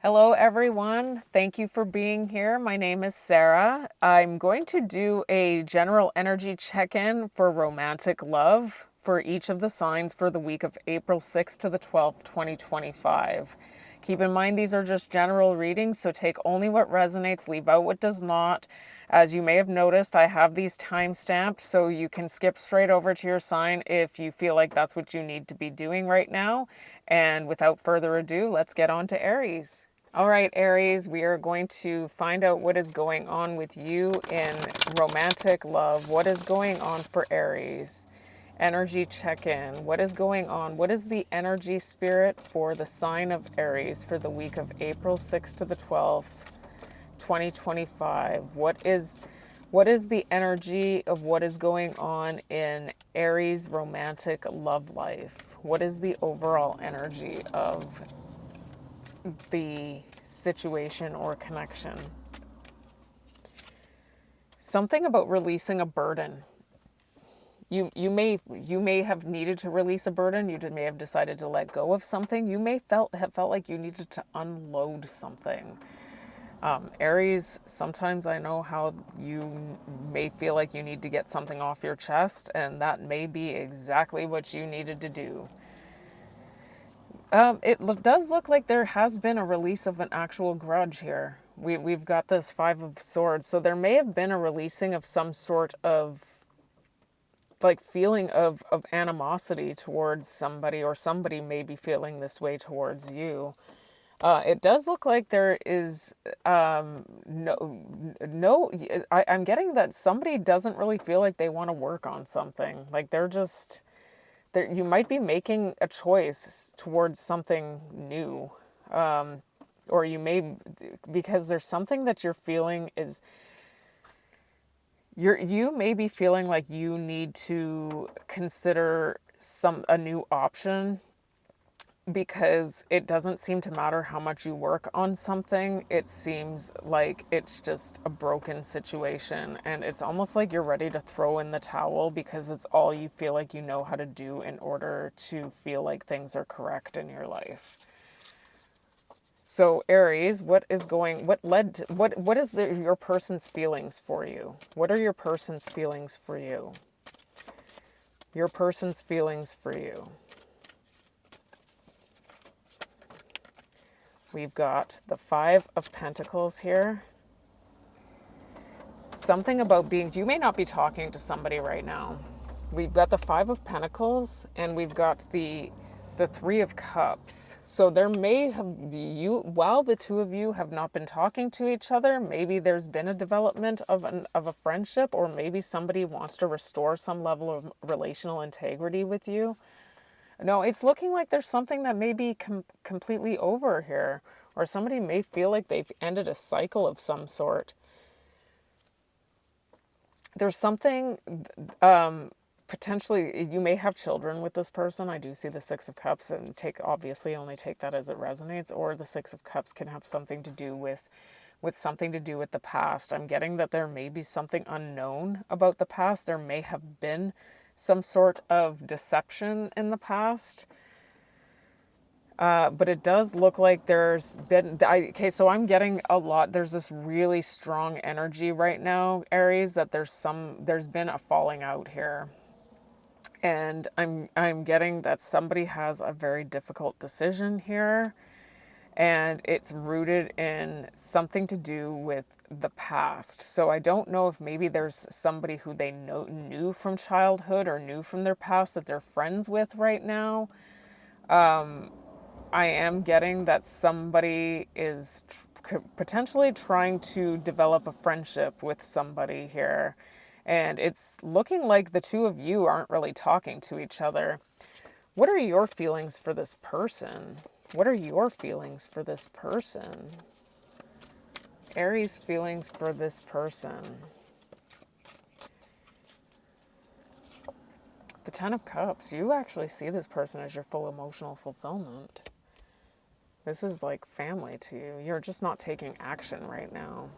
Hello, everyone. Thank you for being here. My name is Sarah. I'm going to do a general energy check-in for romantic love for each of the signs for the week of April 6th to the 12th, 2025. Keep in mind, these are just general readings, so take only what resonates, leave out what does not. As you may have noticed, I have these time stamped, so you can skip straight over to your sign if you feel like that's what you need to be doing right now. And without further ado, let's get on to Aries. All right, Aries, we are going to find out what is going on with you in romantic love. What is going on for Aries? Energy check-in. What is going on? What is the energy spirit for the sign of Aries for the week of April 6th to the 12th, 2025? What is the energy of what is going on in Aries romantic love life? What is the overall energy of the situation or connection? Something about releasing a burden. You may have needed to release a burden. You may have decided to let go of something. You may have felt like you needed to unload something. Aries, sometimes I know how you may feel like you need to get something off your chest, and that may be exactly what you needed to do. It does look like there has been a release of an actual grudge here. We've got this Five of Swords, so there may have been a releasing of some sort of like feeling of animosity towards somebody, or somebody may be feeling this way towards you. It does look like there is no. I'm getting that somebody doesn't really feel like they want to work on something. Like they're just there. You might be making a choice towards something new, or you may, because there's something that you're feeling is you may be feeling like you need to consider a new option, because it doesn't seem to matter how much you work on something. It seems like it's just a broken situation, and it's almost like you're ready to throw in the towel because it's all you feel like you know how to do in order to feel like things are correct in your life. So Aries, what is your person's feelings for you? What are your person's feelings for you? Your person's feelings for you. We've got the Five of Pentacles here. Something about you may not be talking to somebody right now. We've got the Five of Pentacles, and we've got the Three of Cups. So there may have while the two of you have not been talking to each other, maybe there's been a development of a friendship, or maybe somebody wants to restore some level of relational integrity with you. No, it's looking like there's something that may be completely over here, or somebody may feel like they've ended a cycle of some sort. There's something, potentially, you may have children with this person. I do see the Six of Cups, and obviously only take that as it resonates, or the Six of Cups can have something to do with something to do with the past. I'm getting that there may be something unknown about the past. There may have been some sort of deception in the past. But it does look like there's been, so I'm getting a lot, there's this really strong energy right now, Aries, that there's been a falling out here. And I'm getting that somebody has a very difficult decision here, and it's rooted in something to do with the past. So I don't know if maybe there's somebody who they knew from childhood or knew from their past that they're friends with right now. I am getting that somebody is potentially trying to develop a friendship with somebody here. And it's looking like the two of you aren't really talking to each other. What are your feelings for this person? What are your feelings for this person? Aries feelings for this person. The Ten of Cups. You actually see this person as your full emotional fulfillment. This is like family to you. You're just not taking action right now.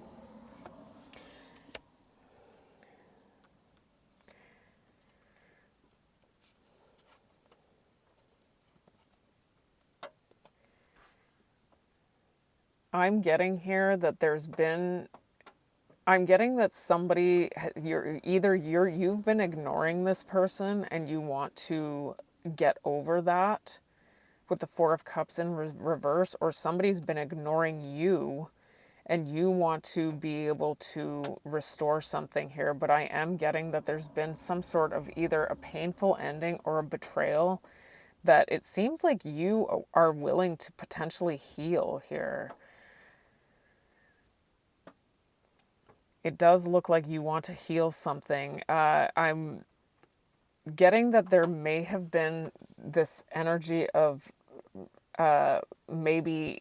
I'm getting here that I'm getting that somebody, you've been ignoring this person and you want to get over that with the Four of Cups in reverse, or somebody's been ignoring you and you want to be able to restore something here. But I am getting that there's been some sort of either a painful ending or a betrayal that it seems like you are willing to potentially heal here. It does look like you want to heal something. I'm getting that there may have been this energy of maybe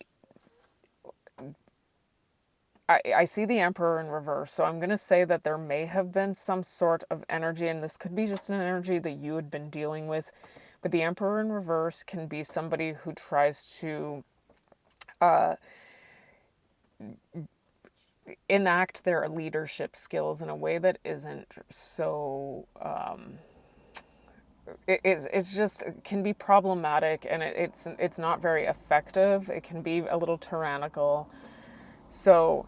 I see the Emperor in reverse, so I'm going to say that there may have been some sort of energy, and this could be just an energy that you had been dealing with, but the Emperor in reverse can be somebody who tries to enact their leadership skills in a way that isn't so it's just it can be problematic, and it's not very effective. It can be a little tyrannical. So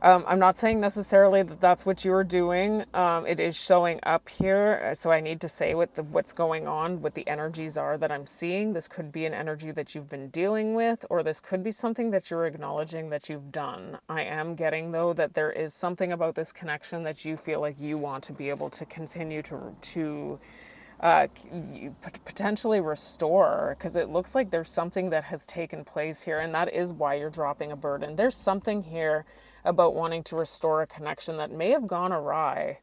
I'm not saying necessarily that that's what you're doing. It is showing up here, so I need to say what's going on, what the energies are that I'm seeing. This could be an energy that you've been dealing with, or this could be something that you're acknowledging that you've done. I am getting, though, that there is something about this connection that you feel like you want to be able to continue to potentially restore, because it looks like there's something that has taken place here, and that is why you're dropping a burden. There's something here about wanting to restore a connection that may have gone awry.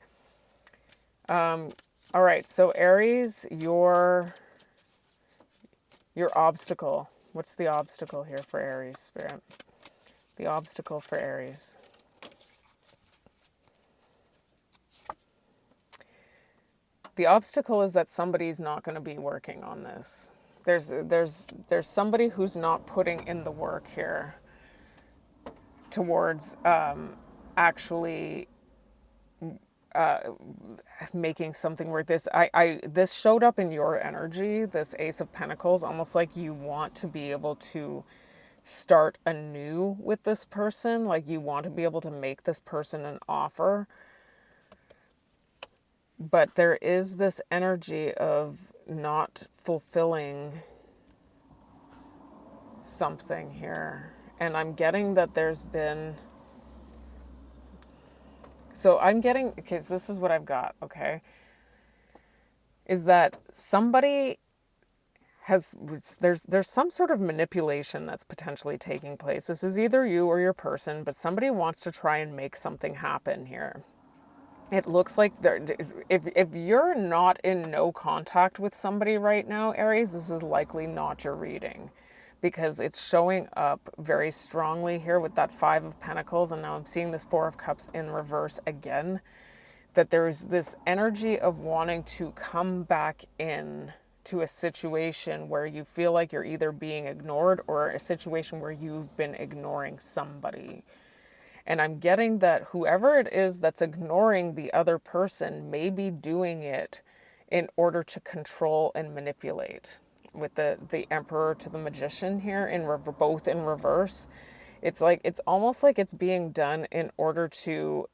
All right, so Aries, your obstacle. What's the obstacle here for Aries, Spirit? The obstacle for Aries. The obstacle is that somebody's not going to be working on this. There's somebody who's not putting in the work here towards actually making something work. This showed up in your energy, this Ace of Pentacles, almost like you want to be able to start anew with this person, like you want to be able to make this person an offer. But there is this energy of not fulfilling something here. And I'm getting that there's been... So I'm getting... Okay, so this is what I've got, okay? Is that somebody has... There's some sort of manipulation that's potentially taking place. This is either you or your person, but somebody wants to try and make something happen here. It looks like if you're not in no contact with somebody right now, Aries, this is likely not your reading, because it's showing up very strongly here with that Five of Pentacles, and now I'm seeing this Four of Cups in reverse again, that there's this energy of wanting to come back in to a situation where you feel like you're either being ignored or a situation where you've been ignoring somebody. And I'm getting that whoever it is that's ignoring the other person may be doing it in order to control and manipulate. With the Emperor to the Magician here, both in reverse. It's almost like it's being done in order to,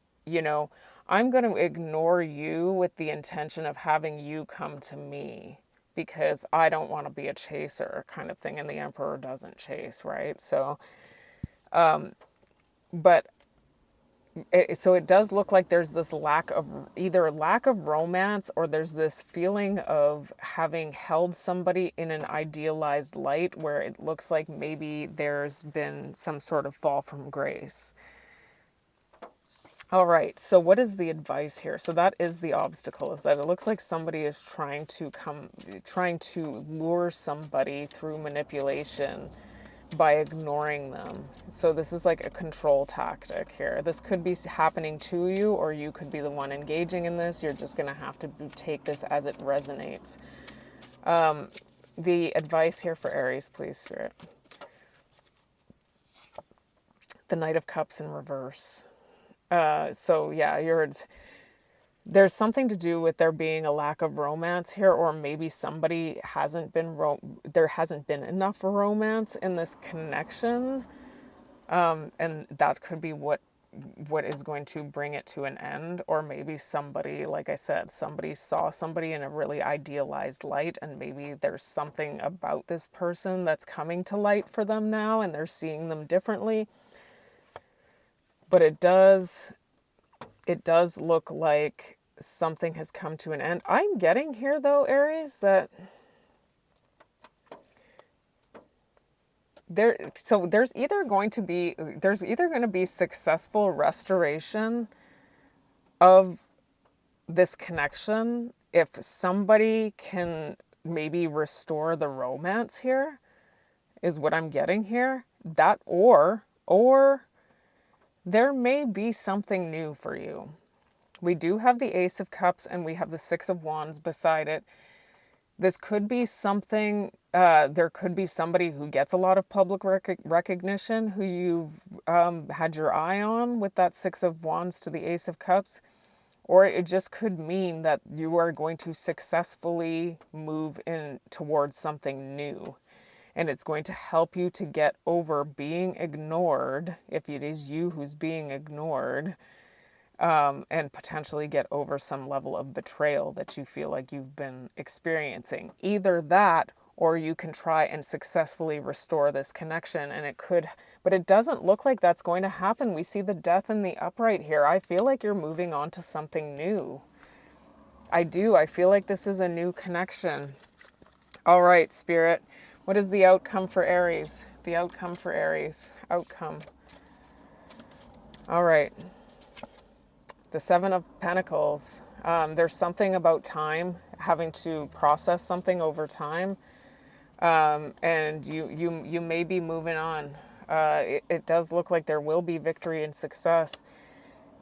I'm going to ignore you with the intention of having you come to me, because I don't want to be a chaser kind of thing. And the Emperor doesn't chase, right? So, but... So it does look like there's this lack of romance, or there's this feeling of having held somebody in an idealized light where it looks like maybe there's been some sort of fall from grace. All right, so what is the advice here? So that is the obstacle, is that it looks like somebody is trying to lure somebody through manipulation by ignoring them. So this is like a control tactic here. This could be happening to you, or you could be the one engaging in this. You're just going to have to take this as it resonates. The advice here for Aries, please, Spirit. The Knight of Cups in reverse. So yeah, there's something to do with there being a lack of romance here, or maybe somebody there hasn't been enough romance in this connection. And that could be what is going to bring it to an end. Or maybe somebody, like I said, somebody saw somebody in a really idealized light, and maybe there's something about this person that's coming to light for them now and they're seeing them differently. But it does look like something has come to an end. I'm getting here though, Aries, that there's either going to be successful restoration of this connection if somebody can maybe restore the romance here, is what I'm getting here. That or there may be something new for you. We do have the Ace of Cups and we have the Six of Wands beside it. This could be something, there could be somebody who gets a lot of public recognition, who you've had your eye on with that Six of Wands to the Ace of Cups. Or it just could mean that you are going to successfully move in towards something new. And it's going to help you to get over being ignored, if it is you who's being ignored, and potentially get over some level of betrayal that you feel like you've been experiencing. Either that, or you can try and successfully restore this connection, and it could, but it doesn't look like that's going to happen. We see the Death in the upright here. I feel like you're moving on to something new. I do. I feel like this is a new connection. All right, Spirit. What is the outcome for Aries? The outcome for Aries. Outcome. All right. The Seven of Pentacles. There's something about time, having to process something over time. And you may be moving on. It does look like there will be victory and success.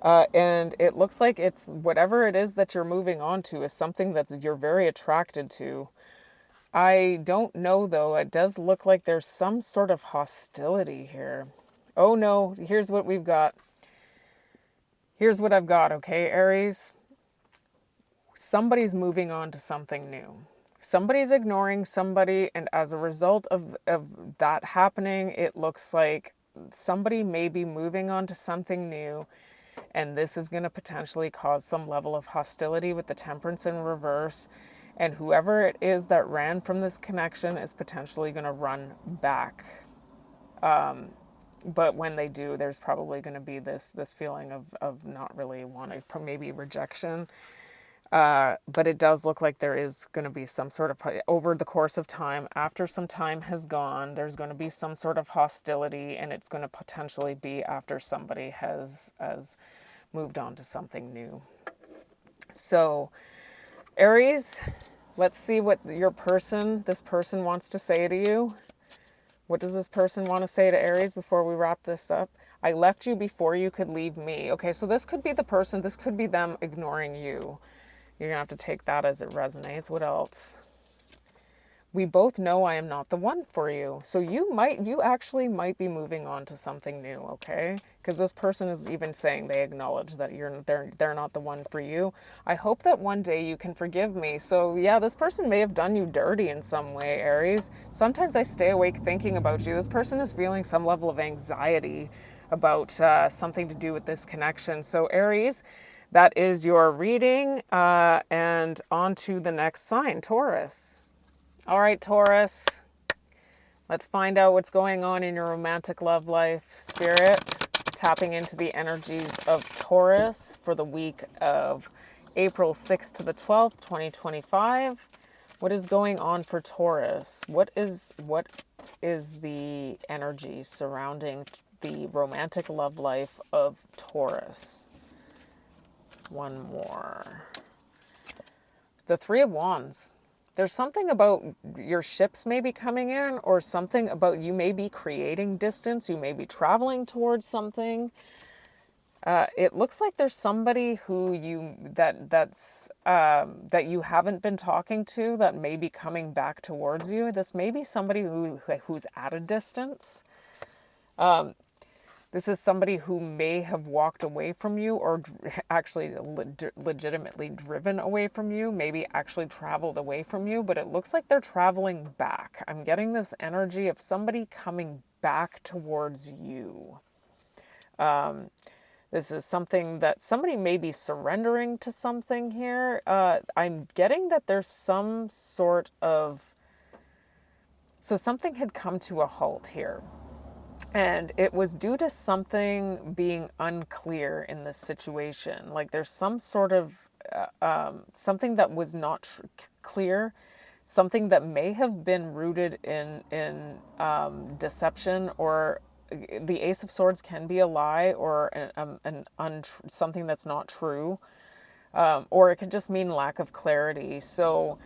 And it looks like it's whatever it is that you're moving on to is something that you're very attracted to. I don't know, though. It does look like there's some sort of hostility here. Oh, no. Here's what we've got. Here's what I've got, okay, Aries? Somebody's moving on to something new. Somebody's ignoring somebody, and as a result of that happening, it looks like somebody may be moving on to something new, and this is going to potentially cause some level of hostility with the Temperance in reverse. And whoever it is that ran from this connection is potentially going to run back. But when they do, there's probably going to be this feeling of not really wanting, maybe rejection. But it does look like there is going to be some sort of, over the course of time, after some time has gone, there's going to be some sort of hostility, and it's going to potentially be after somebody has moved on to something new. So, Aries, let's see what this person wants to say to you. What does this person want to say to Aries before we wrap this up? I left you before you could leave me. Okay, so this could be the person, this could be them ignoring you. You're going to have to take that as it resonates. What else? We both know I am not the one for you. So you actually might be moving on to something new, okay? Because this person is even saying they acknowledge that they're not the one for you. I hope that one day you can forgive me. So yeah, this person may have done you dirty in some way, Aries. Sometimes I stay awake thinking about you. This person is feeling some level of anxiety about something to do with this connection. So Aries, that is your reading, and on to the next sign, Taurus. All right, Taurus, let's find out what's going on in your romantic love life, Spirit. Tapping into the energies of Taurus for the week of April 6th to the 12th, 2025. What is going on for Taurus? What is the energy surrounding the romantic love life of Taurus? One more. The Three of Wands. There's something about your ships maybe coming in, or something about you may be creating distance. You may be traveling towards something. It looks like there's somebody who that you haven't been talking to that may be coming back towards you. This may be somebody who's at a distance. This is somebody who may have walked away from you, or actually legitimately driven away from you, maybe actually traveled away from you, but it looks like they're traveling back. I'm getting this energy of somebody coming back towards you. This is something that somebody may be surrendering to something here. I'm getting that there's some sort of... So something had come to a halt here. And it was due to something being unclear in this situation. Like there's some sort of something that was not clear, something that may have been rooted in deception, or the Ace of Swords can be a lie or something that's not true, or it could just mean lack of clarity. So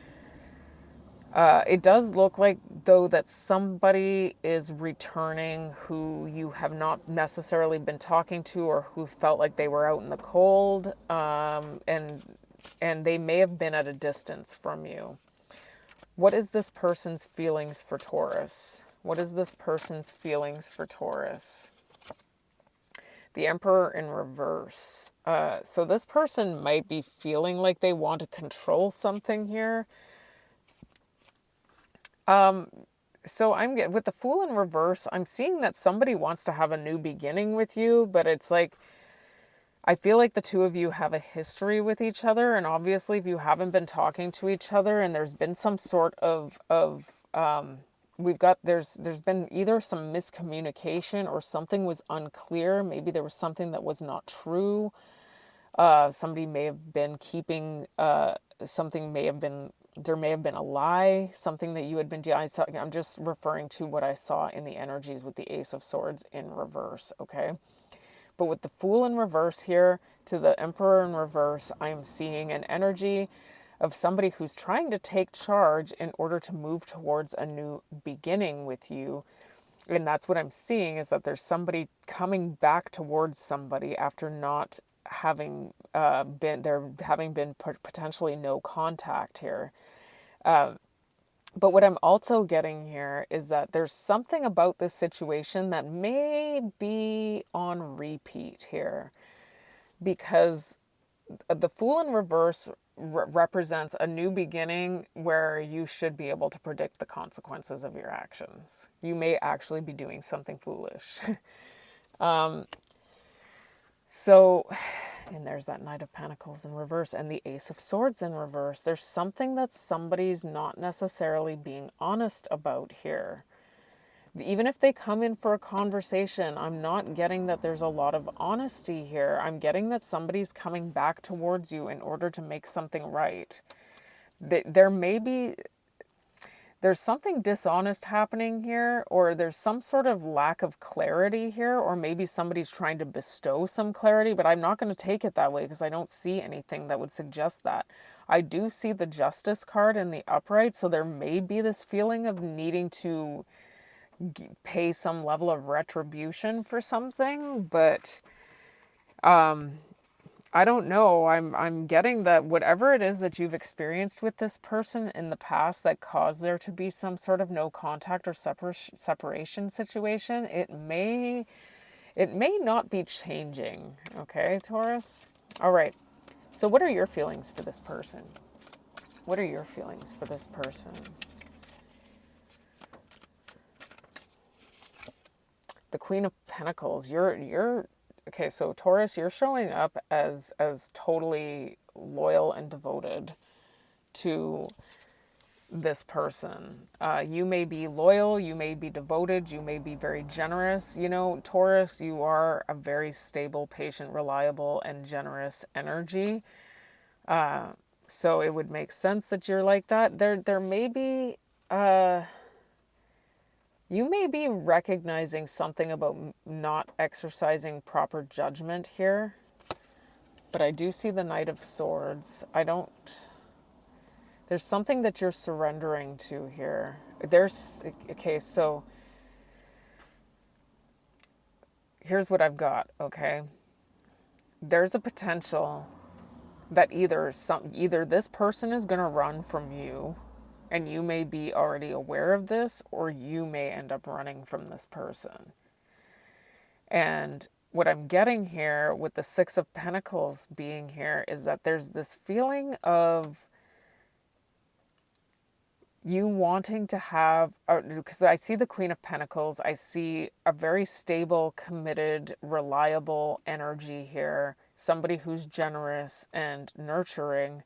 it does look like, though, that somebody is returning who you have not necessarily been talking to, or who felt like they were out in the cold, and they may have been at a distance from you. What is this person's feelings for Taurus? What is this person's feelings for Taurus? The Emperor in reverse. So this person might be feeling like they want to control something here. So with the Fool in reverse, I'm seeing that somebody wants to have a new beginning with you, but it's like, I feel like the two of you have a history with each other, and obviously if you haven't been talking to each other and there's been some sort of there's been either some miscommunication or something was unclear. Maybe there was something that was not true. Somebody may have been keeping, there may have been a lie, something that you had been doing. I'm just referring to what I saw in the energies with the Ace of Swords in reverse, okay? But with the Fool in reverse here to the Emperor in reverse, I am seeing an energy of somebody who's trying to take charge in order to move towards a new beginning with you. And that's what I'm seeing, is that there's somebody coming back towards somebody after not having been potentially no contact here. But what I'm also getting here is that there's something about this situation that may be on repeat here, because the Fool in reverse represents a new beginning where you should be able to predict the consequences of your actions. You may actually be doing something foolish. And there's that Knight of Pentacles in reverse and the Ace of Swords in reverse. There's something that somebody's not necessarily being honest about here. Even if they come in for a conversation, I'm not getting that there's a lot of honesty here. I'm getting that somebody's coming back towards you in order to make something right. There's something dishonest happening here, or there's some sort of lack of clarity here, or maybe somebody's trying to bestow some clarity, but I'm not going to take it that way because I don't see anything that would suggest that. I do see the Justice card in the upright, so there may be this feeling of needing to pay some level of retribution for something, but I don't know. I'm getting that whatever it is that you've experienced with this person in the past that caused there to be some sort of no contact or separation situation, it may not be changing. Okay, Taurus? All right. So what are your feelings for this person? What are your feelings for this person? The Queen of Pentacles. You're okay, so Taurus, you're showing up as totally loyal and devoted to this person. You may be loyal, you may be devoted, you may be very generous. You know, Taurus, you are a very stable, patient, reliable, and generous energy. So it would make sense that you're like that. There may be... you may be recognizing something about not exercising proper judgment here. But I do see the Knight of Swords. There's something that you're surrendering to here. Okay, so here's what I've got, okay? There's a potential that either this person is going to run from you, and you may be already aware of this, or you may end up running from this person. And what I'm getting here with the Six of Pentacles being here is that there's this feeling of you wanting to have, because I see the Queen of Pentacles, I see a very stable, committed, reliable energy here, somebody who's generous and nurturing,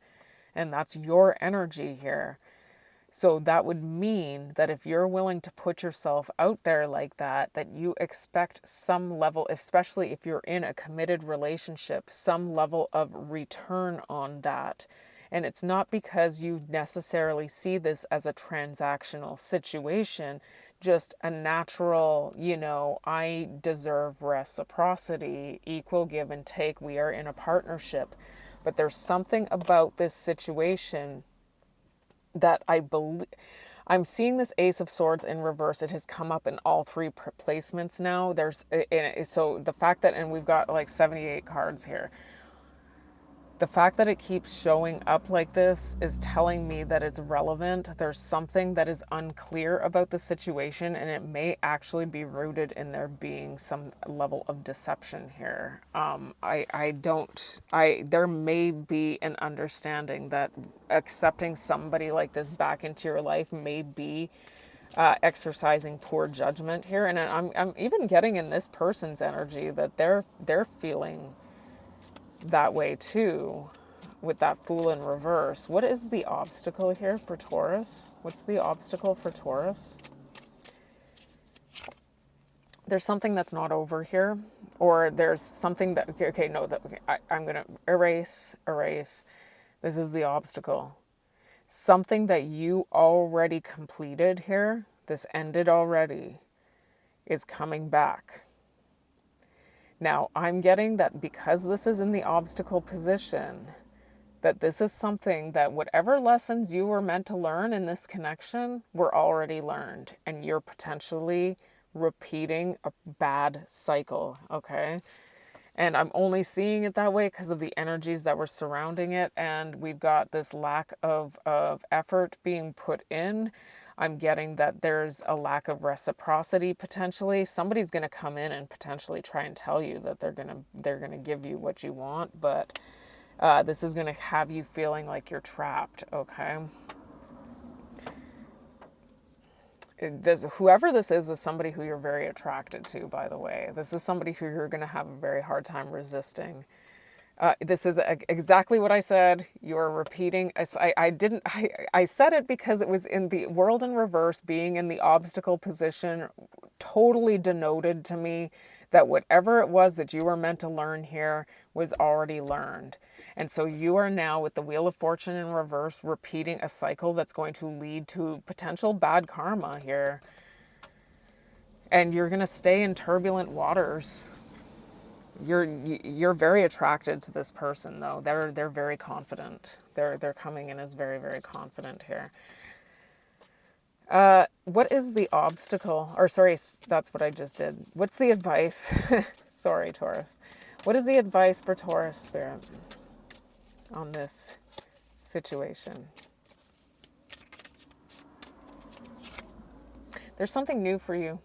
and that's your energy here. So that would mean that if you're willing to put yourself out there like that, that you expect some level, especially if you're in a committed relationship, some level of return on that. And it's not because you necessarily see this as a transactional situation, just a natural, I deserve reciprocity, equal give and take. We are in a partnership. But there's something about this situation that I believe. I'm seeing this Ace of Swords in reverse. It has come up in all three placements now. So the fact that, and we've got like 78 cards here. The fact that it keeps showing up like this is telling me that it's relevant. There's something that is unclear about the situation, and it may actually be rooted in there being some level of deception here. There may be an understanding that accepting somebody like this back into your life may be exercising poor judgment here. And I'm even getting in this person's energy that they're feeling that way too, with that Fool in reverse. What is the obstacle here for Taurus? What's the obstacle for Taurus? There's something that's not over here, or there's something that, I'm going to erase. This is the obstacle. Something that you already completed here, this ended already, is coming back. Now, I'm getting that because this is in the obstacle position, that this is something that whatever lessons you were meant to learn in this connection were already learned, and you're potentially repeating a bad cycle, okay? And I'm only seeing it that way because of the energies that were surrounding it, and we've got this lack of effort being put in. I'm getting that there's a lack of reciprocity potentially. Somebody's going to come in and potentially try and tell you that they're going to give you what you want, but this is going to have you feeling like you're trapped, okay? Whoever this is somebody who you're very attracted to, by the way. This is somebody who you're going to have a very hard time resisting. This is exactly what I said. You're repeating. I said it because it was in the world in reverse, being in the obstacle position, totally denoted to me that whatever it was that you were meant to learn here was already learned. And so you are now with the Wheel of Fortune in reverse, repeating a cycle that's going to lead to potential bad karma here. And you're going to stay in turbulent waters. You're very attracted to this person, though. They're very confident. They're coming in as very, very confident here. What is the obstacle? Or sorry, that's what I just did. What's the advice? Sorry, Taurus. What is the advice for Taurus Spirit on this situation? There's something new for you.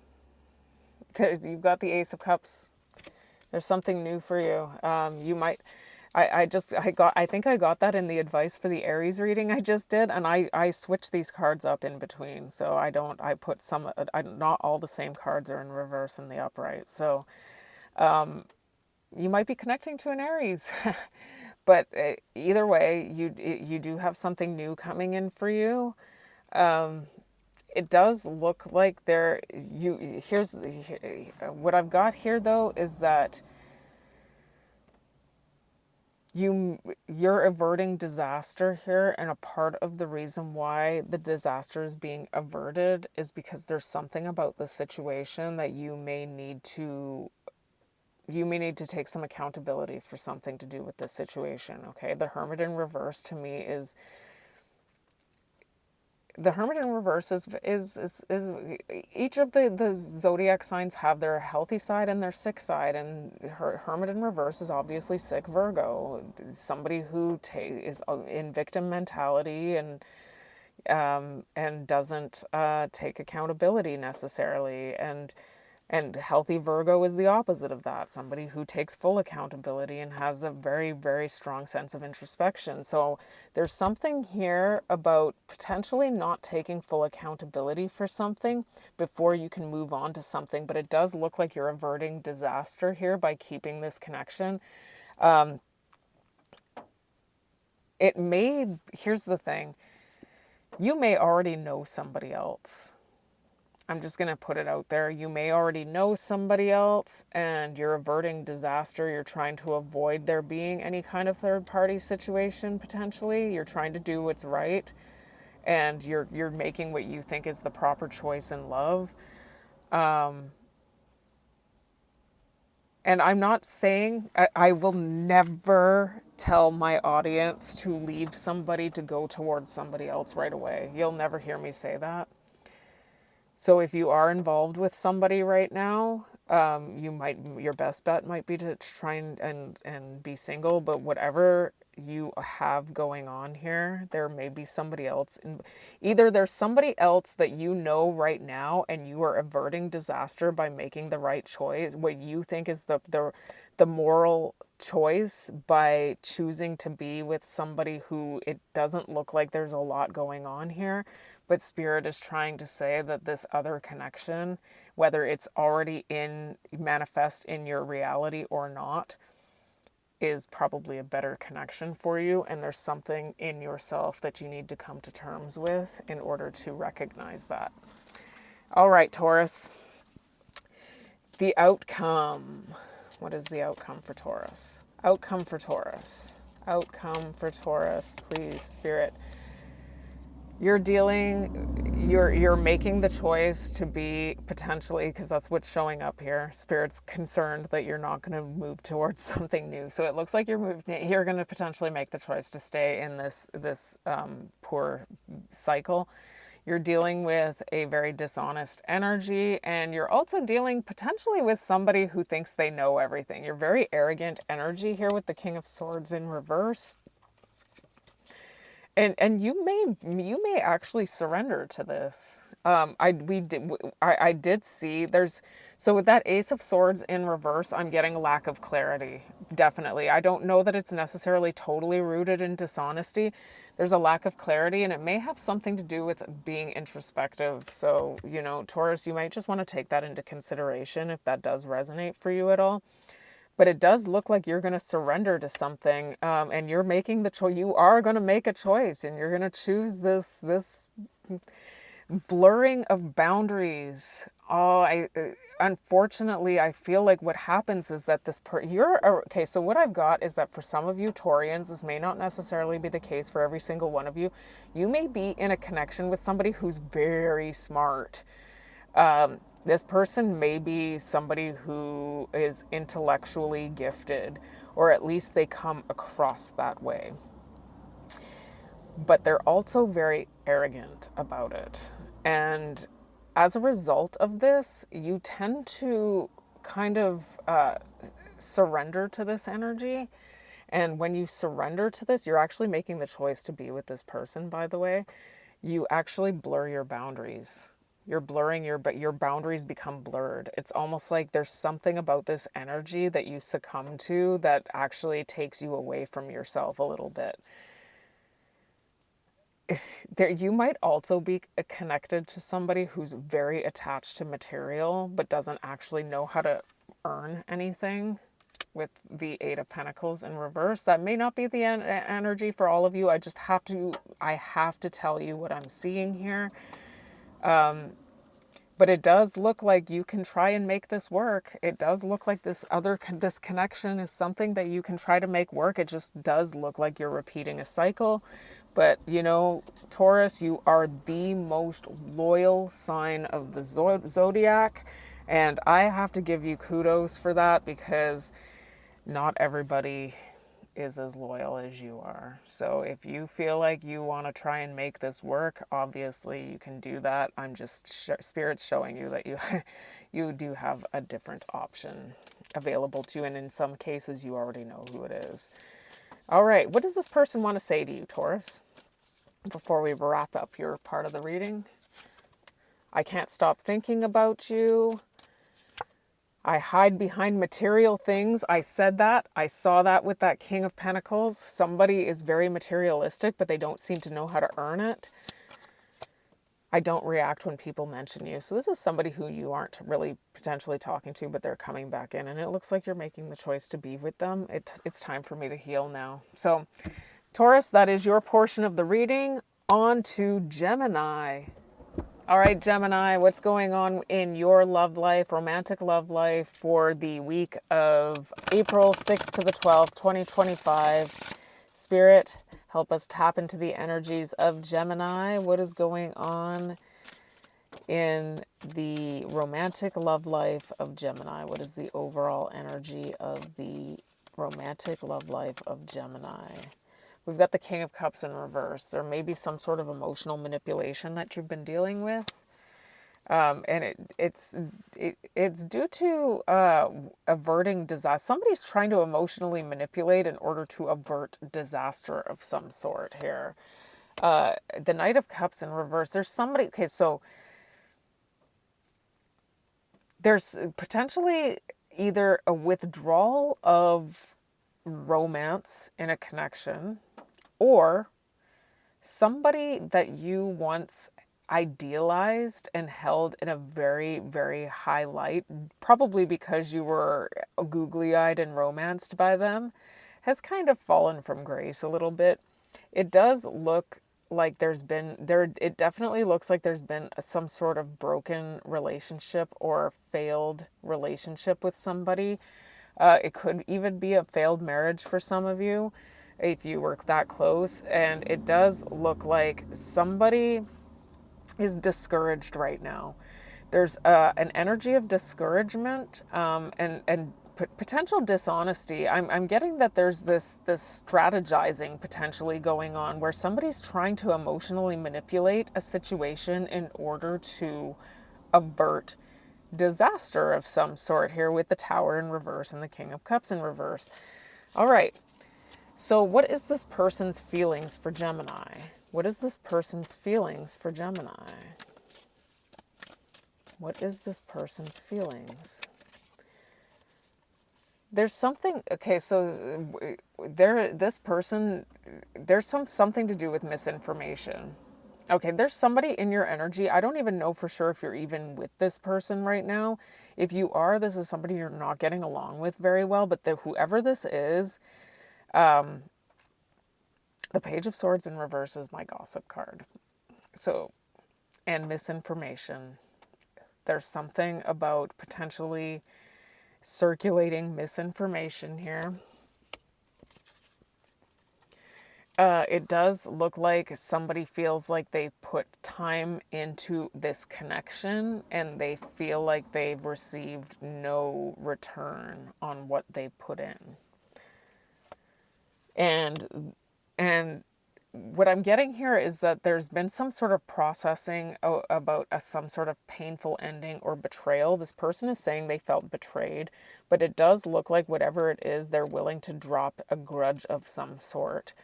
You've got the Ace of Cups. There's something new for you. You might, I think I got that in the advice for the Aries reading I just did, and I switched these cards up in between. So not all the same cards are in reverse in the upright. So, you might be connecting to an Aries, but either way, you do have something new coming in for you. It does look like here's what I've got here though, is that you're averting disaster here, and a part of the reason why the disaster is being averted is because there's something about the situation that you may need to take some accountability for something to do with this situation, okay? The Hermit in reverse to me is the Hermit in reverse is each of the zodiac signs have their healthy side and their sick side, and Hermit in reverse is obviously sick Virgo, somebody who is in victim mentality and doesn't take accountability necessarily, and And healthy Virgo is the opposite of that. Somebody who takes full accountability and has a very, very strong sense of introspection. So there's something here about potentially not taking full accountability for something before you can move on to something. But it does look like you're averting disaster here by keeping this connection. Here's the thing. You may already know somebody else. I'm just going to put it out there. You may already know somebody else and you're averting disaster. You're trying to avoid there being any kind of third party situation potentially. You're trying to do what's right and you're making what you think is the proper choice in love. And I'm not saying, I will never tell my audience to leave somebody to go towards somebody else right away. You'll never hear me say that. So if you are involved with somebody right now, your best bet might be to try and be single, but whatever you have going on here, there may be somebody else. Either there's somebody else that you know right now and you are averting disaster by making the right choice, what you think is the moral choice by choosing to be with somebody who it doesn't look like there's a lot going on here. But Spirit is trying to say that this other connection, whether it's already manifest in your reality or not, is probably a better connection for you. And there's something in yourself that you need to come to terms with in order to recognize that. All right, Taurus. The outcome. What is the outcome for Taurus? Outcome for Taurus. Outcome for Taurus. Please, Spirit. You're making the choice to be potentially, because that's what's showing up here. Spirit's concerned that you're not going to move towards something new. So it looks like you're going to potentially make the choice to stay in this poor cycle. You're dealing with a very dishonest energy, and you're also dealing potentially with somebody who thinks they know everything. You're very arrogant energy here with the King of Swords in reverse. And you may actually surrender to this. I did see so with that Ace of Swords in reverse, I'm getting a lack of clarity. Definitely. I don't know that it's necessarily totally rooted in dishonesty. There's a lack of clarity, and it may have something to do with being introspective. So, Taurus, you might just want to take that into consideration if that does resonate for you at all. But it does look like you're going to surrender to something, and you're making the choice. You are going to make a choice, and you're going to choose this blurring of boundaries. Unfortunately, I feel like what happens is that okay. So what I've got is that for some of you Taurians, this may not necessarily be the case for every single one of you. You may be in a connection with somebody who's very smart. This person may be somebody who is intellectually gifted, or at least they come across that way. But they're also very arrogant about it. And as a result of this, you tend to kind of surrender to this energy. And when you surrender to this, you're actually making the choice to be with this person, by the way. You actually blur your boundaries. You're blurring but your boundaries become blurred. It's almost like there's something about this energy that you succumb to that actually takes you away from yourself a little bit. You might also be connected to somebody who's very attached to material, but doesn't actually know how to earn anything with the Eight of Pentacles in reverse. That may not be the energy for all of you. I have to tell you what I'm seeing here. But it does look like you can try and make this work. It does look like this connection is something that you can try to make work. It just does look like you're repeating a cycle. But, Taurus, you are the most loyal sign of the zodiac. And I have to give you kudos for that, because not everybody is as loyal as you are. So if you feel like you want to try and make this work, obviously you can do that. I'm just Spirit's showing you that you do have a different option available to you, and in some cases you already know who it is. All right, what does this person want to say to you, Taurus, before we wrap up your part of the reading? I can't stop thinking about you. I hide behind material things. I said that. I saw that with that King of Pentacles. Somebody is very materialistic, but they don't seem to know how to earn it. I don't react when people mention you. So this is somebody who you aren't really potentially talking to, but they're coming back in. And it looks like you're making the choice to be with them. It's time for me to heal now. So Taurus, that is your portion of the reading. On to Gemini. All right, Gemini, what's going on in your love life, romantic love life for the week of April 6th to the 12th, 2025? Spirit, help us tap into the energies of Gemini. What is going on in the romantic love life of Gemini? What is the overall energy of the romantic love life of Gemini? We've got the King of Cups in reverse. There may be some sort of emotional manipulation that you've been dealing with. And it's due to averting disaster. Somebody's trying to emotionally manipulate in order to avert disaster of some sort here. The Knight of Cups in reverse. There's somebody... Okay, so there's potentially either a withdrawal of romance in a connection, or somebody that you once idealized and held in a very, very high light, probably because you were googly-eyed and romanced by them, has kind of fallen from grace a little bit. It does look like it definitely looks like there's been some sort of broken relationship or failed relationship with somebody. It could even be a failed marriage for some of you if you were that close. And it does look like somebody is discouraged right now. There's an energy of discouragement and potential dishonesty. I'm getting that there's this strategizing potentially going on where somebody's trying to emotionally manipulate a situation in order to avert disaster of some sort here with the Tower in reverse and the King of Cups in reverse. All right. So what is this person's feelings for Gemini? What is this person's feelings for Gemini? What is this person's feelings? There's something... Okay, so this person, there's something to do with misinformation. Okay, there's somebody in your energy. I don't even know for sure if you're even with this person right now. If you are, this is somebody you're not getting along with very well. But whoever this is, the Page of Swords in reverse is my gossip card. So, and misinformation. There's something about potentially circulating misinformation here. It does look like somebody feels like they put time into this connection and they feel like they've received no return on what they put in. And what I'm getting here is that there's been some sort of processing about some sort of painful ending or betrayal. This person is saying they felt betrayed, but it does look like whatever it is, they're willing to drop a grudge of some sort.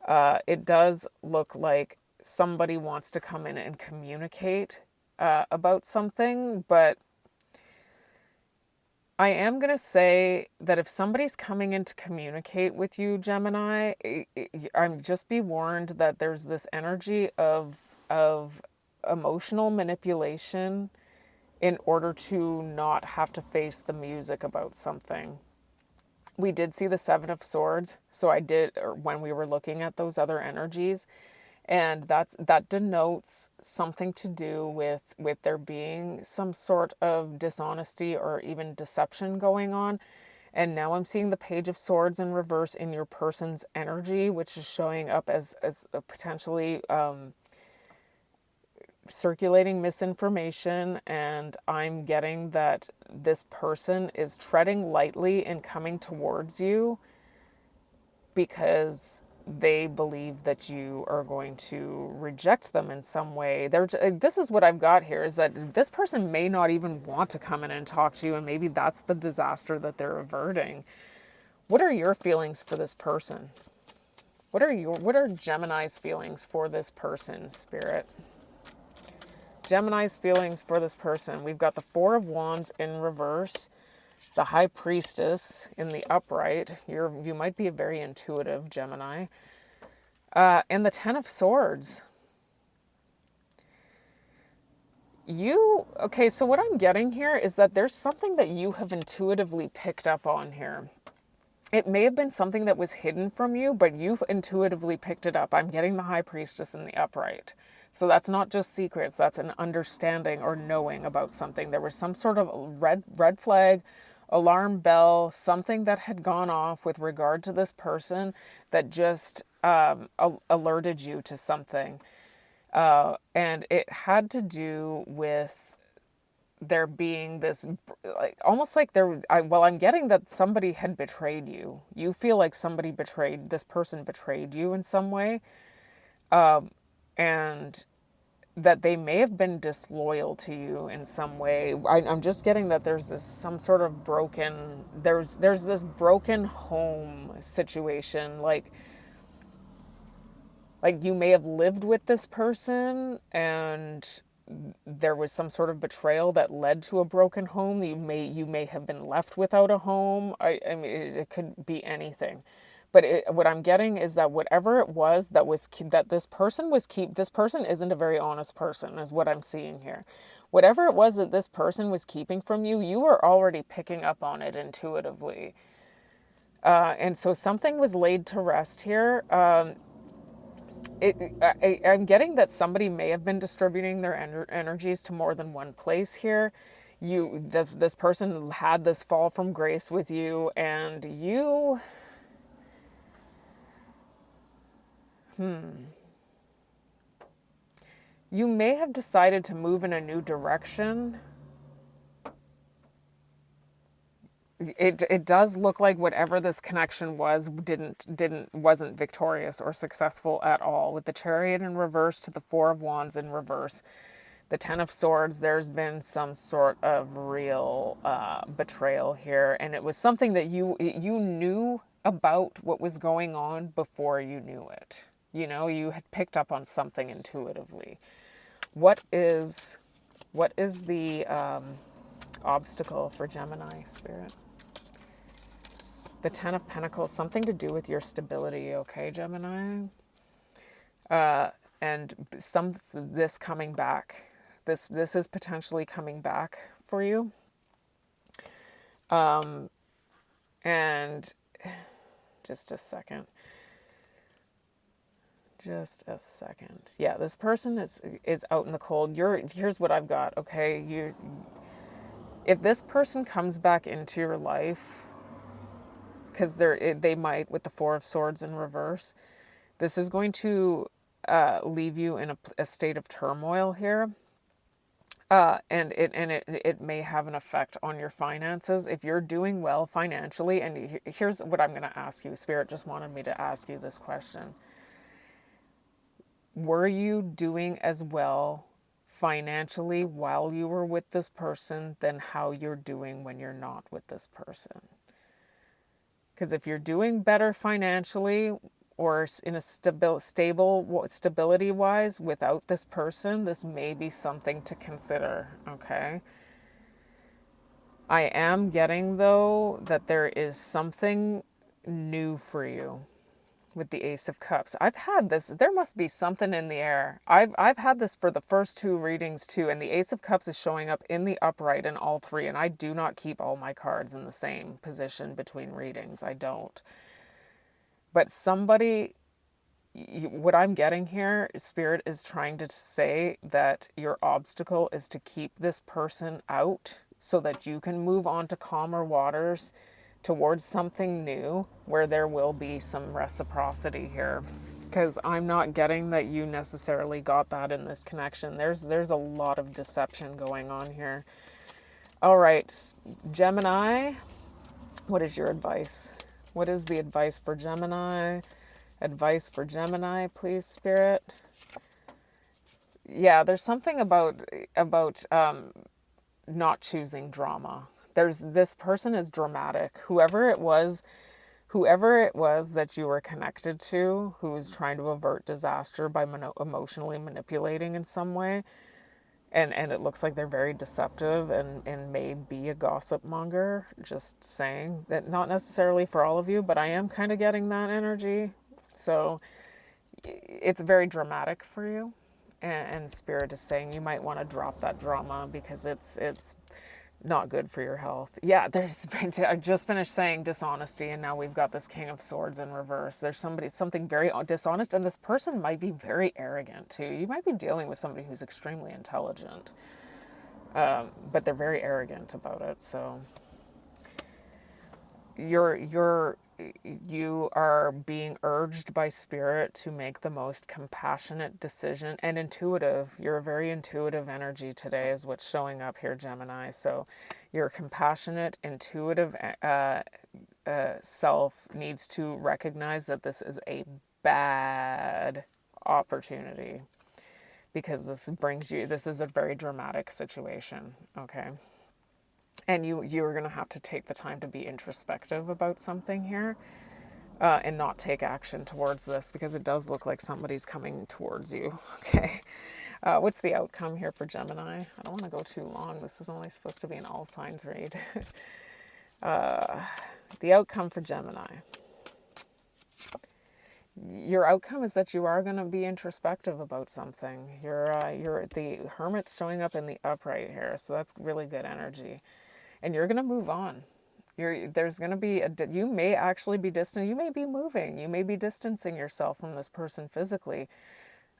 It does look like somebody wants to come in and communicate about something, but I am going to say that if somebody's coming in to communicate with you, Gemini, just be warned that there's this energy of emotional manipulation in order to not have to face the music about something. We did see the Seven of Swords, so when we were looking at those other energies, and that denotes something to do with there being some sort of dishonesty or even deception going on. And now I'm seeing the Page of Swords in reverse in your person's energy, which is showing up as a potentially circulating misinformation. And I'm getting that this person is treading lightly and coming towards you because they believe that you are going to reject them in some way. This is what I've got here, is that this person may not even want to come in and talk to you, and maybe that's the disaster that they're averting. What are your feelings for this person? What are Gemini's feelings for this person, Spirit? Gemini's feelings for this person. We've got the Four of Wands in reverse. The High Priestess in the upright. You might be a very intuitive Gemini. And the Ten of Swords. Okay, so what I'm getting here is that there's something that you have intuitively picked up on here. It may have been something that was hidden from you, but you've intuitively picked it up. I'm getting the High Priestess in the upright. So that's not just secrets, that's an understanding or knowing about something. There was some sort of red flag, alarm bell, something that had gone off with regard to this person that just alerted you to something. And it had to do with there being this, like, almost like I'm getting that somebody had betrayed you. You feel like this person betrayed you in some way. And that they may have been disloyal to you in some way. I'm just getting that there's this broken home situation. Like you may have lived with this person and there was some sort of betrayal that led to a broken home. You may have been left without a home. I mean, it could be anything. But what I'm getting is that whatever it was that this person isn't a very honest person, is what I'm seeing here. Whatever it was that this person was keeping from you, you were already picking up on it intuitively. And so something was laid to rest here. I'm getting that somebody may have been distributing their energies to more than one place here. This person had this fall from grace with you, and you... You may have decided to move in a new direction. It does look like whatever this connection was wasn't victorious or successful at all. With the Chariot in reverse to the Four of Wands in reverse, the Ten of Swords, there's been some sort of real betrayal here, and it was something that you knew about what was going on before you knew it. You know, you had picked up on something intuitively. What is the obstacle for Gemini, Spirit? The Ten of Pentacles, something to do with your stability, okay, Gemini? And this coming back. This is potentially coming back for you. And just a second. Yeah, this person is out in the cold. Here's what I've got, okay? If this person comes back into your life, because they might, with the Four of Swords in reverse, this is going to leave you in a state of turmoil here. And it may have an effect on your finances if you're doing well financially. And here's what I'm going to ask you. Spirit just wanted me to ask you this question. Were you doing as well financially while you were with this person than how you're doing when you're not with this person? Because if you're doing better financially or in a stability-wise without this person, this may be something to consider, okay? I am getting, though, that there is something new for you with the Ace of Cups. I've had this. There must be something in the air. I've had this for the first two readings too, and the Ace of Cups is showing up in the upright in all three, and I do not keep all my cards in the same position between readings. I don't. But what I'm getting here, Spirit is trying to say that your obstacle is to keep this person out so that you can move on to calmer waters towards something new where there will be some reciprocity here. Because I'm not getting that you necessarily got that in this connection. There's a lot of deception going on here. All right, Gemini, what is your advice? What is the advice for Gemini? Advice for Gemini, please, Spirit. Yeah, there's something about not choosing drama. This person is dramatic. Whoever it was that you were connected to, who was trying to avert disaster by emotionally manipulating in some way, And it looks like they're very deceptive and may be a gossip monger. Just saying that, not necessarily for all of you, but I am kind of getting that energy. So it's very dramatic for you. And Spirit is saying you might want to drop that drama because it's not good for your health. Yeah, I just finished saying dishonesty, and now we've got this King of Swords in reverse. There's something very dishonest, and this person might be very arrogant too. You might be dealing with somebody who's extremely intelligent, but they're very arrogant about it. So you are being urged by Spirit to make the most compassionate decision and intuitive. You're a very intuitive energy today is what's showing up here, Gemini. So your compassionate, intuitive self needs to recognize that this is a bad opportunity because this is a very dramatic situation, okay? And you're going to have to take the time to be introspective about something here and not take action towards this because it does look like somebody's coming towards you. Okay. What's the outcome here for Gemini? I don't want to go too long. This is only supposed to be an all signs read. The outcome for Gemini. Your outcome is that you are going to be introspective about something. You're the Hermit's showing up in the upright here, so that's really good energy. And you're going to move on. There's going to be you may actually be distant. You may be moving. You may be distancing yourself from this person physically.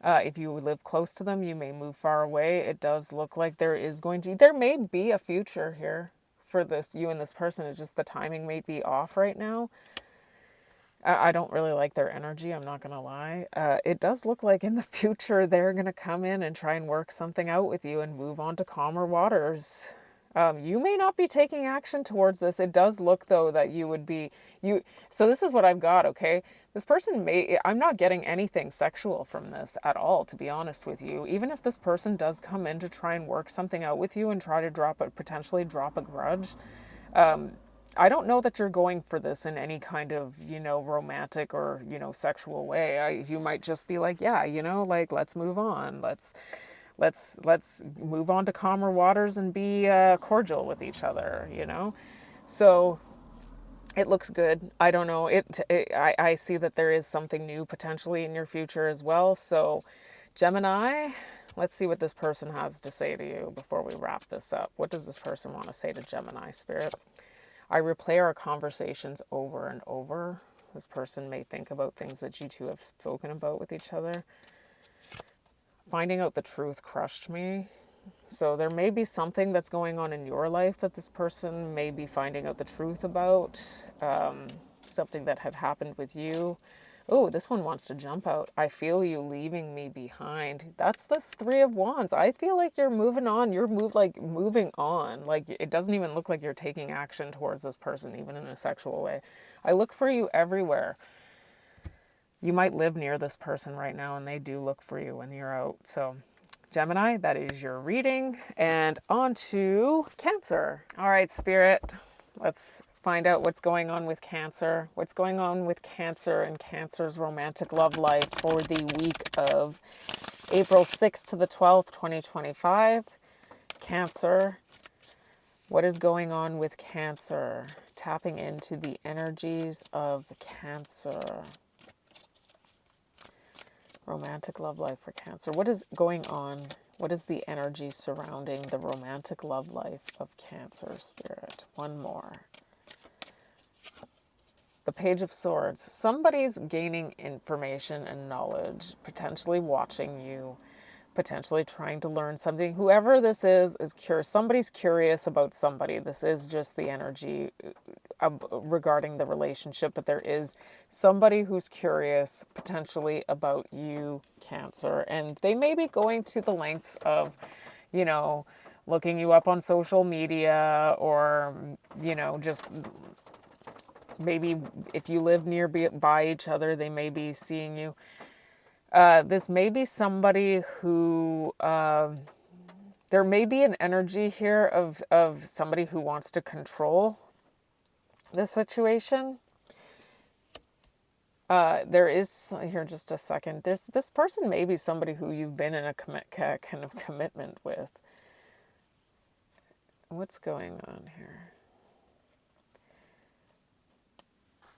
If you live close to them, you may move far away. It does look like there may be a future here for you and this person. It's just the timing may be off right now. I don't really like their energy, I'm not going to lie. It does look like in the future they're going to come in and try and work something out with you and move on to calmer waters. You may not be taking action towards this. It does look, though, that you would be... So this is what I've got, okay? This person I'm not getting anything sexual from this at all, to be honest with you. Even if this person does come in to try and work something out with you and try to potentially drop a grudge, I don't know that you're going for this in any kind of, romantic or, sexual way. You might just be like, yeah, let's move on. Let's move on to calmer waters and be cordial with each other, So it looks good. I don't know. I see that there is something new potentially in your future as well. So Gemini, let's see what this person has to say to you before we wrap this up. What does this person want to say to Gemini, Spirit? I replay our conversations over and over. This person may think about things that you two have spoken about with each other. Finding out the truth crushed me. So there may be something that's going on in your life that this person may be finding out the truth about. Something that had happened with you. Oh, this one wants to jump out. I feel you leaving me behind. That's this Three of Wands. I feel like you're moving on. You're moving on. Like, it doesn't even look like you're taking action towards this person, even in a sexual way. I look for you everywhere. You might live near this person right now, and they do look for you when you're out. So, Gemini, that is your reading. And on to Cancer. All right, Spirit, let's find out what's going on with Cancer. What's going on with Cancer and Cancer's romantic love life for the week of April 6th to the 12th, 2025. Cancer, what is going on with Cancer? Tapping into the energies of Cancer. Romantic love life for Cancer. What is going on? What is the energy surrounding the romantic love life of Cancer, Spirit? One more. The Page of Swords. Somebody's gaining information and knowledge, potentially watching you, potentially trying to learn something. Whoever this is curious. Somebody's curious about somebody. This is just the energy regarding the relationship, but there is somebody who's curious potentially about you, Cancer, and they may be going to the lengths of, looking you up on social media or, just maybe if you live nearby each other, they may be seeing you. This may be somebody who, there may be an energy here of somebody who wants to control the situation. There is, here just a second, this person may be somebody who you've been in a kind of commitment with. What's going on here?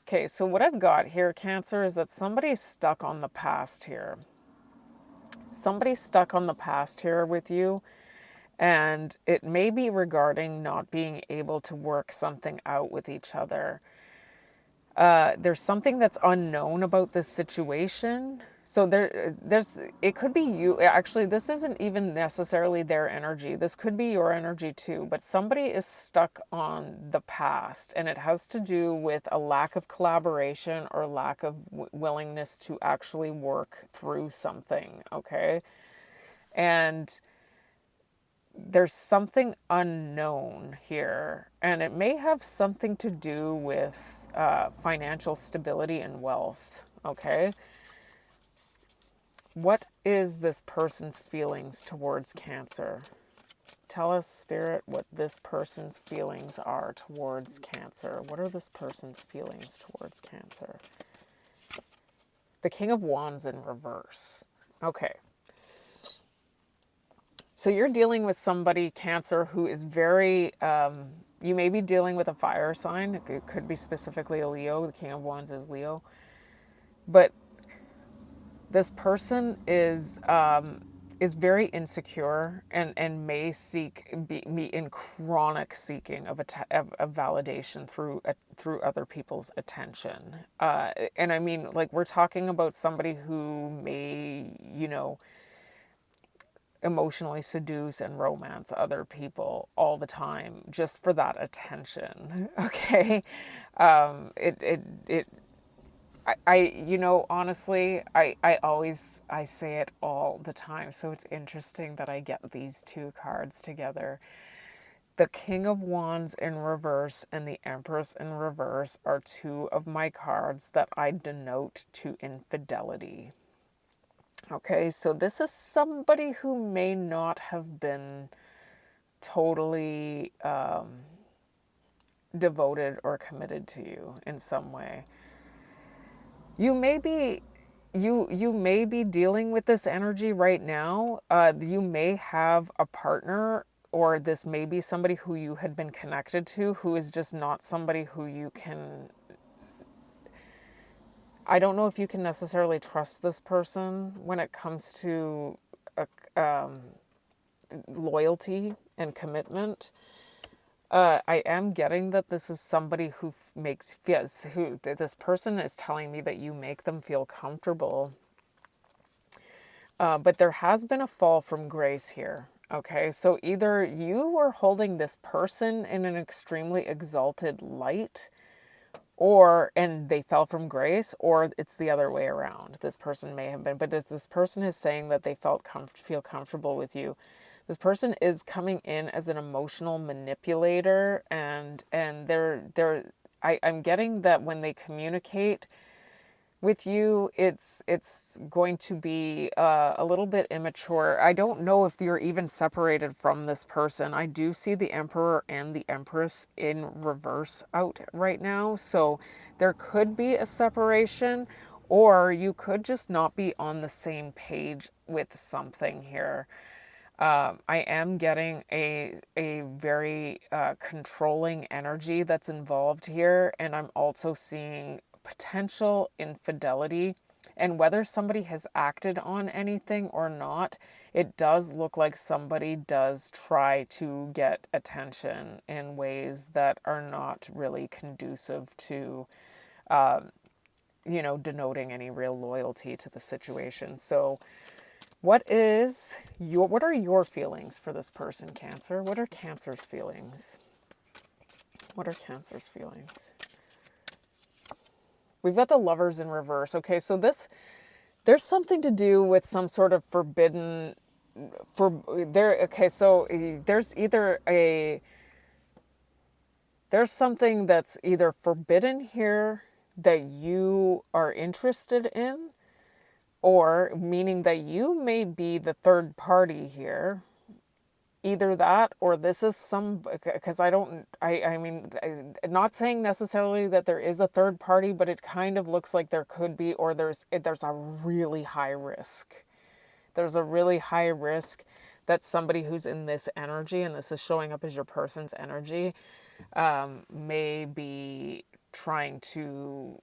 Okay, so what I've got here, Cancer, is that somebody's stuck on the past here. Somebody's stuck on the past here with you, and it may be regarding not being able to work something out with each other. There's something that's unknown about this situation. So it could be you. Actually, this isn't even necessarily their energy. This could be your energy too. But somebody is stuck on the past, and it has to do with a lack of collaboration or lack of willingness to actually work through something. Okay, and there's something unknown here, and it may have something to do with financial stability and wealth. Okay. What is this person's feelings towards Cancer? Tell us, Spirit, what this person's feelings are towards Cancer. What are this person's feelings towards Cancer? The King of Wands in reverse. Okay. So you're dealing with somebody, Cancer, who is very, you may be dealing with a fire sign. It could be specifically a Leo. The King of Wands is Leo. But this person is very insecure and may be in chronic seeking of validation through other people's attention. And I mean, like, we're talking about somebody who may, emotionally seduce and romance other people all the time just for that attention. Okay. Honestly, I say it all the time. So it's interesting that I get these two cards together. The King of Wands in reverse and the Empress in reverse are two of my cards that I denote to infidelity. Okay, so this is somebody who may not have been totally devoted or committed to you in some way. You may be dealing with this energy right now. You may have a partner, or this may be somebody who you had been connected to who is just not somebody who you can... I don't know if you can necessarily trust this person when it comes to loyalty and commitment. I am getting that this is somebody who this person is telling me that you make them feel comfortable. But there has been a fall from grace here. Okay, so either you are holding this person in an extremely exalted light, and they fell from grace, or it's the other way around. This person may have been, but if this person is saying that they feel comfortable with you, this person is coming in as an emotional manipulator, and I'm getting that when they communicate with you, it's going to be a little bit immature. I don't know if you're even separated from this person. I do see the Emperor and the Empress in reverse out right now. So there could be a separation, or you could just not be on the same page with something here. I am getting a very controlling energy that's involved here, and I'm also seeing potential infidelity. And whether somebody has acted on anything or not, it does look like somebody does try to get attention in ways that are not really conducive to denoting any real loyalty to the situation. So what are your feelings for this person, Cancer? What are Cancer's feelings? What are Cancer's feelings? We've got the Lovers in reverse. Okay, so there's something to do with some sort of forbidden... There's something that's either forbidden here that you are interested in, or meaning that you may be the third party here. Either that, or this is because I mean, not saying necessarily that there is a third party, but it kind of looks like there could be, or there's a really high risk. There's a really high risk that somebody who's in this energy, and this is showing up as your person's energy, may be trying to,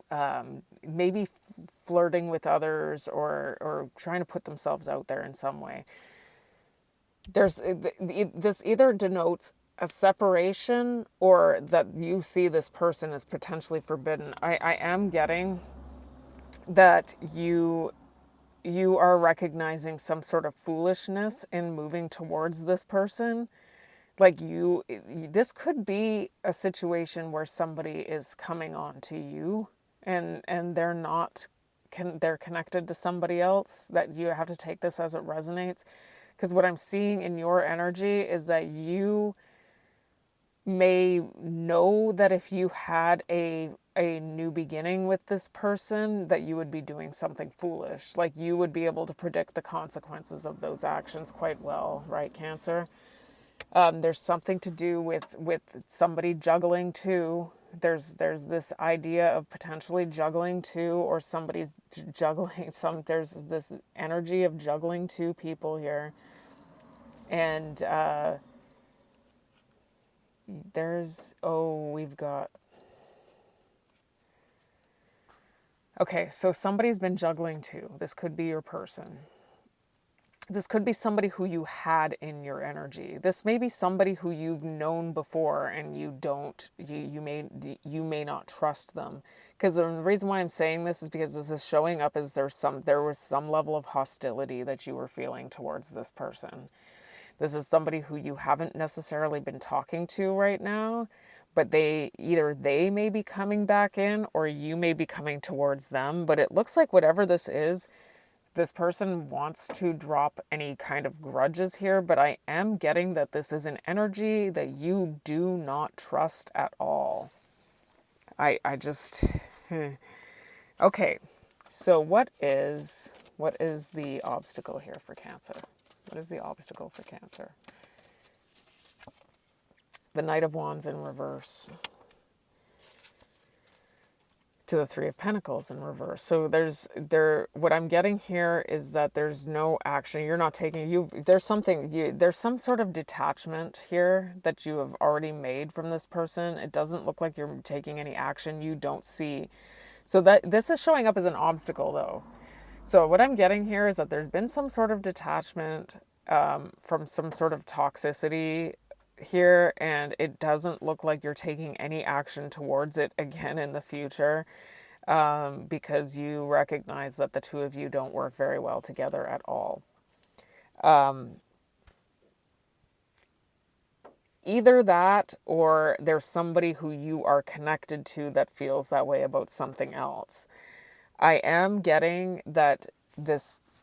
maybe flirting with others, or trying to put themselves out there in some way. This either denotes a separation, or that you see this person as potentially forbidden. I am getting that you are recognizing some sort of foolishness in moving towards this person. Like this could be a situation where somebody is coming on to you, and they're not, they're connected to somebody else, that you have to take this as it resonates. Because what I'm seeing in your energy is that you may know that if you had a new beginning with this person, that you would be doing something foolish. Like you would be able to predict the consequences of those actions quite well, right, Cancer? There's something to do with somebody juggling too. There's this idea of potentially juggling two, or somebody's juggling there's this energy of juggling two people here. And we've got, okay, so somebody's been juggling too. This could be your person. This could be somebody who you had in your energy. This may be somebody who you've known before, and you may not trust them. Because the reason why I'm saying this is because this is showing up as there was some level of hostility that you were feeling towards this person. This is somebody who you haven't necessarily been talking to right now, but they may be coming back in, or you may be coming towards them. But it looks like whatever this is, this person wants to drop any kind of grudges here, but I am getting that this is an energy that you do not trust at all. I just... Okay, so what is the obstacle here for Cancer? What is the obstacle for Cancer? The Knight of Wands in reverse to the Three of Pentacles in reverse. So what I'm getting here is that there's no action. You're not taking, there's some sort of detachment here that you have already made from this person. It doesn't look like you're taking any action. You don't see. So that this is showing up as an obstacle though. So what I'm getting here is that there's been some sort of detachment from some sort of toxicity here, and it doesn't look like you're taking any action towards it again in the future, because you recognize that the two of you don't work very well together at all. Either that, or there's somebody who you are connected to that feels that way about something else. I am getting that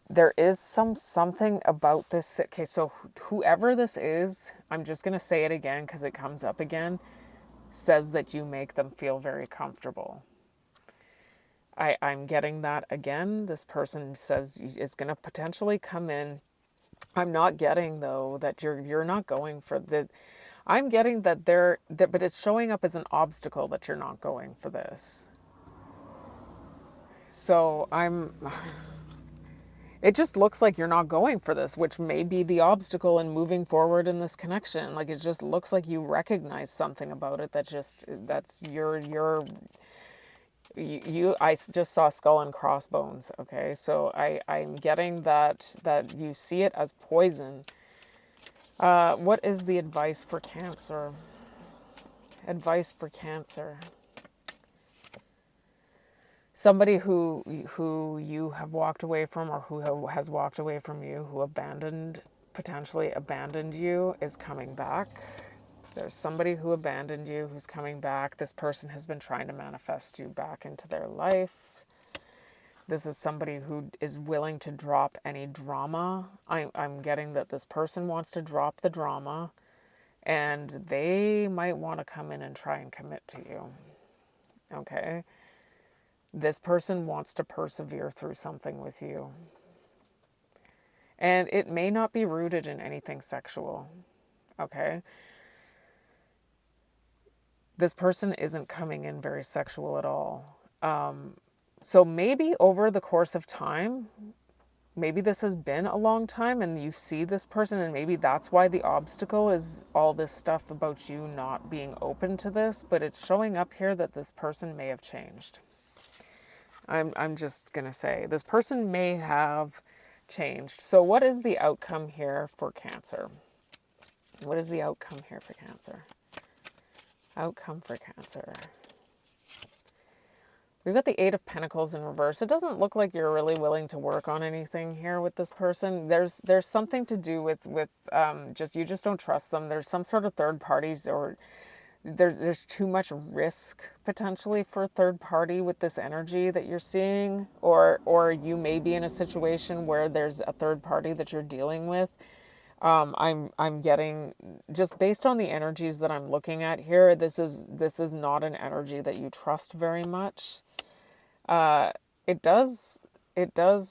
there is something about this. Okay, so whoever this is, I'm just going to say it again because it comes up again, says that you make them feel very comfortable. I'm getting that again. This person says is going to potentially come in. I'm not getting though that you're not going for the. I'm getting that but it's showing up as an obstacle that you're not going for this. So it just looks like you're not going for this, which may be the obstacle in moving forward in this connection. Like it just looks like you recognize something about it I just saw skull and crossbones. Okay, so I'm getting that you see it as poison. What is the advice for Cancer? Advice for Cancer. Somebody who you have walked away from, or who has walked away from you, who potentially abandoned you, is coming back. There's somebody who abandoned you who's coming back. This person has been trying to manifest you back into their life. This is somebody who is willing to drop any drama. I'm getting that this person wants to drop the drama, and they might want to come in and try and commit to you. Okay? This person wants to persevere through something with you. And it may not be rooted in anything sexual. Okay? This person isn't coming in very sexual at all. So maybe over the course of time, maybe this has been a long time and you see this person, and maybe that's why the obstacle is all this stuff about you not being open to this, but it's showing up here that this person may have changed. I'm just going to say this person may have changed. So what is the outcome here for Cancer? What is the outcome here for Cancer? Outcome for Cancer. We've got the Eight of Pentacles in reverse. It doesn't look like you're really willing to work on anything here with this person. There's something to do with just, you just don't trust them. There's some sort of third parties, or there's too much risk potentially for a third party with this energy that you're seeing, or you may be in a situation where there's a third party that you're dealing with. I'm getting, just based on the energies that I'm looking at here, this is not an energy that you trust very much. It does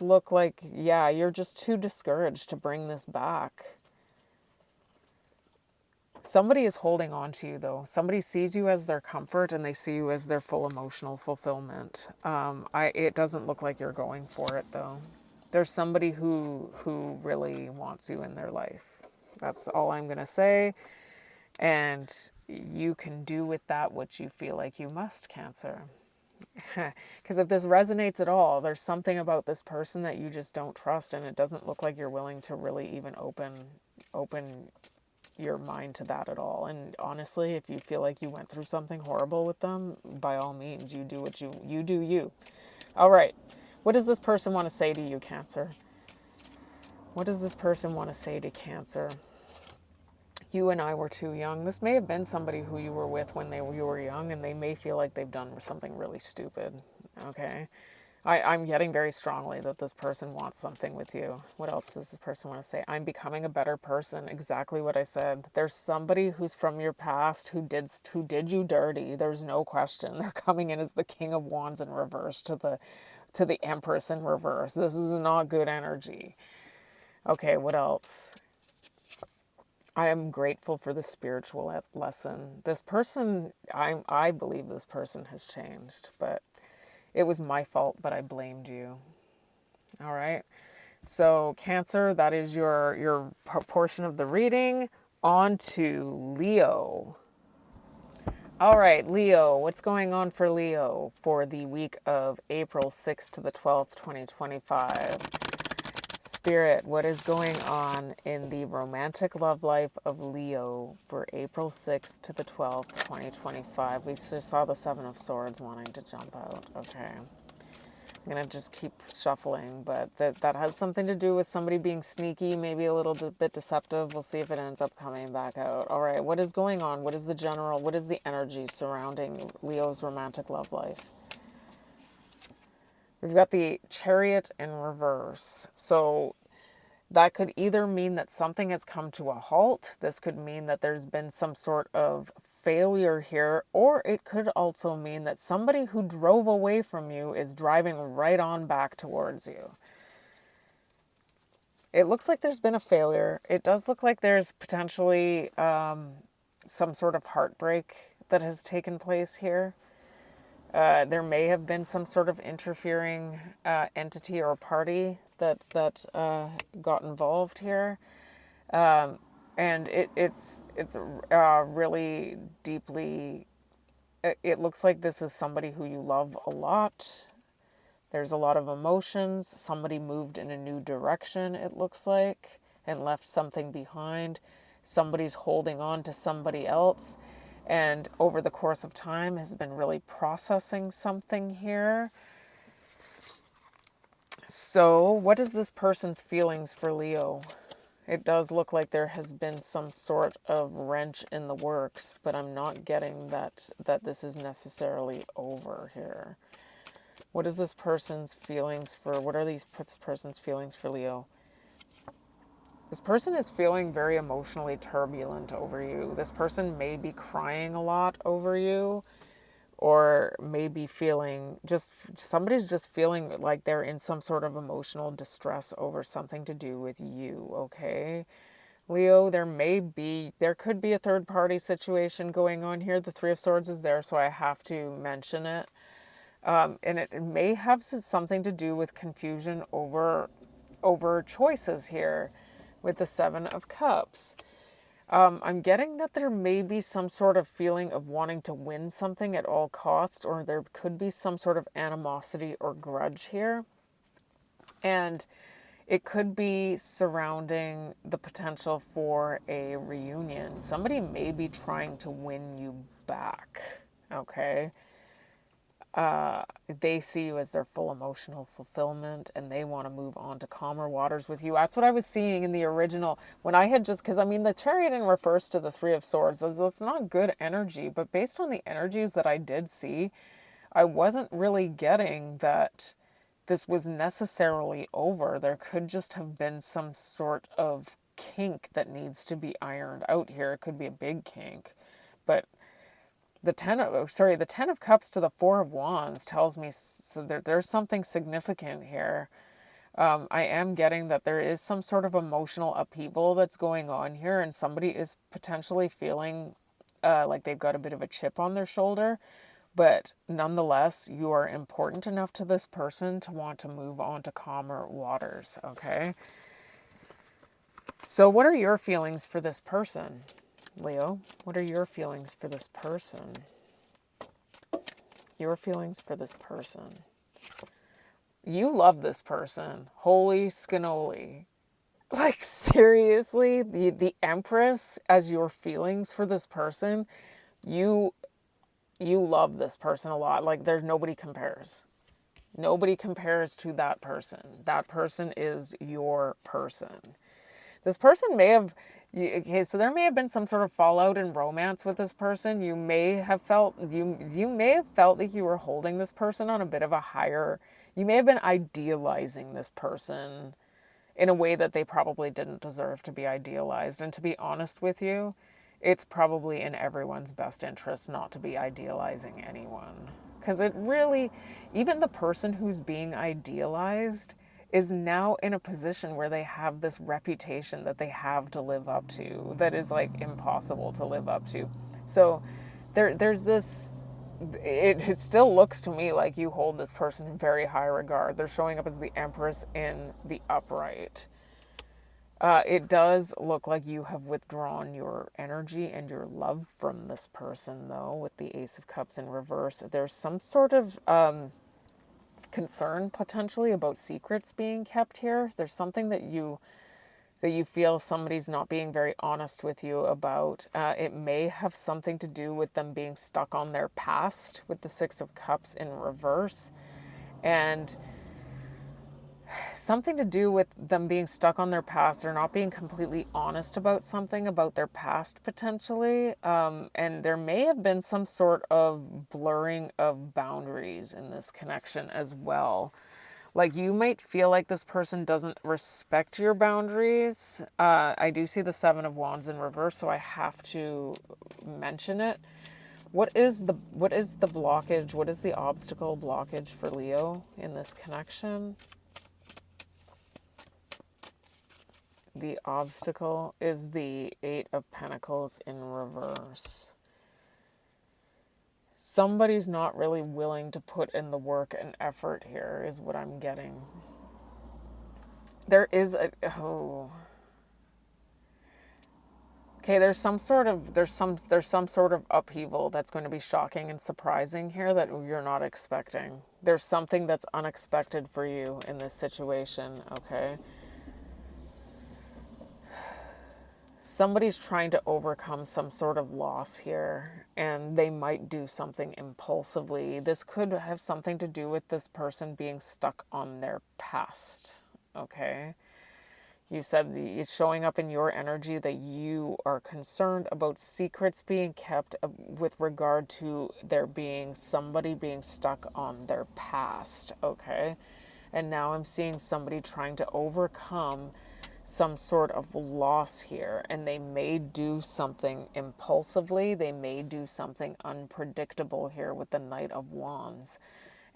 look like, yeah, you're just too discouraged to bring this back. Somebody is holding on to you, though. Somebody sees you as their comfort, and they see you as their full emotional fulfillment. It doesn't look like you're going for it, though. There's somebody who really wants you in their life. That's all I'm going to say. And you can do with that what you feel like you must, Cancer. Because if this resonates at all, there's something about this person that you just don't trust, and it doesn't look like you're willing to really even open your mind to that at all. And honestly, if you feel like you went through something horrible with them, by all means, you do what you do you. All right. What does this person want to say to you, Cancer? What does this person want to say to Cancer? You and I were too young. This may have been somebody who you were with when you were young, and they may feel like they've done something really stupid. Okay? I'm getting very strongly that this person wants something with you. What else does this person want to say? I'm becoming a better person. Exactly what I said. There's somebody who's from your past who did you dirty. There's no question. They're coming in as the King of Wands in reverse to the Empress in reverse. This is not good energy. Okay, what else? I am grateful for the spiritual lesson. This person, I believe this person has changed, but it was my fault, but I blamed you. All right. So Cancer, that is your portion of the reading. On to Leo. All right, Leo, what's going on for Leo for the week of April 6th to the 12th, 2025? Spirit, what is going on in the romantic love life of Leo for April 6th to the 12th, 2025? We just saw the Seven of Swords wanting to jump out. Okay. I'm going to just keep shuffling, but that has something to do with somebody being sneaky, maybe a little bit deceptive. We'll see if it ends up coming back out. All right, what is going on? What is the energy surrounding Leo's romantic love life? We've got the Chariot in reverse. So that could either mean that something has come to a halt. This could mean that there's been some sort of failure here, or it could also mean that somebody who drove away from you is driving right on back towards you. It looks like there's been a failure. It does look like there's potentially some sort of heartbreak that has taken place here. There may have been some sort of interfering entity or party that got involved here, and it's really deeply. It looks like this is somebody who you love a lot. There's a lot of emotions. Somebody moved in a new direction, it looks like, and left something behind. Somebody's holding on to somebody else, and over the course of time has been really processing something here. So what is this person's feelings for Leo? It does look like there has been some sort of wrench in the works, but I'm not getting that this is necessarily over here. What is this person's feelings for, this person's feelings for Leo? This person is feeling very emotionally turbulent over you. This person may be crying a lot over you, or maybe somebody's just feeling like they're in some sort of emotional distress over something to do with you, okay? Leo, there could be a third party situation going on here. The Three of Swords is there, so I have to mention it. And it may have something to do with confusion over over choices here with the Seven of Cups. I'm getting that there may be some sort of feeling of wanting to win something at all costs, or there could be some sort of animosity or grudge here. And it could be surrounding the potential for a reunion. Somebody may be trying to win you back, okay? They see you as their full emotional fulfillment and they want to move on to calmer waters with you. That's what I was seeing in the original when I had just, because I mean, the Chariot in reverse to the Three of Swords. It's not good energy, but based on the energies that I did see, I wasn't really getting that this was necessarily over. There could just have been some sort of kink that needs to be ironed out here. It could be a big kink, but the Ten of Cups to the Four of Wands tells me so there's something significant here. I am getting that there is some sort of emotional upheaval that's going on here, and somebody is potentially feeling like they've got a bit of a chip on their shoulder. But nonetheless, you are important enough to this person to want to move on to calmer waters, okay? So what are your feelings for this person, Leo? What are your feelings for this person? Your feelings for this person. You love this person. Holy scannoli. Like, seriously, the Empress as your feelings for this person, you love this person a lot. Like, there's nobody compares. Nobody compares to that person. That person is your person. This person may have, okay, so there may have been some sort of fallout in romance with this person. You may have felt, you may have felt that you were holding this person on a bit of a higher, you may have been idealizing this person in a way that they probably didn't deserve to be idealized. And to be honest with you, it's probably in everyone's best interest not to be idealizing anyone. Because it really, even the person who's being idealized is now in a position where they have this reputation that they have to live up to that is like impossible to live up to. So there's this, it still looks to me like you hold this person in very high regard. They're showing up as the Empress in the upright. It does look like you have withdrawn your energy and your love from this person, though, with the Ace of Cups in reverse. There's some sort of concern, potentially, about secrets being kept here. There's something that you feel somebody's not being very honest with you about. It may have something to do with them being stuck on their past with the Six of Cups in reverse. And something to do with them being stuck on their past or not being completely honest about something about their past, potentially. And there may have been some sort of blurring of boundaries in this connection as well. Like, you might feel like this person doesn't respect your boundaries. I do see the Seven of Wands in reverse, so I have to mention it. What is the blockage? What is the obstacle blockage for Leo in this connection? The obstacle is the Eight of Pentacles in reverse. Somebody's not really willing to put in the work and effort here, is what I'm getting. There is a, okay, there's some sort of upheaval that's going to be shocking and surprising here that you're not expecting. There's something that's unexpected for you in this situation, okay? Somebody's trying to overcome some sort of loss here, and they might do something impulsively. This could have something to do with this person being stuck on their past, okay? You said it's showing up in your energy that you are concerned about secrets being kept with regard to there being somebody being stuck on their past, okay? And now I'm seeing somebody trying to overcome some sort of loss here, and they may do something impulsively. They may do something unpredictable here with the Knight of Wands.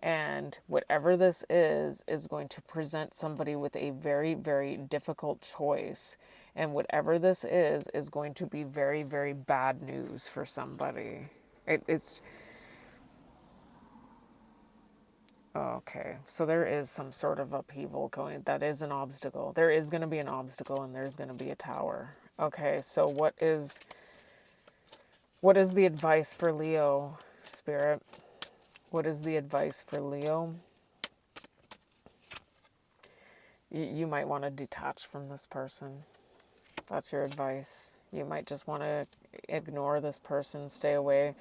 And whatever this is going to present somebody with a very, very difficult choice. And whatever this is going to be very, very bad news for somebody. Okay, so there is some sort of upheaval going. That is an obstacle. There is going to be an obstacle and there's going to be a tower. Okay, so what is the advice for Leo, Spirit? What is the advice for Leo? You might want to detach from this person. That's your advice. You might just want to ignore this person, stay away.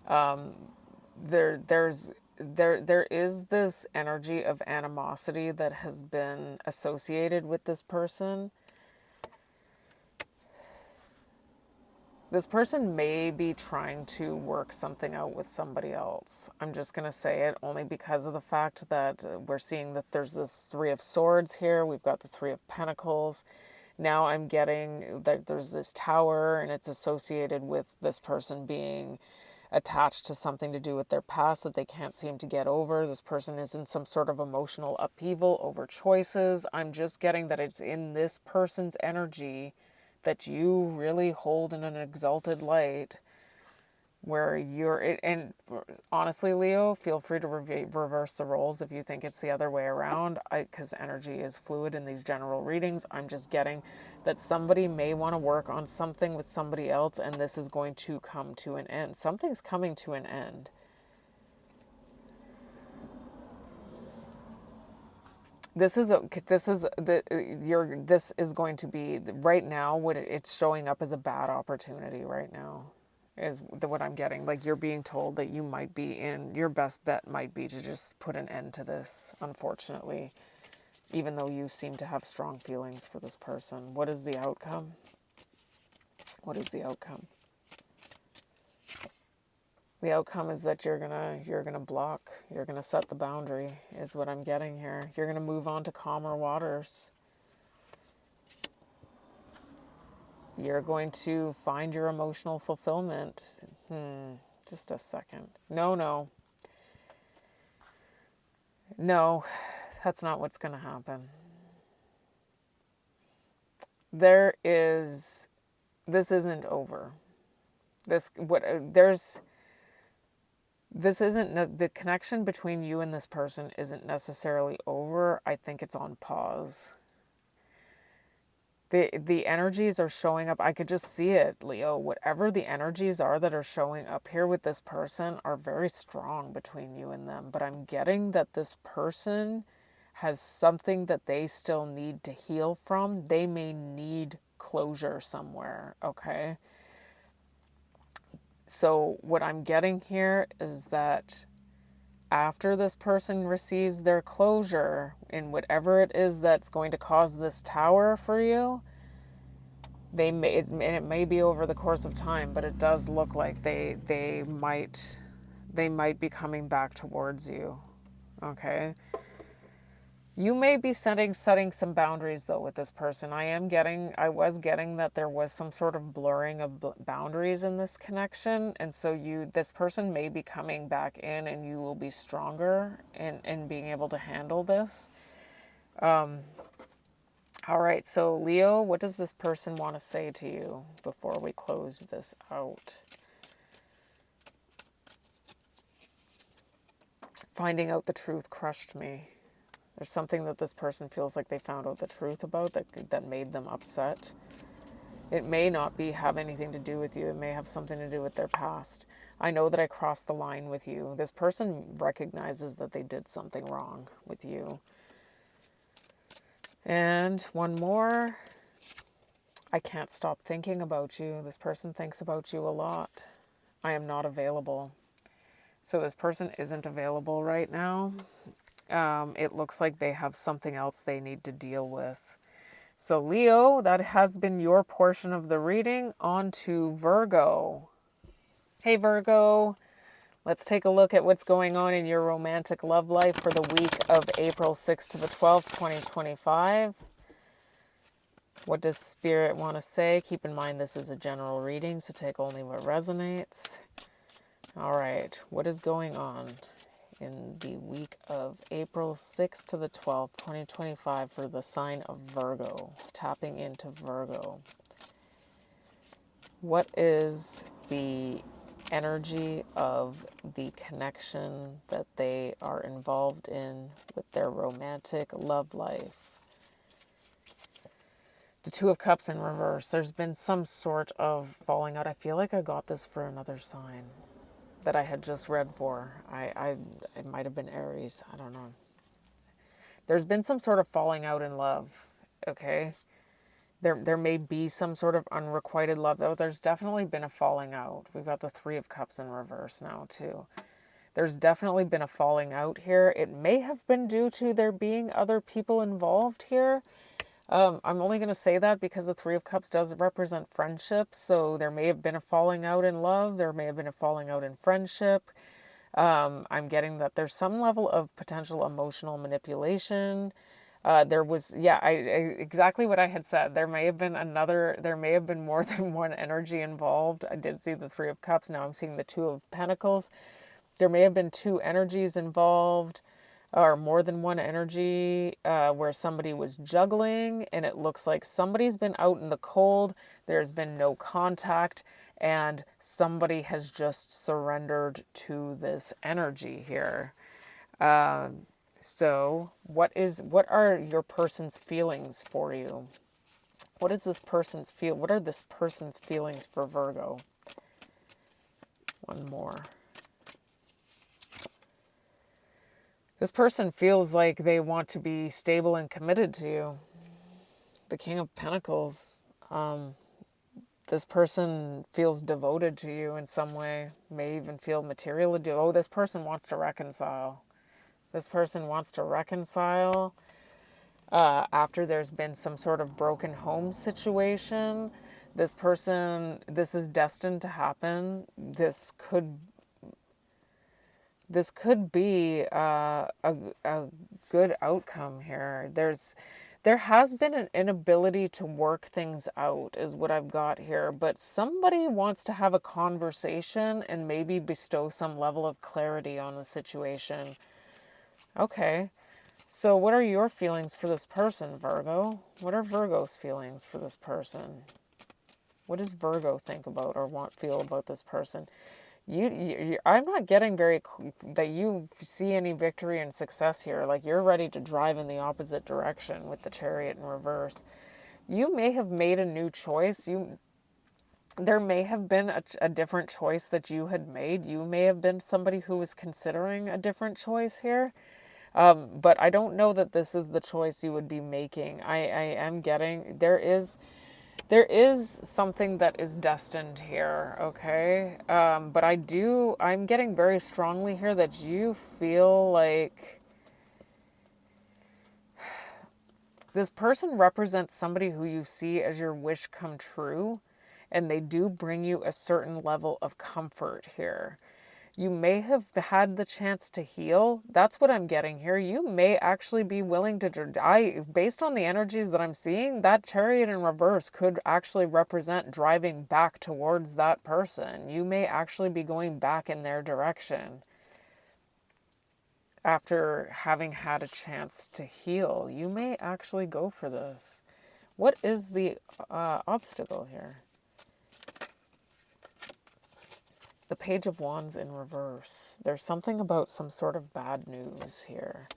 There is this energy of animosity that has been associated with this person. This person may be trying to work something out with somebody else. I'm just going to say it only because of the fact that we're seeing that there's this Three of Swords here. We've got the Three of Pentacles. Now I'm getting that there's this tower and it's associated with this person being attached to something to do with their past that they can't seem to get over. This person is in some sort of emotional upheaval over choices. I'm just getting that it's in this person's energy that you really hold in an exalted light, where and honestly, Leo, feel free to reverse the roles if you think it's the other way around, because energy is fluid in these general readings. I'm just getting that somebody may want to work on something with somebody else, and this is going to come to an end. Something's coming to an end. This is going to be right now. What it's showing up as a bad opportunity right now is what I'm getting. Like, you're being told that you might be in, your best bet might be to just put an end to this, unfortunately, even though you seem to have strong feelings for this person. What is the outcome? What is the outcome? The outcome is that you're gonna block, you're gonna set the boundary, is what I'm getting here. You're gonna move on to calmer waters. You're going to find your emotional fulfillment. Just a second. No, that's not what's gonna happen. This isn't over. This isn't, the connection between you and this person isn't necessarily over. I think it's on pause. The energies are showing up. I could just see it, Leo. Whatever the energies are that are showing up here with this person are very strong between you and them. But I'm getting that this person has something that they still need to heal from. They may need closure somewhere, okay? So what I'm getting here is that after this person receives their closure in whatever it is that's going to cause this tower for you, and it may be over the course of time, but it does look like they might be coming back towards you. Okay. You may be setting some boundaries though with this person. I was getting that there was some sort of blurring of boundaries in this connection, and so this person may be coming back in, and you will be stronger in being able to handle this. All right, so Leo, what does this person want to say to you before we close this out? Finding out the truth crushed me. There's something that this person feels like they found out the truth about that made them upset. It may not have anything to do with you. It may have something to do with their past. I know that I crossed the line with you. This person recognizes that they did something wrong with you. And one more. I can't stop thinking about you. This person thinks about you a lot. I am not available. So this person isn't available right now. It looks like they have something else they need to deal with. So Leo, that has been your portion of the reading. On to Virgo. Hey Virgo, let's take a look at what's going on in your romantic love life for the week of April 6th to the 12th, 2025. What does Spirit want to say? Keep in mind this is a general reading, so take only what resonates. All right, what is going on in the week of April 6th to the 12th, 2025 for the sign of Virgo, tapping into Virgo? What is the energy of the connection that they are involved in with their romantic love life. The Two of Cups in reverse. There's been some sort of falling out. I feel like I got this for another sign that I had just read for. It might have been Aries. I don't know. There's been some sort of falling out in love. Okay. There may be some sort of unrequited love, though. There's definitely been a falling out. We've got the Three of Cups in reverse now, too. There's definitely been a falling out here. It may have been due to there being other people involved here. I'm only going to say that because the Three of Cups does represent friendship. So there may have been a falling out in love. There may have been a falling out in friendship. I'm getting that there's some level of potential emotional manipulation. There was, exactly what I had said. There may have been more than one energy involved. I did see the Three of Cups. Now I'm seeing the Two of Pentacles. There may have been two energies involved, or more than one energy, where somebody was juggling, and it looks like somebody's been out in the cold. There's been no contact, and somebody has just surrendered to this energy here. So what are your person's feelings for you? What are this person's feelings for Virgo? One more. This person feels like they want to be stable and committed to you. The King of Pentacles. This person feels devoted to you in some way. May even feel material. Oh, this person wants to reconcile. This person wants to reconcile after there's been some sort of broken home situation. This is destined to happen. This could be a good outcome here. There has been an inability to work things out, is what I've got here. But somebody wants to have a conversation and maybe bestow some level of clarity on the situation. Okay, so what are your feelings for this person, Virgo? What are Virgo's feelings for this person? What does Virgo think about or feel about this person? I'm not getting that you see any victory and success here. Like, you're ready to drive in the opposite direction with the Chariot in reverse. You may have made a new choice. There may have been a different choice that you had made. You may have been somebody who was considering a different choice here. But I don't know that this is the choice you would be making. I am getting, there is something that is destined here, okay? But I'm getting very strongly here that you feel like this person represents somebody who you see as your wish come true, and they do bring you a certain level of comfort here. You may have had the chance to heal. That's what I'm getting here. You may actually be willing to, based on the energies that I'm seeing, that Chariot in reverse could actually represent driving back towards that person. You may actually be going back in their direction after having had a chance to heal. You may actually go for this. What is the obstacle here? The Page of Wands in reverse. There's something about some sort of bad news here.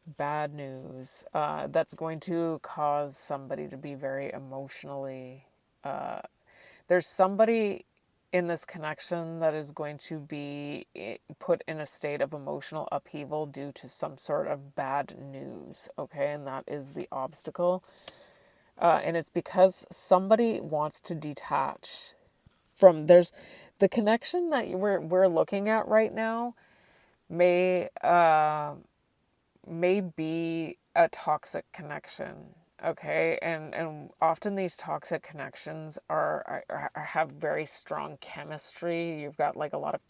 Bad news that's going to cause somebody to be very emotionally... there's somebody in this connection that is going to be put in a state of emotional upheaval due to some sort of bad news. Okay, and that is the obstacle. And it's because somebody wants to detach from... The connection that we're looking at right now may be a toxic connection, okay? And often these toxic connections have very strong chemistry. You've got like a lot of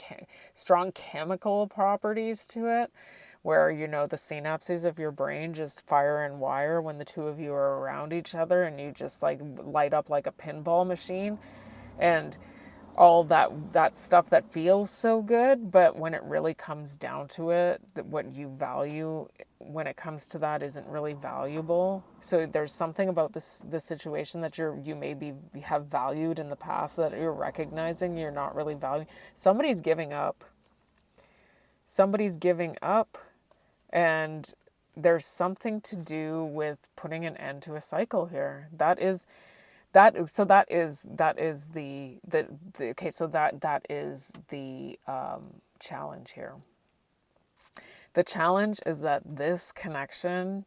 strong chemical properties to it, where, the synapses of your brain just fire and wire when the two of you are around each other, and you just like light up like a pinball machine. And all that stuff that feels so good, but when it really comes down to it, that what you value when it comes to that isn't really valuable. So there's something about this situation that you maybe have valued in the past that you're recognizing you're not really valuing. Somebody's giving up. Somebody's giving up, and there's something to do with putting an end to a cycle here. That is the okay, so that is the challenge here. The challenge is that this connection,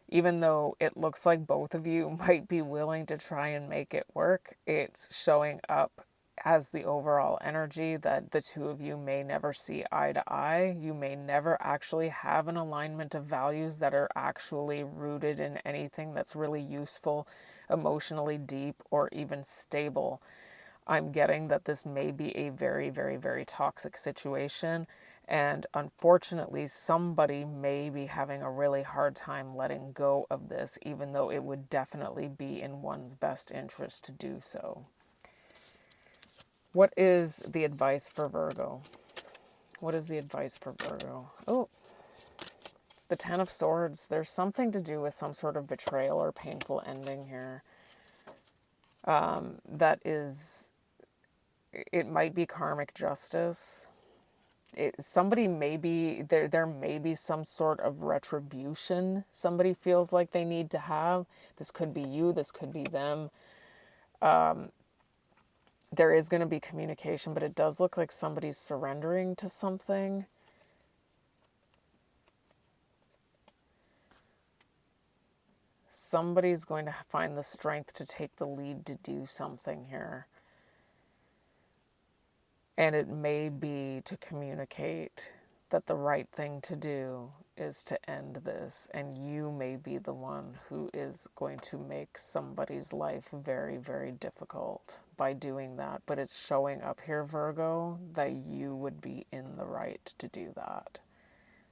even though it looks like both of you might be willing to try and make it work, it's showing up as the overall energy that the two of you may never see eye to eye. You may never actually have an alignment of values that are actually rooted in anything that's really useful, emotionally deep, or even stable. I'm getting that this may be a very, very, very toxic situation. And unfortunately, somebody may be having a really hard time letting go of this, even though it would definitely be in one's best interest to do so. What is the advice for Virgo? What is the advice for Virgo? Oh, the Ten of Swords. There's something to do with some sort of betrayal or painful ending here. That is, it might be karmic justice. Somebody may be, there may be some sort of retribution somebody feels like they need to have. This could be you, this could be them. There is going to be communication, but it does look like somebody's surrendering to something. Somebody's going to find the strength to take the lead to do something here. And it may be to communicate that the right thing to do is to end this, and you may be the one who is going to make somebody's life very, very difficult by doing that. But it's showing up here, Virgo, that you would be in the right to do that.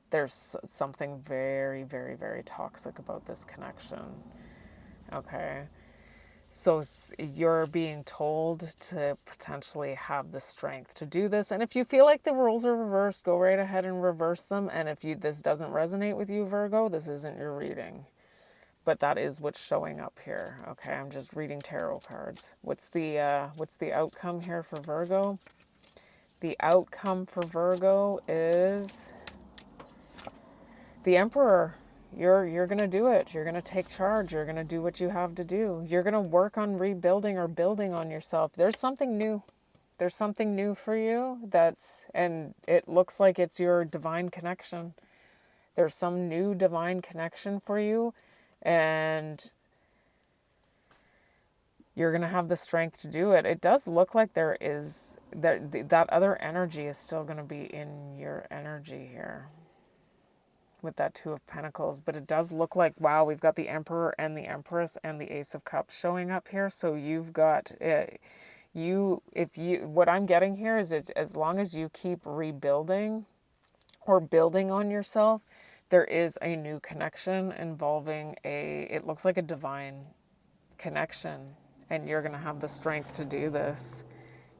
There's something very, very, very toxic about this connection. Okay. So you're being told to potentially have the strength to do this. And if you feel like the roles are reversed, go right ahead and reverse them. And if this doesn't resonate with you, Virgo, this isn't your reading. But that is what's showing up here. Okay, I'm just reading tarot cards. What's the outcome here for Virgo? The outcome for Virgo is the Emperor. You're going to do it. You're going to take charge. You're going to do what you have to do. You're going to work on rebuilding or building on yourself. There's something new. There's something new for you and it looks like it's your divine connection. There's some new divine connection for you, and you're going to have the strength to do it. It does look like there is that other energy is still going to be in your energy here with that Two of Pentacles, but it does look like, wow, we've got the Emperor and the Empress and the Ace of Cups showing up here. So you've got what I'm getting here is as long as you keep rebuilding or building on yourself, there is a new connection involving it looks like a divine connection, and you're going to have the strength to do this.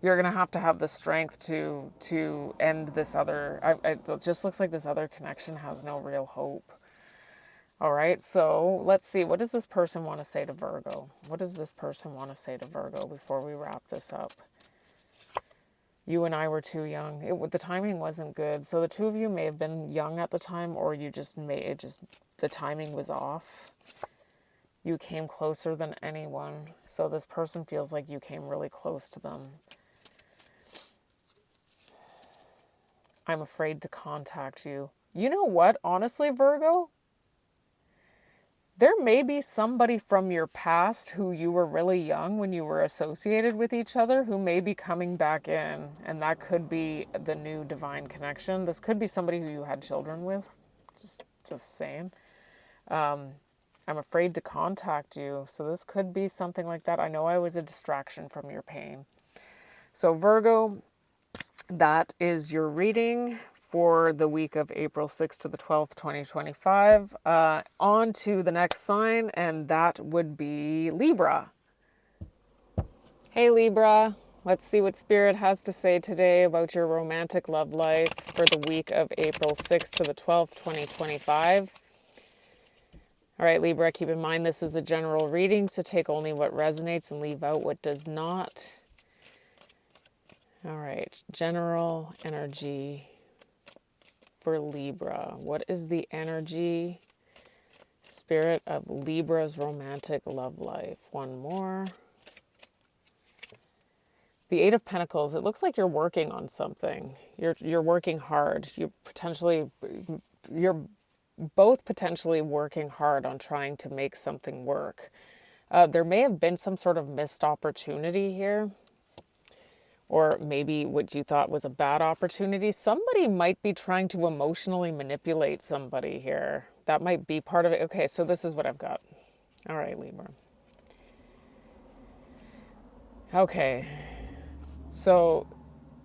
You're going to have the strength to end this other, it just looks like this other connection has no real hope. All right, so let's see. What does this person want to say to Virgo? What does this person want to say to Virgo before we wrap this up? You and I were too young. The timing wasn't good. So the two of you may have been young at the time, or the timing was off. You came closer than anyone. So this person feels like you came really close to them. I'm afraid to contact you. You know what? Honestly, Virgo, there may be somebody from your past who you were really young when you were associated with each other who may be coming back in, and that could be the new divine connection. This could be somebody who you had children with. Just saying. I'm afraid to contact you, so this could be something like that. I know I was a distraction from your pain. So Virgo, that is your reading for the week of April 6th to the 12th, 2025. On to the next sign, and that would be Libra. Hey, Libra. Let's see what Spirit has to say today about your romantic love life for the week of April 6th to the 12th, 2025. All right, Libra, keep in mind this is a general reading, so take only what resonates and leave out what does not. All right, general energy for Libra. What is the energy, Spirit, of Libra's romantic love life? One more. The Eight of Pentacles. It looks like you're working on something. You're working hard. You're both potentially working hard on trying to make something work. There may have been some sort of missed opportunity here, or maybe what you thought was a bad opportunity. Somebody might be trying to emotionally manipulate somebody here. That might be part of it. Okay, so this is what I've got. All right, Libra. Okay. So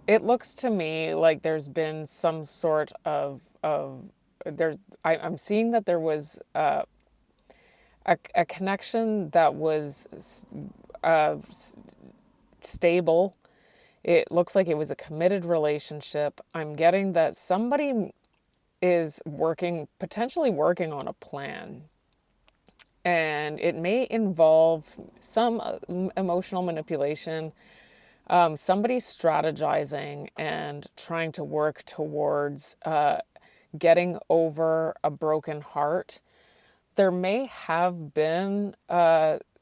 it looks to me like there's been some sort of I'm seeing that there was a connection that was stable. It looks like it was a committed relationship. I'm getting that somebody is potentially working on a plan. And it may involve some emotional manipulation. Somebody strategizing and trying to work towards getting over a broken heart. There may have been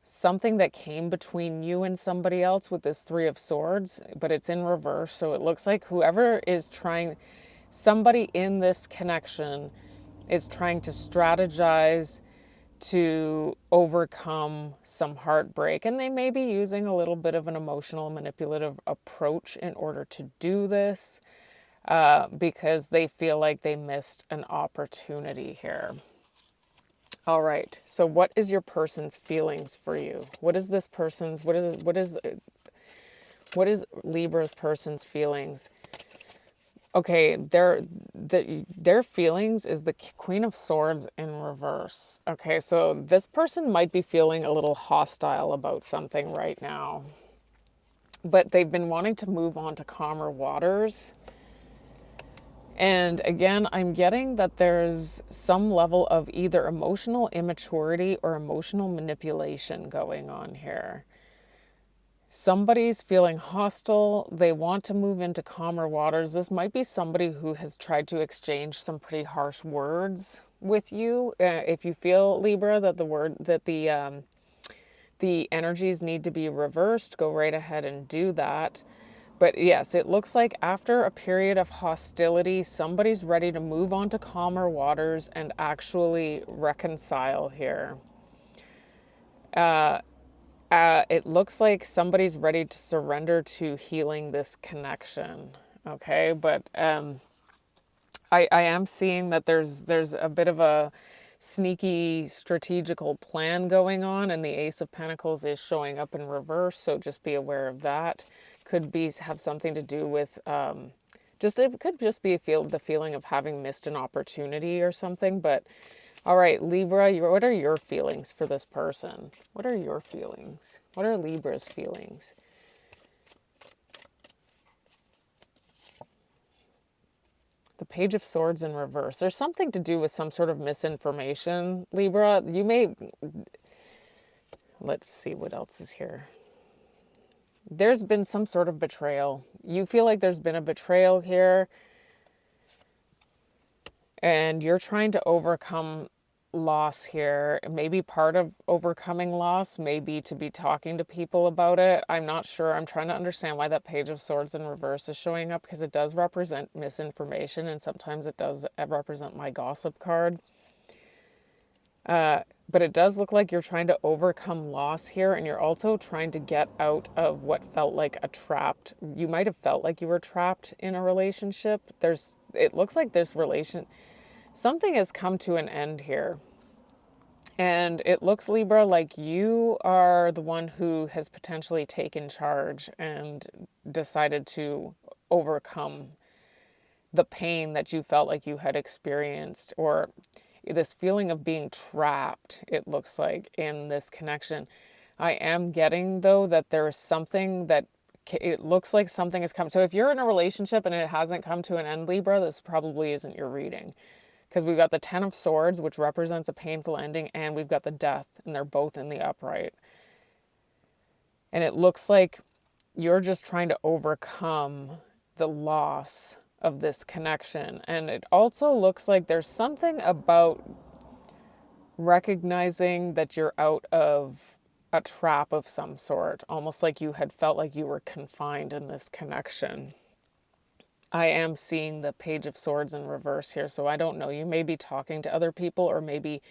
something that came between you and somebody else with this Three of Swords, but it's in reverse. So it looks like whoever is somebody in this connection is trying to strategize to overcome some heartbreak. And they may be using a little bit of an emotional manipulative approach in order to do this because they feel like they missed an opportunity here. All right. So what is your person's feelings for you? What is Libra's person's feelings? Okay, their feelings is the Queen of Swords in reverse. Okay, so this person might be feeling a little hostile about something right now, but they've been wanting to move on to calmer waters. And again, I'm getting that there's some level of either emotional immaturity or emotional manipulation going on here. Somebody's feeling hostile. They want to move into calmer waters. This might be somebody who has tried to exchange some pretty harsh words with you. If you feel, Libra, that the energies need to be reversed, go right ahead and do that. But yes, it looks like after a period of hostility, somebody's ready to move on to calmer waters and actually reconcile here. It looks like somebody's ready to surrender to healing this connection. Okay, but I am seeing that there's a bit of a sneaky strategical plan going on, and the Ace of Pentacles is showing up in reverse, so just be aware of that. Could have something to do with it could just be the feeling of having missed an opportunity or something. But all right, Libra, what are your feelings for this person? What are your feelings? What are Libra's feelings? The Page of Swords in reverse. There's something to do with some sort of misinformation, Libra. Let's see what else is here. There's been some sort of betrayal. You feel like there's been a betrayal here, and you're trying to overcome loss here. Maybe part of overcoming loss may be to be talking to people about it. I'm not sure. I'm trying to understand why that Page of Swords in reverse is showing up, because it does represent misinformation, and sometimes it does represent my gossip card. But it does look like you're trying to overcome loss here, and you're also trying to get out of what felt like you might have felt like you were trapped in a relationship. It looks like something has come to an end here. And it looks, Libra, like you are the one who has potentially taken charge and decided to overcome the pain that you felt like you had experienced, or this feeling of being trapped, it looks like, in this connection. I am getting, though, that there is something that it looks like something has come. So if you're in a relationship and it hasn't come to an end, Libra, this probably isn't your reading. Because we've got the Ten of Swords, which represents a painful ending, and we've got the Death, and they're both in the upright. And it looks like you're just trying to overcome the loss of this connection. And it also looks like there's something about recognizing that you're out of a trap of some sort, almost like you had felt like you were confined in this connection. I am seeing the Page of Swords in reverse here, so I don't know. You may be talking to other people, or maybe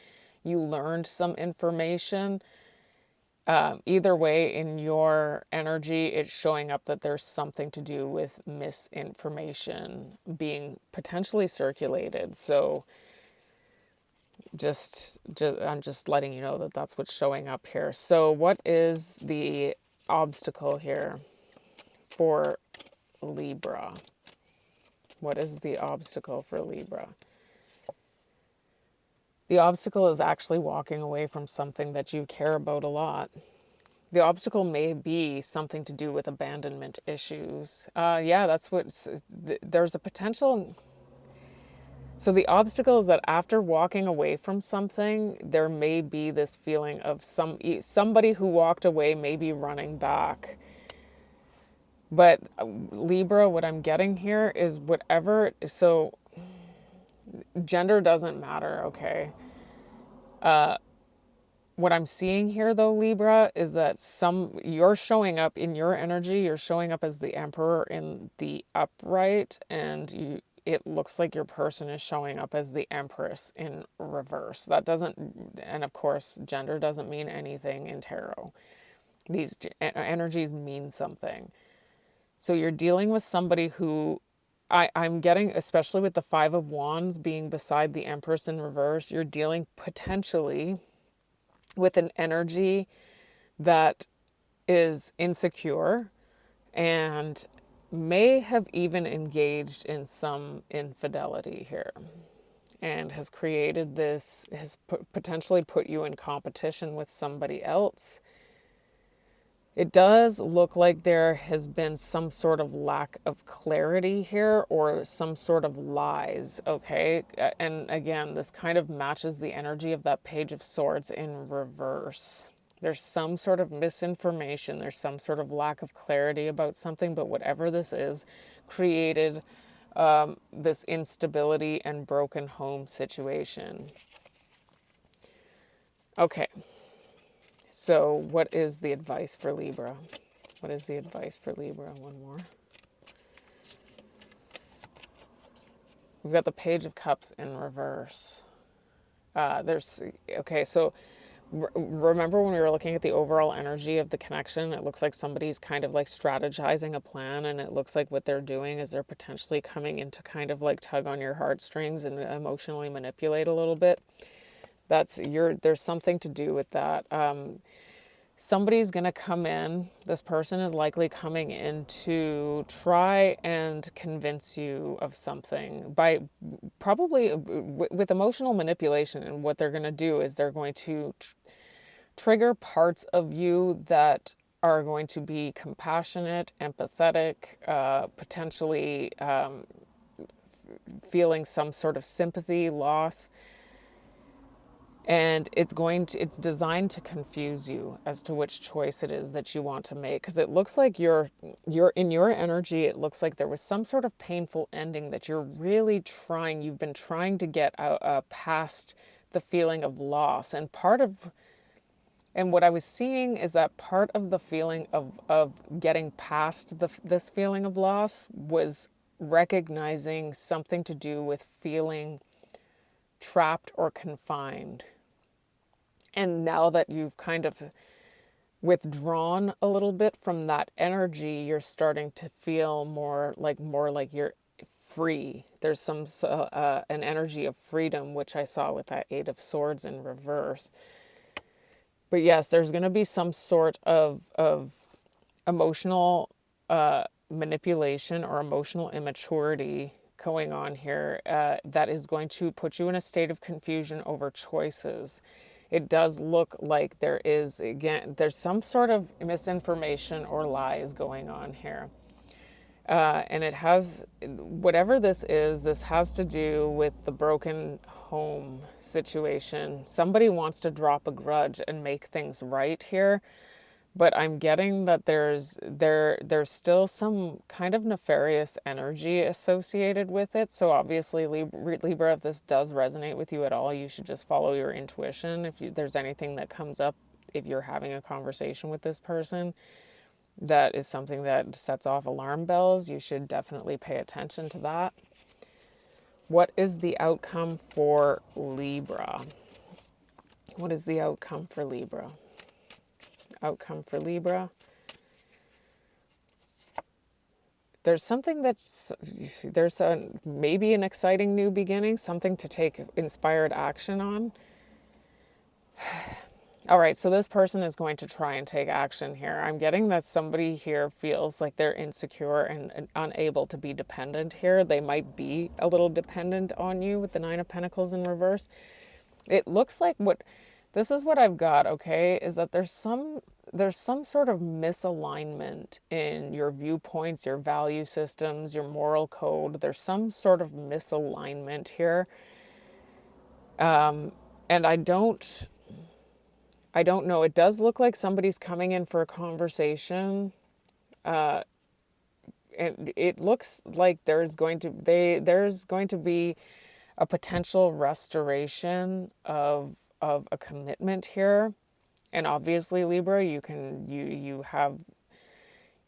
you learned some information. Either way, in your energy, it's showing up that there's something to do with misinformation being potentially circulated. So I'm just letting you know that that's what's showing up here. So what is the obstacle here for Libra? What is the obstacle for Libra? The obstacle is actually walking away from something that you care about a lot. The obstacle may be something to do with abandonment issues. That's what, there's a potential. So the obstacle is that after walking away from something, there may be this feeling of somebody who walked away may be running back. But Libra, what I'm getting here is whatever, so gender doesn't matter, okay? What I'm seeing here though, Libra, is that you're showing up in your energy, you're showing up as the Emperor in the upright, and it looks like your person is showing up as the Empress in reverse. That doesn't, and of course, gender doesn't mean anything in tarot. These energies mean something. So you're dealing with somebody who, I'm getting, especially with the Five of Wands being beside the Empress in reverse, you're dealing potentially with an energy that is insecure and may have even engaged in some infidelity here, and has created this, has potentially put you in competition with somebody else. It does look like there has been some sort of lack of clarity here, or some sort of lies, okay? And again, this kind of matches the energy of that Page of Swords in reverse. There's some sort of misinformation, there's some sort of lack of clarity about something, but whatever this is, created this instability and broken home situation. Okay. So what is the advice for Libra? What is the advice for Libra? One more. We've got the Page of Cups in reverse. So remember when we were looking at the overall energy of the connection, it looks like somebody's kind of like strategizing a plan, and it looks like what they're doing is they're potentially coming in to kind of like tug on your heartstrings and emotionally manipulate a little bit. There's something to do with that. Somebody's going to come in. This person is likely coming in to try and convince you of something by probably with emotional manipulation. And what they're going to do is they're going to trigger parts of you that are going to be compassionate, empathetic, potentially feeling some sort of sympathy, loss. And it's designed to confuse you as to which choice it is that you want to make. Because it looks like you're in your energy, it looks like there was some sort of painful ending that you're really you've been trying to get past the feeling of loss. And what I was seeing is that part of the feeling of getting past this feeling of loss was recognizing something to do with feeling trapped or confined. And now that you've kind of withdrawn a little bit from that energy, you're starting to feel more like you're free. There's some an energy of freedom, which I saw with that Eight of Swords in reverse. But yes, there's going to be some sort of emotional manipulation or emotional immaturity going on here that is going to put you in a state of confusion over choices. it does look like there is, again, there's some sort of misinformation or lies going on here. And it has, whatever this is, this has to do with the broken home situation. Somebody wants to drop a grudge and make things right here. But I'm getting that there's still some kind of nefarious energy associated with it. So obviously, Libra, if this does resonate with you at all, you should just follow your intuition. If there's anything that comes up, if you're having a conversation with this person, that is something that sets off alarm bells, you should definitely pay attention to that. What is the outcome for Libra? What is the outcome for Libra? Outcome for Libra. There's something there's maybe an exciting new beginning, something to take inspired action on. All right, so this person is going to try and take action here. I'm getting that somebody here feels like they're insecure and unable to be dependent here. They might be a little dependent on you with the Nine of Pentacles in reverse. It looks like this is what I've got, okay, is that there's some sort of misalignment in your viewpoints, your value systems, your moral code. There's some sort of misalignment here. And I don't know. It does look like somebody's coming in for a conversation. And it looks like there's going to be a potential restoration of a commitment here. And obviously, Libra, you have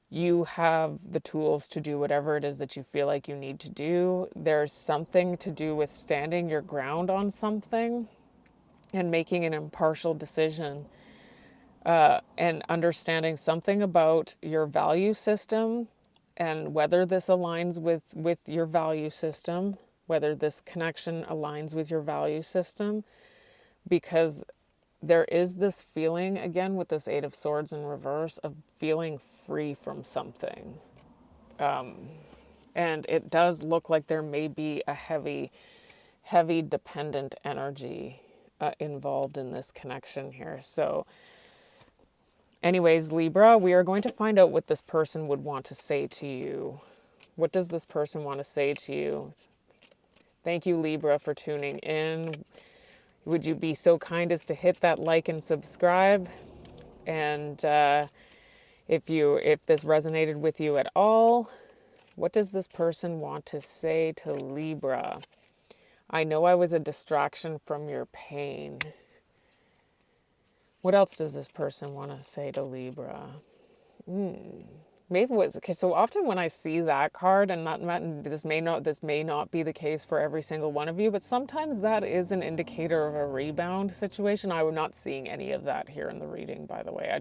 the tools to do whatever it is that you feel like you need to do. There's something to do with standing your ground on something and making an impartial decision, and understanding something about your value system and whether this aligns with your value system, whether this connection aligns with your value system, because there is this feeling, again, with this Eight of Swords in reverse, of feeling free from something. And it does look like there may be a heavy dependent energy involved in this connection here. So anyways, Libra, we are going to find out what this person would want to say to you. What does this person want to say to you? Thank you, Libra, for tuning in. Would you be so kind as to hit that like and subscribe? And if this resonated with you at all, what does this person want to say to Libra? I know I was a distraction from your pain. What else does this person want to say to Libra? Maybe okay. So often when I see that card, and this may not be the case for every single one of you, but sometimes that is an indicator of a rebound situation. I'm not seeing any of that here in the reading, by the way.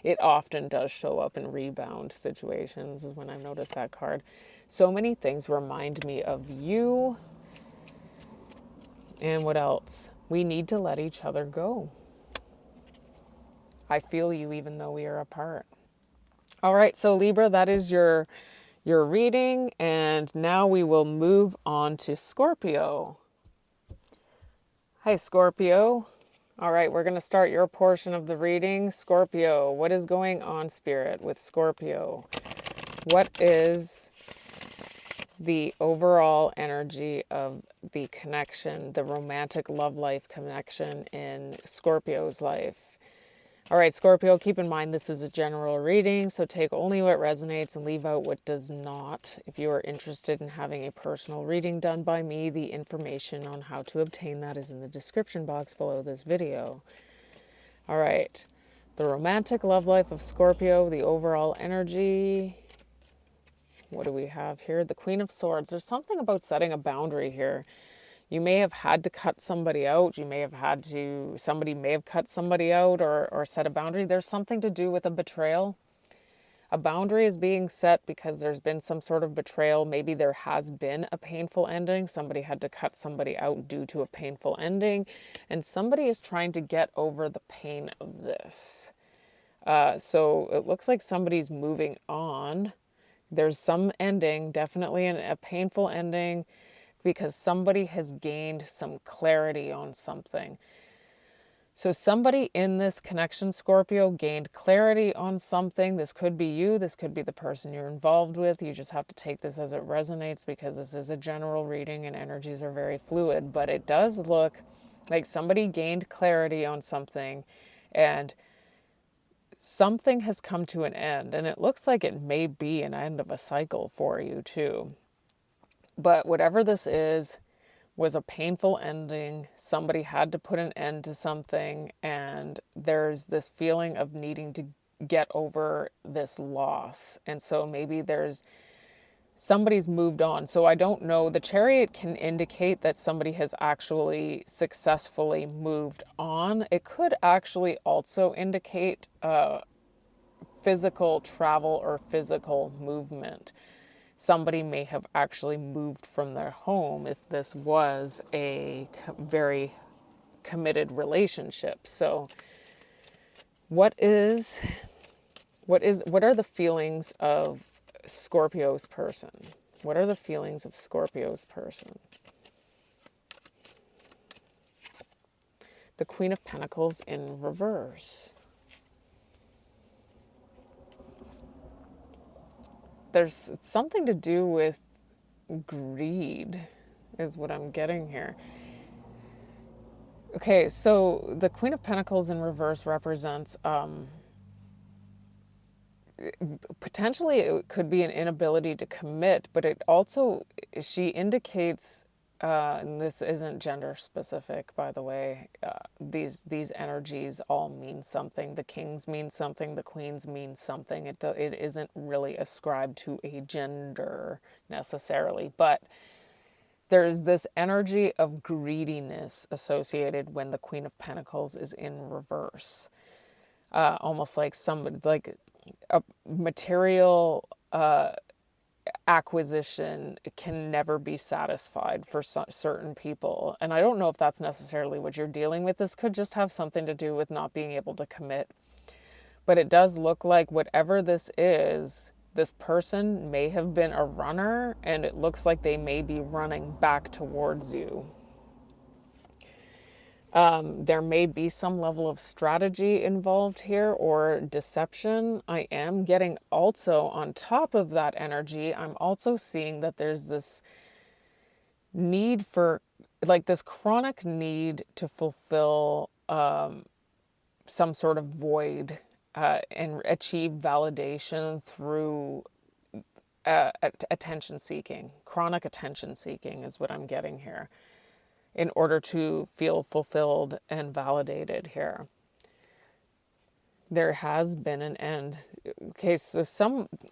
It often does show up in rebound situations, is when I've noticed that card. So many things remind me of you. And what else? We need to let each other go. I feel you even though we are apart. All right, so Libra, that is your reading, and now we will move on to Scorpio. Hi, Scorpio. All right, we're going to start your portion of the reading. Scorpio, what is going on, Spirit, with Scorpio? What is the overall energy of the connection, the romantic love life connection in Scorpio's life? All right, Scorpio, keep in mind this is a general reading, so take only what resonates and leave out what does not. If you are interested in having a personal reading done by me, the information on how to obtain that is in the description box below this video. All right, the romantic love life of Scorpio, the overall energy. What do we have here? The Queen of Swords. There's something about setting a boundary here. You may have had to cut somebody out. Somebody may have cut somebody out or set a boundary. There's something to do with a betrayal. A boundary is being set because there's been some sort of betrayal. Maybe there has been a painful ending. Somebody had to cut somebody out due to a painful ending. And somebody is trying to get over the pain of this. So it looks like somebody's moving on. There's some ending, definitely a painful ending, because somebody has gained some clarity on something. So somebody in this connection, Scorpio, gained clarity on something. This could be you. This could be the person you're involved with. You just have to take this as it resonates, because this is a general reading and energies are very fluid. But it does look like somebody gained clarity on something, and something has come to an end. And it looks like it may be an end of a cycle for you too. But whatever this is, was a painful ending. Somebody had to put an end to something, and there's this feeling of needing to get over this loss. And so maybe somebody's moved on. So I don't know. The Chariot can indicate that somebody has actually successfully moved on. It could actually also indicate physical travel or physical movement. Somebody may have actually moved from their home if this was a very committed relationship. So what are the feelings of Scorpio's person? What are the feelings of Scorpio's person? The Queen of Pentacles in reverse. There's something to do with greed, is what I'm getting here. Okay, so the Queen of Pentacles in reverse represents potentially it could be an inability to commit, but it also, she indicates, and this isn't gender specific, by the way, these energies all mean something. The kings mean something, the queens mean something. It isn't really ascribed to a gender necessarily, but there's this energy of greediness associated when the Queen of Pentacles is in reverse. Almost like somebody, like a material acquisition can never be satisfied for certain people. And I don't know if that's necessarily what you're dealing with. This could just have something to do with not being able to commit. But it does look like whatever this is, this person may have been a runner, and it looks like they may be running back towards you. There may be some level of strategy involved here or deception. I am getting also on top of that energy, I'm also seeing that there's this need for, like, this chronic need to fulfill some sort of void and achieve validation through attention seeking. Chronic attention seeking is what I'm getting here, in order to feel fulfilled and validated here. There has been an end. Okay, so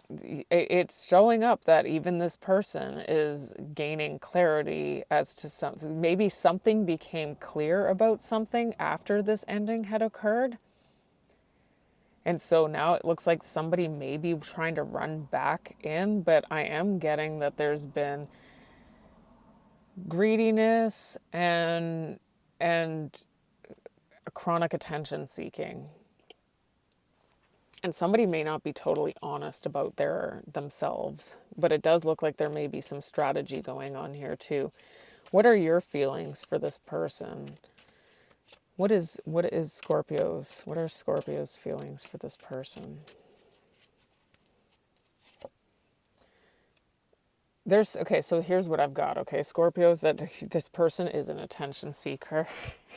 it's showing up that even this person is gaining clarity as to something. Maybe something became clear about something after this ending had occurred. And so now it looks like somebody may be trying to run back in, but I am getting that there's been greediness and a chronic attention seeking. And somebody may not be totally honest about themselves, but it does look like there may be some strategy going on here too. What are your feelings for this person? What are Scorpio's feelings for this person? Okay, so here's what I've got. Okay, Scorpios, that this person is an attention seeker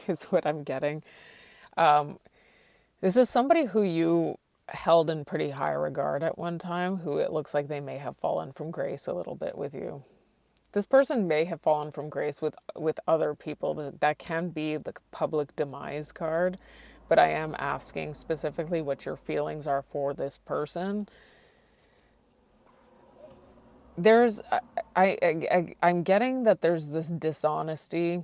is what I'm getting. This is somebody who you held in pretty high regard at one time, who it looks like they may have fallen from grace a little bit with you. This person may have fallen from grace with other people. That can be the public demise card, but I am asking specifically what your feelings are for this person. I'm getting that there's this dishonesty.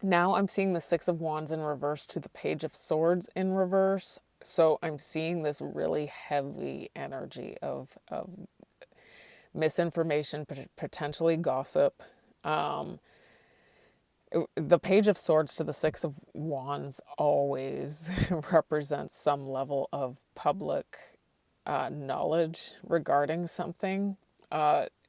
Now I'm seeing the Six of Wands in reverse to the Page of Swords in reverse. So I'm seeing this really heavy energy of misinformation, potentially gossip. The Page of Swords to the Six of Wands always represents some level of public knowledge regarding something.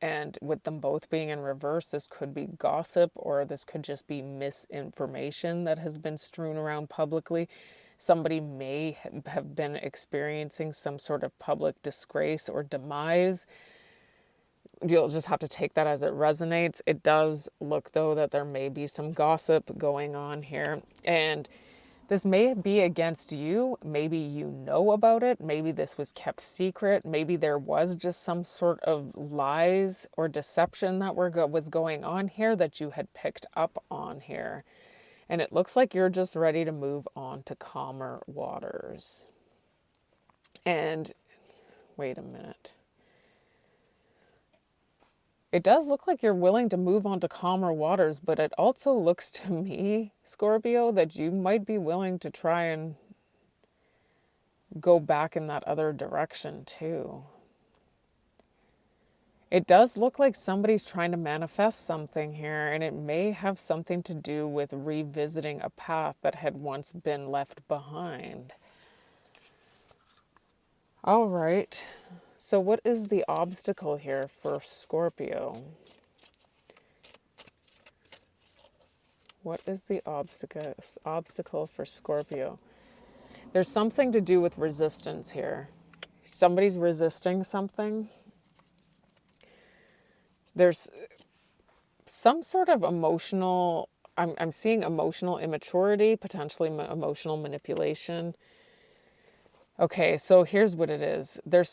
And with them both being in reverse, this could be gossip, or this could just be misinformation that has been strewn around publicly. Somebody may have been experiencing some sort of public disgrace or demise. You'll just have to take that as it resonates. It does look, though, that there may be some gossip going on here. And this may be against you. Maybe you know about it. Maybe this was kept secret. Maybe there was just some sort of lies or deception that was going on here that you had picked up on here. And it looks like you're just ready to move on to calmer waters. And wait a minute. It does look like you're willing to move on to calmer waters, but it also looks to me, Scorpio, that you might be willing to try and go back in that other direction too. It does look like somebody's trying to manifest something here, and it may have something to do with revisiting a path that had once been left behind. All right. So what is the obstacle here for Scorpio? What is the obstacle for Scorpio? There's something to do with resistance here. Somebody's resisting something. There's some sort of emotional, I'm seeing emotional immaturity, potentially emotional manipulation. Okay, so here's what it is. There's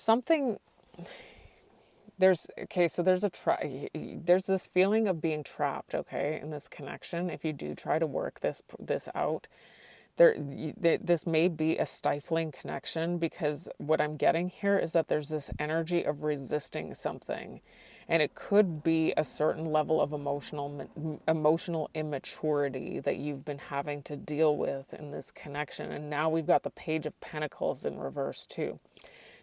this feeling of being trapped, okay, in this connection. If you do try to work this out, this may be a stifling connection, because what I'm getting here is that there's this energy of resisting something. And it could be a certain level of emotional immaturity that you've been having to deal with in this connection. And now we've got the Page of Pentacles in reverse too.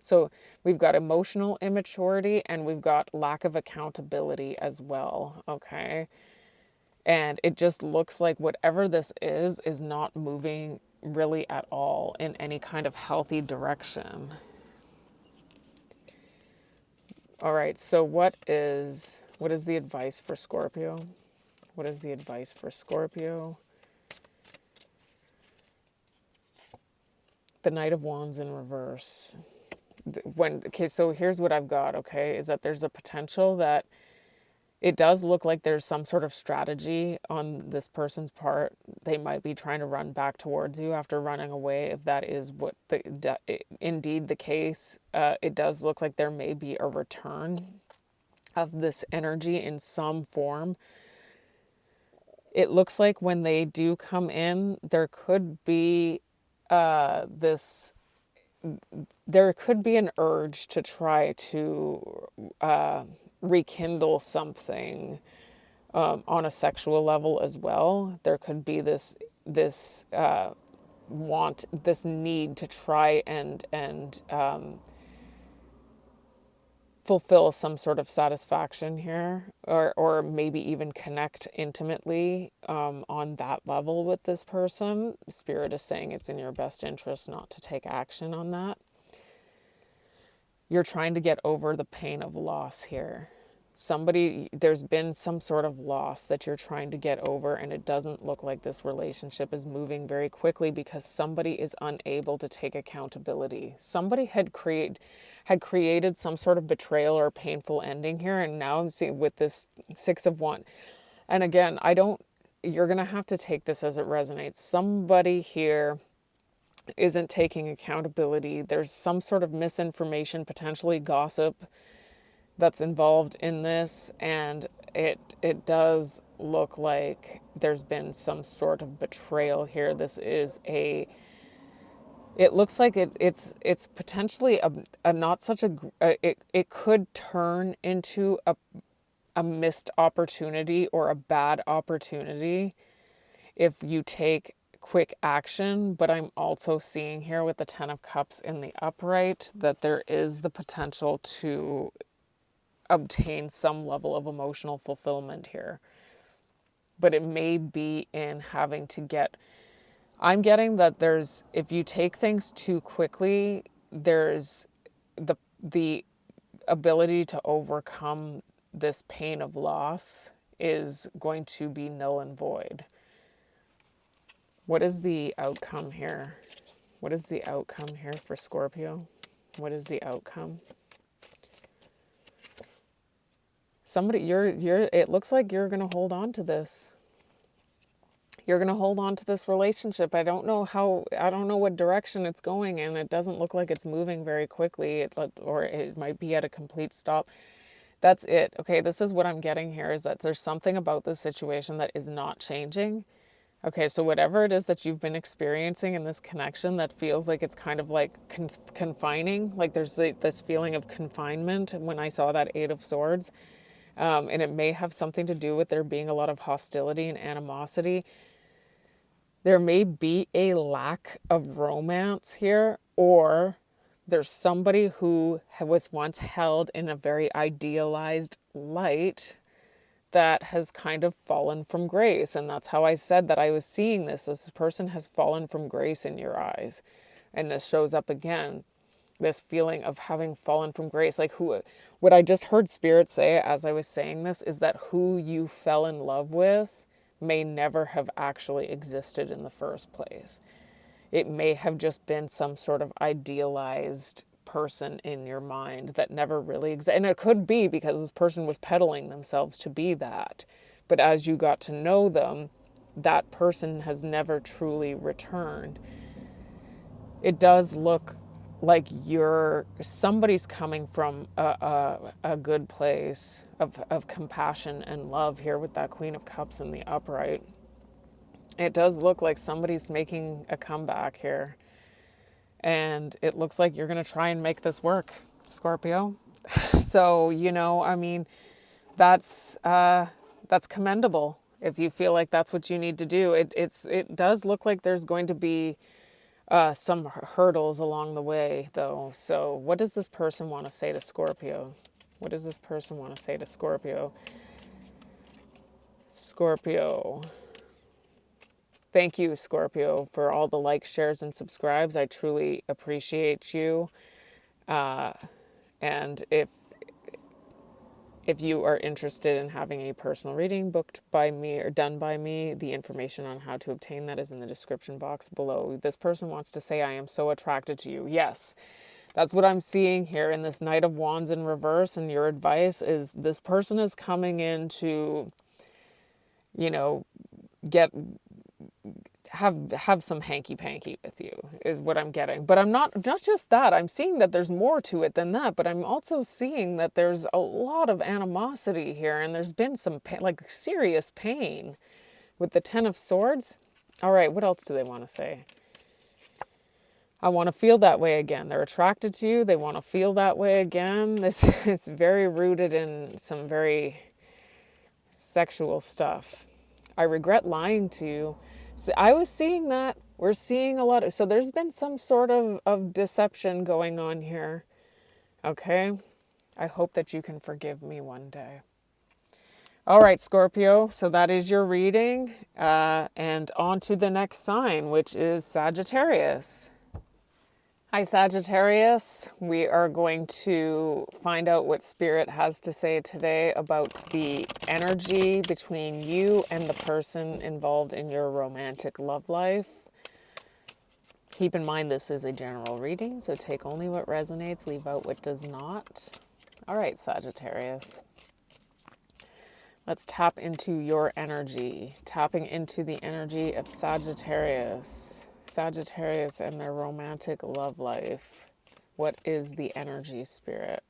So we've got emotional immaturity, and we've got lack of accountability as well, okay? And it just looks like whatever this is not moving really at all in any kind of healthy direction. All right, so what is the advice for Scorpio? What is the advice for Scorpio? The Knight of Wands in reverse. So here's what I've got, okay, is that there's a potential that it does look like there's some sort of strategy on this person's part. They might be trying to run back towards you after running away. If that is indeed the case, it does look like there may be a return of this energy in some form. It looks like when they do come in, there could be there could be an urge to try to rekindle something on a sexual level as well. There could be this need to try and fulfill some sort of satisfaction here, or maybe even connect intimately on that level with this person. Spirit is saying it's in your best interest not to take action on that. You're trying to get over the pain of loss here. There's been some sort of loss that you're trying to get over, and it doesn't look like this relationship is moving very quickly because somebody is unable to take accountability. Somebody had created some sort of betrayal or painful ending here, and now I'm seeing with this Six of Wands. And again, you're going to have to take this as it resonates. Somebody here isn't taking accountability. There's some sort of misinformation, potentially gossip, that's involved in this, and it does look like there's been some sort of betrayal here. It looks like it's potentially a not such a it could turn into a missed opportunity or a bad opportunity if you take quick action. But I'm also seeing here with the Ten of Cups in the upright that there is the potential to obtain some level of emotional fulfillment here. But it may be in having to I'm getting that if you take things too quickly, there's the ability to overcome this pain of loss is going to be null and void. What is the outcome here? What is the outcome here for Scorpio? What is the outcome? Somebody, it looks like you're going to hold on to this. You're going to hold on to this relationship. I don't know what direction it's going in. It doesn't look like it's moving very quickly, or it might be at a complete stop. That's it. Okay, this is what I'm getting here, is that there's something about this situation that is not changing. Okay, so whatever it is that you've been experiencing in this connection that feels like it's kind of like confining, like there's this feeling of confinement when I saw that Eight of Swords. And it may have something to do with there being a lot of hostility and animosity. There may be a lack of romance here, or there's somebody who was once held in a very idealized light that has kind of fallen from grace. And that's how I said that I was seeing this. This person has fallen from grace in your eyes. And this shows up again. This feeling of having fallen from grace. Like what I just heard Spirit say as I was saying this is that who you fell in love with may never have actually existed in the first place. It may have just been some sort of idealized person in your mind that never really existed. And it could be because this person was peddling themselves to be that. But as you got to know them, that person has never truly returned. It does look like somebody's coming from a good place of compassion and love here with that Queen of Cups in the upright. It does look like somebody's making a comeback here. And it looks like you're going to try and make this work, Scorpio. So, I mean, that's commendable if you feel like that's what you need to do. It does look like there's going to be some hurdles along the way, though. So what does this person want to say to Scorpio? What does this person want to say to Scorpio? Scorpio. Thank you, Scorpio, for all the likes, shares, and subscribes. I truly appreciate you. And if you are interested in having a personal reading booked by me or done by me, the information on how to obtain that is in the description box below. This person wants to say, I am so attracted to you. Yes, that's what I'm seeing here in this Knight of Wands in reverse. And your advice is this person is coming in to, have some hanky-panky with you is what I'm getting. But I'm not just that. I'm seeing that there's more to it than that. But I'm also seeing that there's a lot of animosity here. And there's been some serious pain with the Ten of Swords. All right, what else do they want to say? I want to feel that way again. They're attracted to you. They want to feel that way again. This is very rooted in some very sexual stuff. I regret lying to you. So I was seeing that. We're seeing a lot of... So there's been some sort of deception going on here. Okay? I hope that you can forgive me one day. All right, Scorpio. So that is your reading. And on to the next sign, which is Sagittarius. Hi, Sagittarius. We are going to find out what Spirit has to say today about the energy between you and the person involved in your romantic love life. Keep in mind this is a general reading, so take only what resonates, leave out what does not. All right, Sagittarius. Let's tap into your energy. Tapping into the energy of Sagittarius. Sagittarius and their romantic love life. What is the energy, Spirit?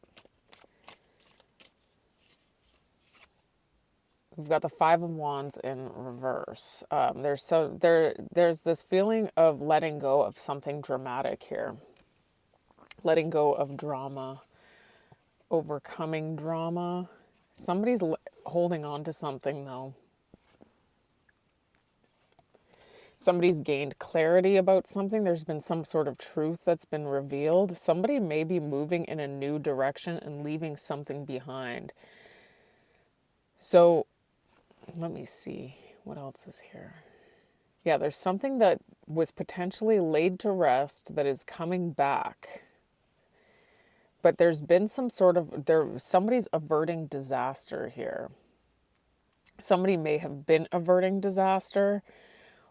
We've got the Five of Wands in reverse. There's this feeling of letting go of something dramatic here. Letting go of drama. Overcoming drama. Somebody's holding on to something, though. Somebody's gained clarity about something. There's been some sort of truth that's been revealed. Somebody may be moving in a new direction and leaving something behind. So, let me see. What else is here? Yeah, there's something that was potentially laid to rest that is coming back. But there's been some sort of, somebody's averting disaster here. Somebody may have been averting disaster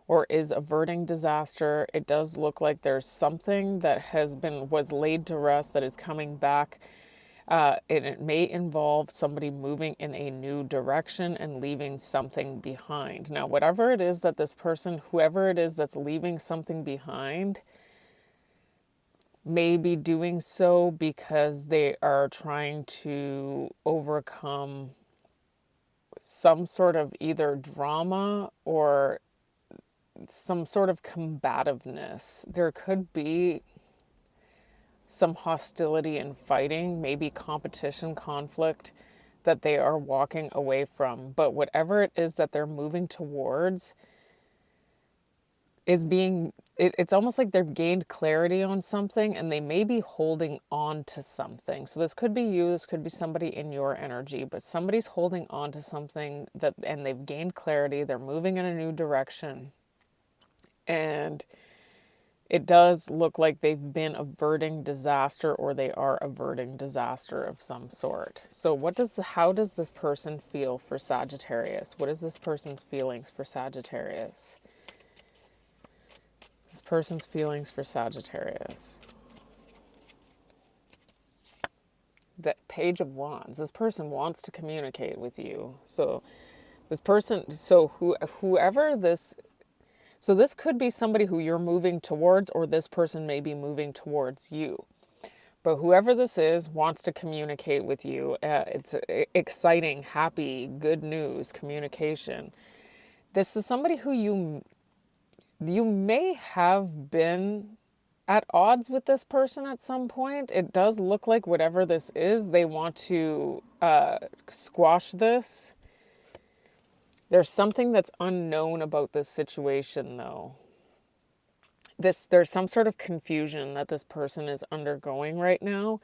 or is averting disaster. It does look like there's something that was laid to rest that is coming back. And it may involve somebody moving in a new direction and leaving something behind. Now, whatever it is that this person, whoever it is that's leaving something behind, may be doing so because they are trying to overcome some sort of either drama or some sort of combativeness. There could be some hostility and fighting, maybe competition, conflict that they are walking away from. But whatever it is that they're moving towards is it's almost like they've gained clarity on something and they may be holding on to something. So this could be you, this could be somebody in your energy, but somebody's holding on to something and they've gained clarity, they're moving in a new direction. And it does look like they've been averting disaster, or they are averting disaster of some sort. So how does this person feel for Sagittarius? What is this person's feelings for Sagittarius? This person's feelings for Sagittarius. The Page of Wands. This person wants to communicate with you. So this could be somebody who you're moving towards, or this person may be moving towards you. But whoever this is wants to communicate with you. It's exciting, happy, good news, communication. This is somebody who you may have been at odds with this person at some point. It does look like whatever this is, they want to squash this. There's something that's unknown about this situation, though. There's some sort of confusion that this person is undergoing right now,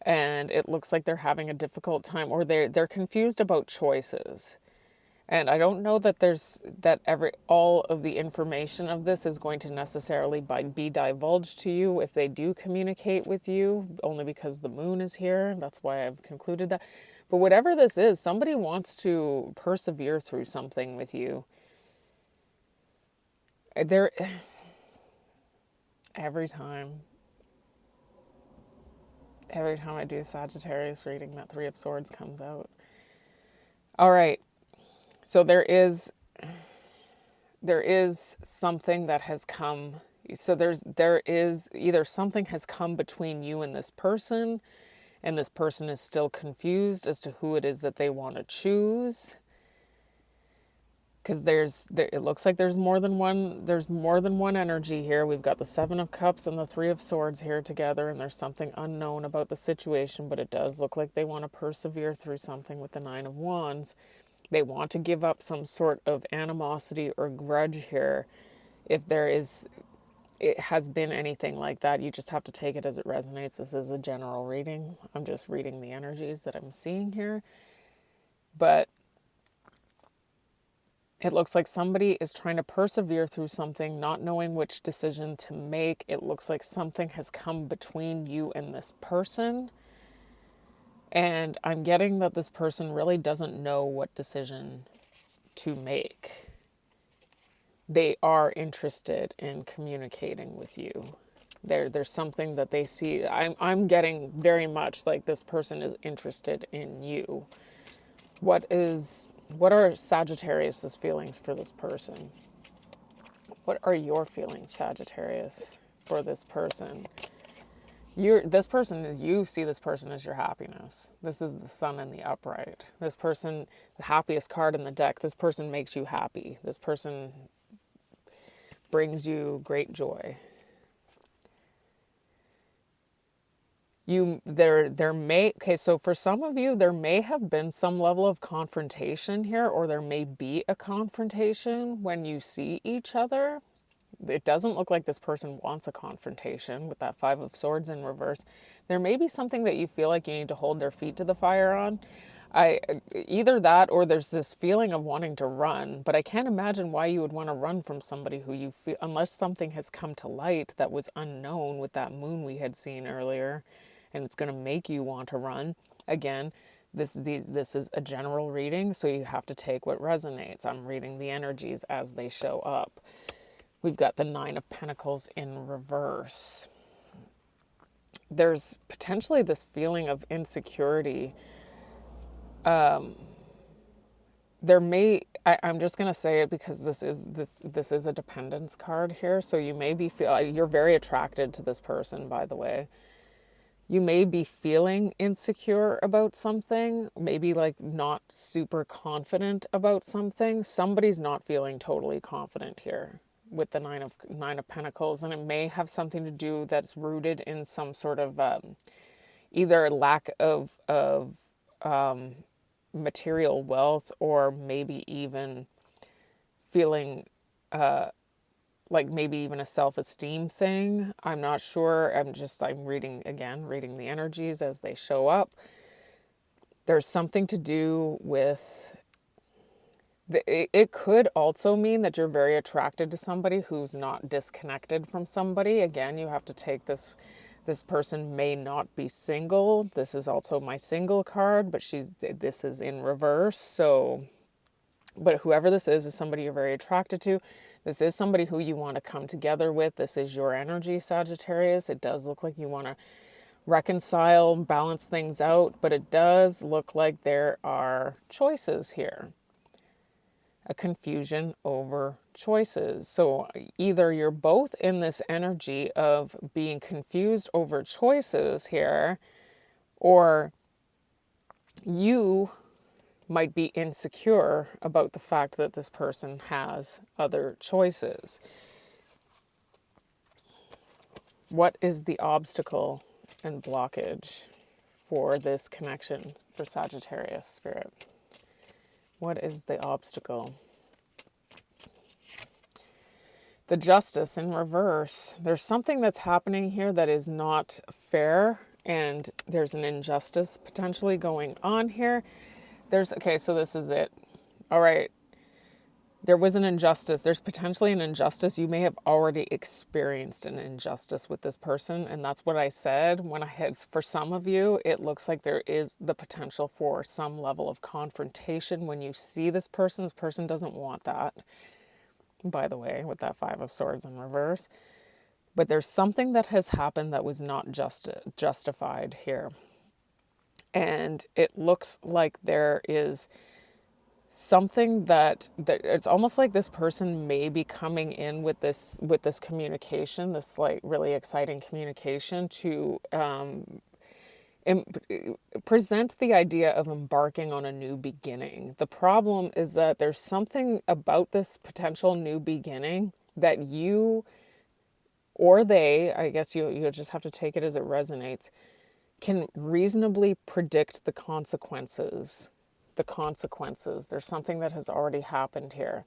and it looks like they're having a difficult time, or they're confused about choices. And I don't know that all of the information of this is going to necessarily be divulged to you if they do communicate with you, only because the moon is here. That's why I've concluded that. But whatever this is, somebody wants to persevere through something with you. Every time I do a Sagittarius reading, that Three of Swords comes out. All right. So there is something that has come. So there is either something has come between you and this person is still confused as to who it is that they want to choose. Because it looks like there's more than one energy here. We've got the Seven of Cups and the Three of Swords here together, and there's something unknown about the situation, but it does look like they want to persevere through something with the Nine of Wands. They want to give up some sort of animosity or grudge here. If it has been anything like that, you just have to take it as it resonates. This is a general reading. I'm just reading the energies that I'm seeing here. But it looks like somebody is trying to persevere through something, not knowing which decision to make. It looks like something has come between you and this person. And I'm getting that this person really doesn't know what decision to make. They are interested in communicating with you. There's something that they see. I'm getting very much like this person is interested in you. What are Sagittarius's feelings for this person? What are your feelings, Sagittarius, for this person? You see this person as your happiness. This is the Sun in the upright. This person, the happiest card in the deck, this person makes you happy. This person brings you great joy. So for some of you, there may have been some level of confrontation here, or there may be a confrontation when you see each other. It doesn't look like this person wants a confrontation with that Five of Swords in reverse. There may be something that you feel like you need to hold their feet to the fire on. Either that, or there's this feeling of wanting to run, but I can't imagine why you would want to run from somebody who you feel, unless something has come to light that was unknown with that moon we had seen earlier, and it's going to make you want to run. Again, this is a general reading, so you have to take what resonates. I'm reading the energies as they show up. We've got the Nine of Pentacles in reverse. There's potentially this feeling of insecurity. I'm just going to say it because this is a dependence card here. So you may be you're very attracted to this person, by the way. You may be feeling insecure about something, maybe like not super confident about something. Somebody's not feeling totally confident here with the Nine of Pentacles, and it may have something to do that's rooted in some sort of either lack of material wealth, or maybe even feeling like maybe even a self-esteem thing. I'm not sure. I'm reading the energies as they show up. There's something to do with it could also mean that you're very attracted to somebody who's not disconnected from somebody. Again, you have to take this person may not be single. This is also my single card, but this is in reverse. So, but whoever this is somebody you're very attracted to. This is somebody who you want to come together with. This is your energy, Sagittarius. It does look like you want to reconcile, balance things out, but it does look like there are choices here. A confusion over choices. So either you're both in this energy of being confused over choices here, or you might be insecure about the fact that this person has other choices. What is the obstacle and blockage for this connection for Sagittarius, Spirit? What is the obstacle? The Justice in reverse. There's something that's happening here that is not fair, and there's an injustice potentially going on here. So this is it. All right. There was an injustice. There's potentially an injustice. You may have already experienced an injustice with this person. And that's what I said for some of you, it looks like there is the potential for some level of confrontation when you see this person. This person doesn't want that, by the way, with that Five of Swords in reverse. But there's something that has happened that was not justified here. And it looks like there is something that it's almost like this person may be coming in with this communication, this like really exciting communication to present the idea of embarking on a new beginning. The problem is that there's something about this potential new beginning that you or they, I guess you'll just have to take it as it resonates, can reasonably predict the consequences. There's something that has already happened here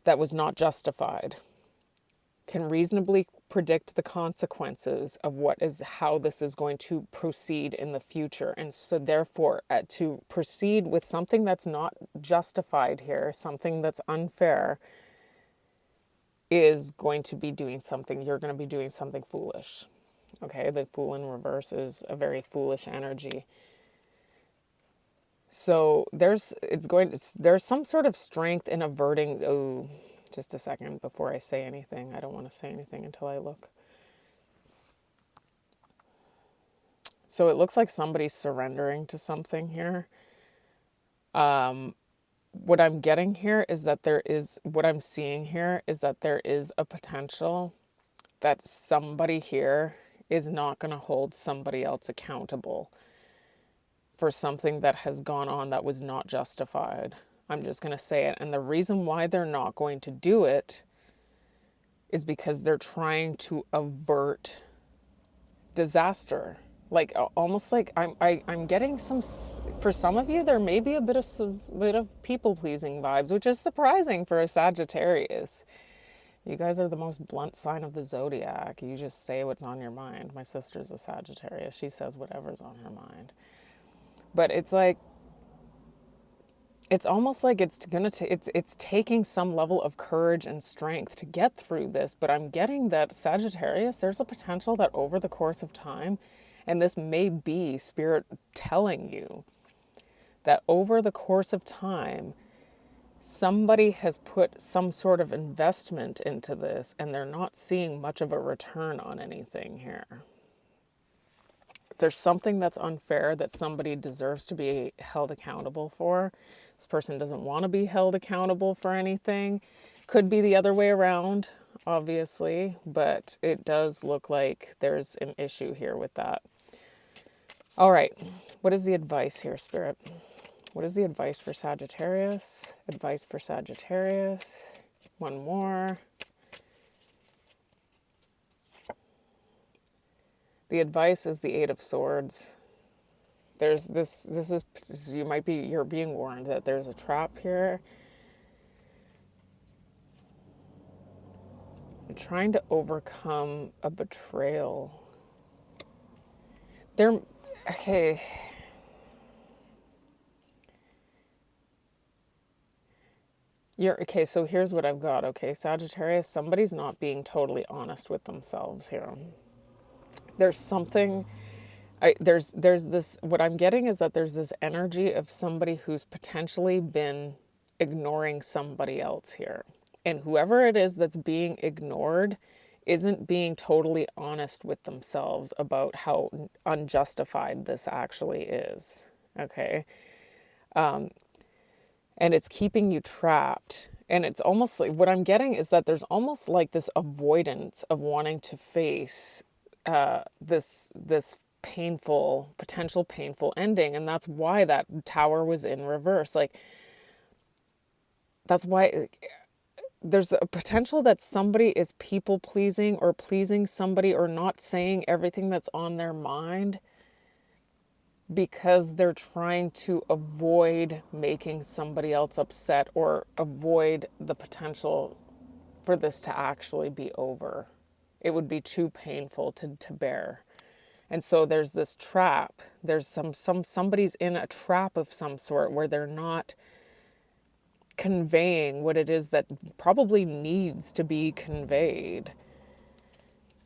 that was not justified. Can reasonably predict the consequences of how this is going to proceed in the future. And so therefore, to proceed with something that's not justified here, something that's unfair, is going to be doing something, you're going to be doing something foolish. Okay, the Fool in reverse is a very foolish energy. So there's some sort of strength in averting. Oh, just a second before I say anything. I don't want to say anything until I look. So it looks like somebody's surrendering to something here. What I'm getting here is that what I'm seeing here is that there is a potential that somebody here is not going to hold somebody else accountable for something that has gone on that was not justified. I'm just going to say it. And the reason why they're not going to do it is because they're trying to avert disaster. Like almost like I'm getting for some of you, there may be a bit of people-pleasing vibes, which is surprising for a Sagittarius. You guys are the most blunt sign of the zodiac. You just say what's on your mind. My sister's a Sagittarius. She says whatever's on her mind. But it's like, it's almost like it's taking some level of courage and strength to get through this. But I'm getting that Sagittarius, there's a potential that over the course of time, And this may be Spirit telling you that over the course of time, somebody has put some sort of investment into this and they're not seeing much of a return on anything here. There's something that's unfair that somebody deserves to be held accountable for. This person doesn't want to be held accountable for anything. Could be the other way around, obviously, but it does look like there's an issue here with that. All right, what is the advice here, Spirit? What is the advice for Sagittarius? Advice for Sagittarius. One more. The advice is the Eight of Swords. There's you're being warned that there's a trap here. You're trying to overcome a betrayal. Okay. Okay, so here's what I've got. Okay, Sagittarius, somebody's not being totally honest with themselves here. There's something, there's this, what I'm getting is that there's this energy of somebody who's potentially been ignoring somebody else here. And whoever it is that's being ignored isn't being totally honest with themselves about how unjustified this actually is. Okay. And it's keeping you trapped. And it's almost like, what I'm getting is that there's almost like this avoidance of wanting to face this potential painful ending. And that's why that tower was in reverse. Like, that's why there's a potential that somebody is people pleasing or pleasing somebody or not saying everything that's on their mind because they're trying to avoid making somebody else upset or avoid the potential for this to actually be over. It would be too painful to bear. And so there's this trap. There's somebody's in a trap of some sort where they're not conveying what it is that probably needs to be conveyed.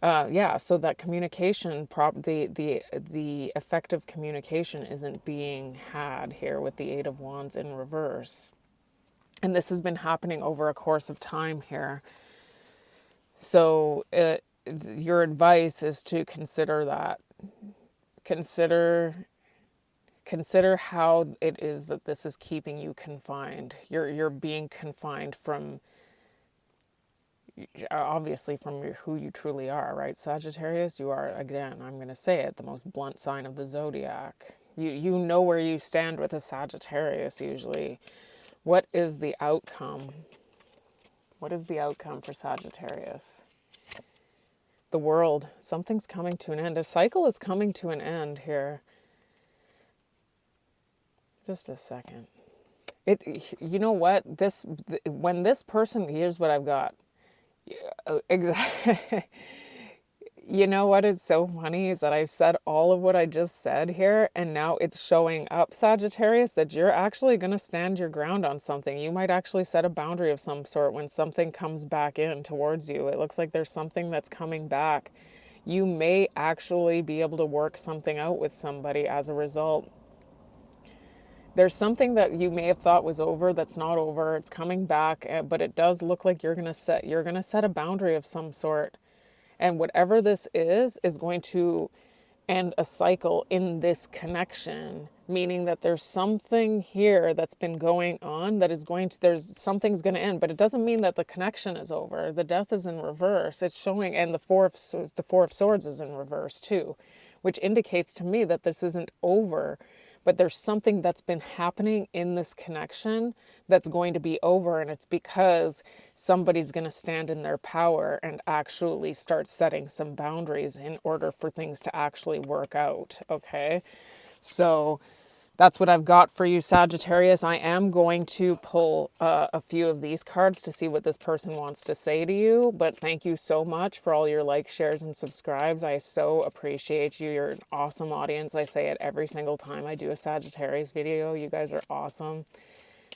So that communication, the effective communication isn't being had here with the Eight of Wands in reverse. And this has been happening over a course of time here. So your advice is to consider that. Consider how it is that this is keeping you confined. You're being confined from, obviously, from who you truly are, right? Sagittarius, you are, again, I'm going to say it, the most blunt sign of the zodiac. You know where you stand with a Sagittarius usually. What is the outcome? What is the outcome for Sagittarius? The world. Something's coming to an end. A cycle is coming to an end here. Just a second. You know what? When this person, here's what I've got. Exactly. You know what is so funny is that I've said all of what I just said here, and now it's showing up, Sagittarius, that you're actually going to stand your ground on something. You might actually set a boundary of some sort when something comes back in towards you. It looks like there's something that's coming back. You may actually be able to work something out with somebody as a result. There's something that you may have thought was over that's not over. It's coming back, but it does look like you're going to set a boundary of some sort. And whatever this is going to end a cycle in this connection, meaning that there's something here that's been going on that is something's going to end, but it doesn't mean that the connection is over. The Death is in reverse. It's showing, and the Four of Swords is in reverse too, which indicates to me that this isn't over. But there's something that's been happening in this connection that's going to be over, and it's because somebody's going to stand in their power and actually start setting some boundaries in order for things to actually work out, okay? So that's what I've got for you, Sagittarius. I am going to pull a few of these cards to see what this person wants to say to you. But thank you so much for all your likes, shares, and subscribes. I so appreciate you. You're an awesome audience. I say it every single time I do a Sagittarius video. You guys are awesome.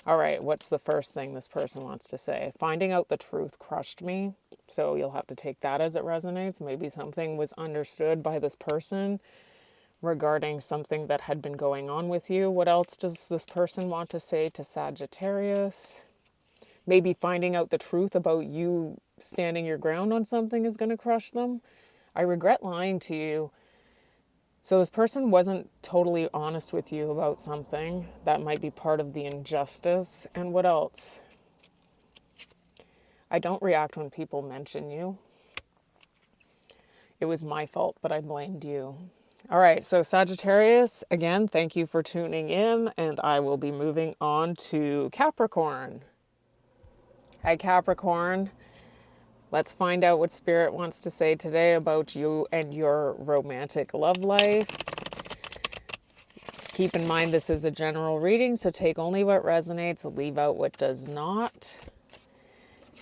All right, what's the first thing this person wants to say? Finding out the truth crushed me. So you'll have to take that as it resonates. Maybe something was understood by this person. regarding something that had been going on with you. What else does this person want to say to Sagittarius? Maybe finding out the truth about you standing your ground on something is going to crush them. I regret lying to you. So this person wasn't totally honest with you about something. That might be part of the injustice. And what else? I don't react when people mention you. It was my fault, but I blamed you. All right, so Sagittarius, again, thank you for tuning in, and I will be moving on to Capricorn. Hi, Capricorn. Let's find out what Spirit wants to say today about you and your romantic love life. Keep in mind this is a general reading, so take only what resonates, leave out what does not.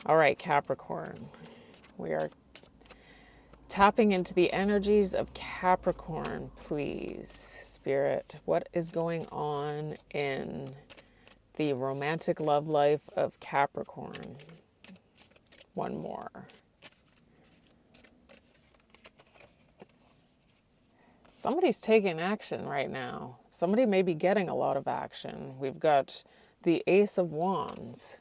All right, Capricorn. We are tapping into the energies of Capricorn, please. Spirit, what is going on in the romantic love life of Capricorn? One more. Somebody's taking action right now. Somebody may be getting a lot of action. We've got the Ace of Wands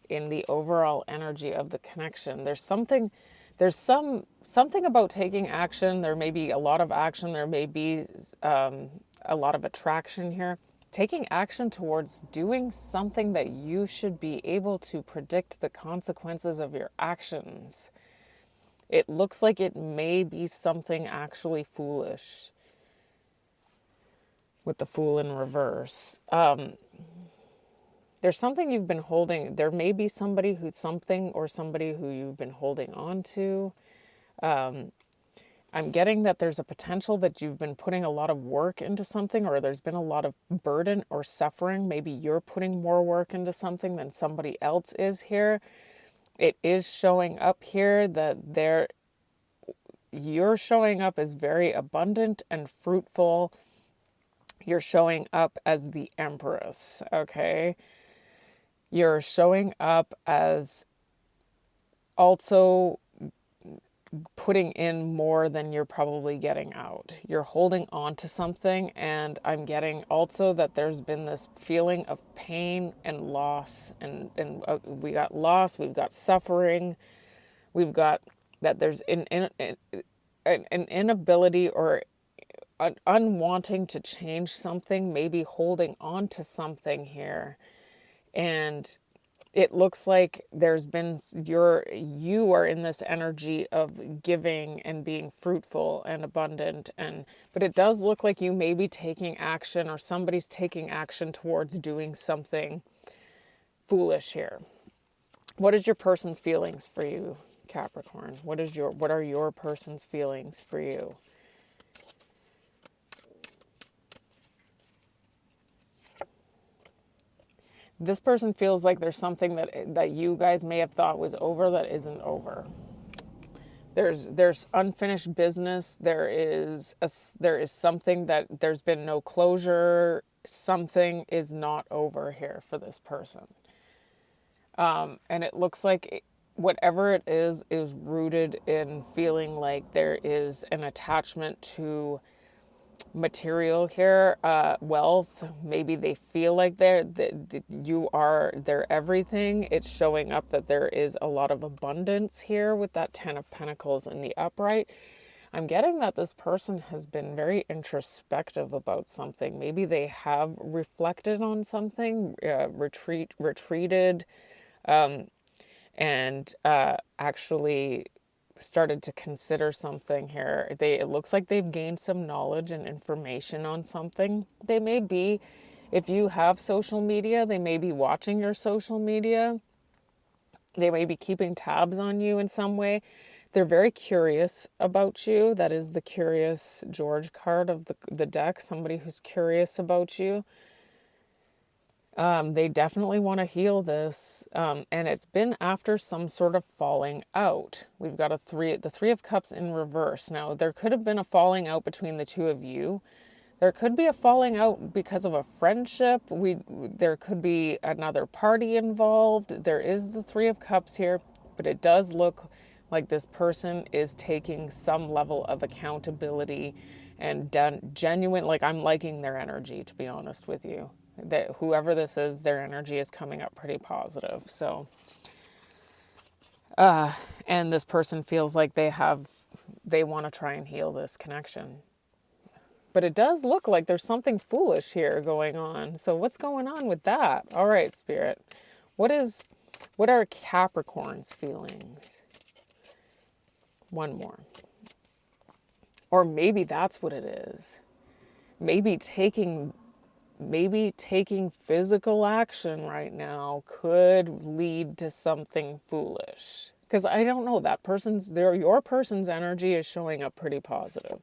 in the overall energy of the connection. There's something about taking action. There may be a lot of action. There may be a lot of attraction here. Taking action towards doing something that you should be able to predict the consequences of your actions. It looks like it may be something actually foolish with the Fool in reverse. There's something you've been holding. There may be somebody who you've been holding on to. I'm getting that there's a potential that you've been putting a lot of work into something, or there's been a lot of burden or suffering. Maybe you're putting more work into something than somebody else is here. It is showing up here that you're showing up as very abundant and fruitful. You're showing up as the Empress, okay? You're showing up as also putting in more than you're probably getting out. You're holding on to something, and I'm getting also that there's been this feeling of pain and loss, and we got loss, we've got suffering, we've got that there's an inability or an unwanting to change something, maybe holding on to something here. And it looks like there's been, you are in this energy of giving and being fruitful and abundant. But it does look like you may be taking action, or somebody's taking action towards doing something foolish here. What is your person's feelings for you, Capricorn? What are your person's feelings for you? This person feels like there's something that you guys may have thought was over that isn't over. There's unfinished business. There is something that there's been no closure. Something is not over here for this person. And it looks like whatever it is rooted in feeling like there is an attachment to material here, wealth. Maybe they feel like you are their everything. It's showing up that there is a lot of abundance here with that Ten of Pentacles in the upright. I'm getting that this person has been very introspective about something. Maybe they have reflected on something, retreated, and actually started to consider something here. It looks like they've gained some knowledge and information on something. They may be, if you have social media, they may be watching your social media. They may be keeping tabs on you in some way. They're very curious about you. That is the Curious George card of the deck, somebody who's curious about you. They definitely want to heal this, and it's been after some sort of falling out. We've got the Three of Cups in reverse. Now, there could have been a falling out between the two of you. There could be a falling out because of a friendship. There could be another party involved. There is the Three of Cups here, but it does look like this person is taking some level of accountability and genuine, like I'm liking their energy, to be honest with you. That whoever this is, their energy is coming up pretty positive. So, and this person feels like they want to try and heal this connection. But it does look like there's something foolish here going on. So what's going on with that? All right, Spirit. What are Capricorn's feelings? One more. Or maybe that's what it is. Maybe taking physical action right now could lead to something foolish. Because I don't know, your person's energy is showing up pretty positive.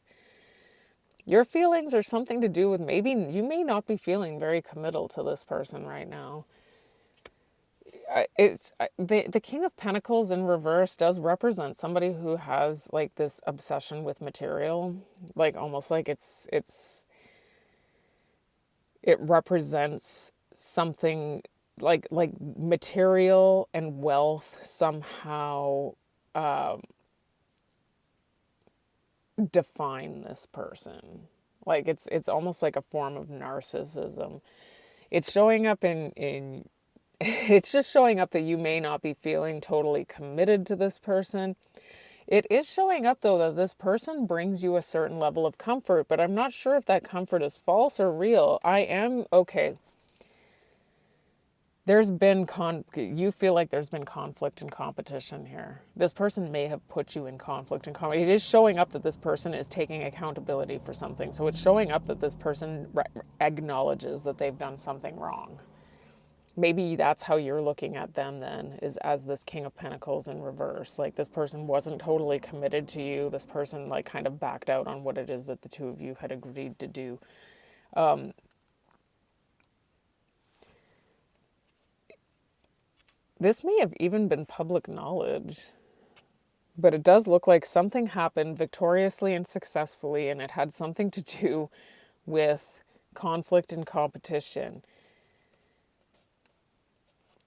Your feelings are something to do with maybe you may not be feeling very committal to this person right now. The King of Pentacles in reverse does represent somebody who has like this obsession with material, like almost like it represents something like material and wealth somehow define this person. Like it's almost like a form of narcissism. It's showing up in it's just showing up that you may not be feeling totally committed to this person. It is showing up though that this person brings you a certain level of comfort, but I'm not sure if that comfort is false or real. Okay. You feel like there's been conflict and competition here. This person may have put you in conflict and competition. It is showing up that this person is taking accountability for something. So it's showing up that this person acknowledges that they've done something wrong. Maybe that's how you're looking at them then, is as this King of Pentacles in reverse. Like this person wasn't totally committed to you. This person like kind of backed out on what it is that the two of you had agreed to do. This may have even been public knowledge, but it does look like something happened victoriously and successfully, and it had something to do with conflict and competition.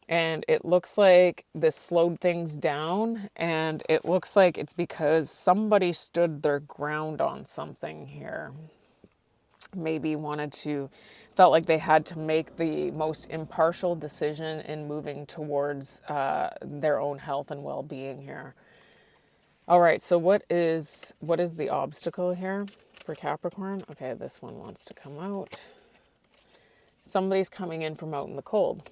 And it looks like this slowed things down, and it looks like it's because somebody stood their ground on something here. Maybe felt like they had to make the most impartial decision in moving towards their own health and well-being here. All right, so what is the obstacle here for Capricorn? Okay, this one wants to come out. Somebody's coming in from out in the cold.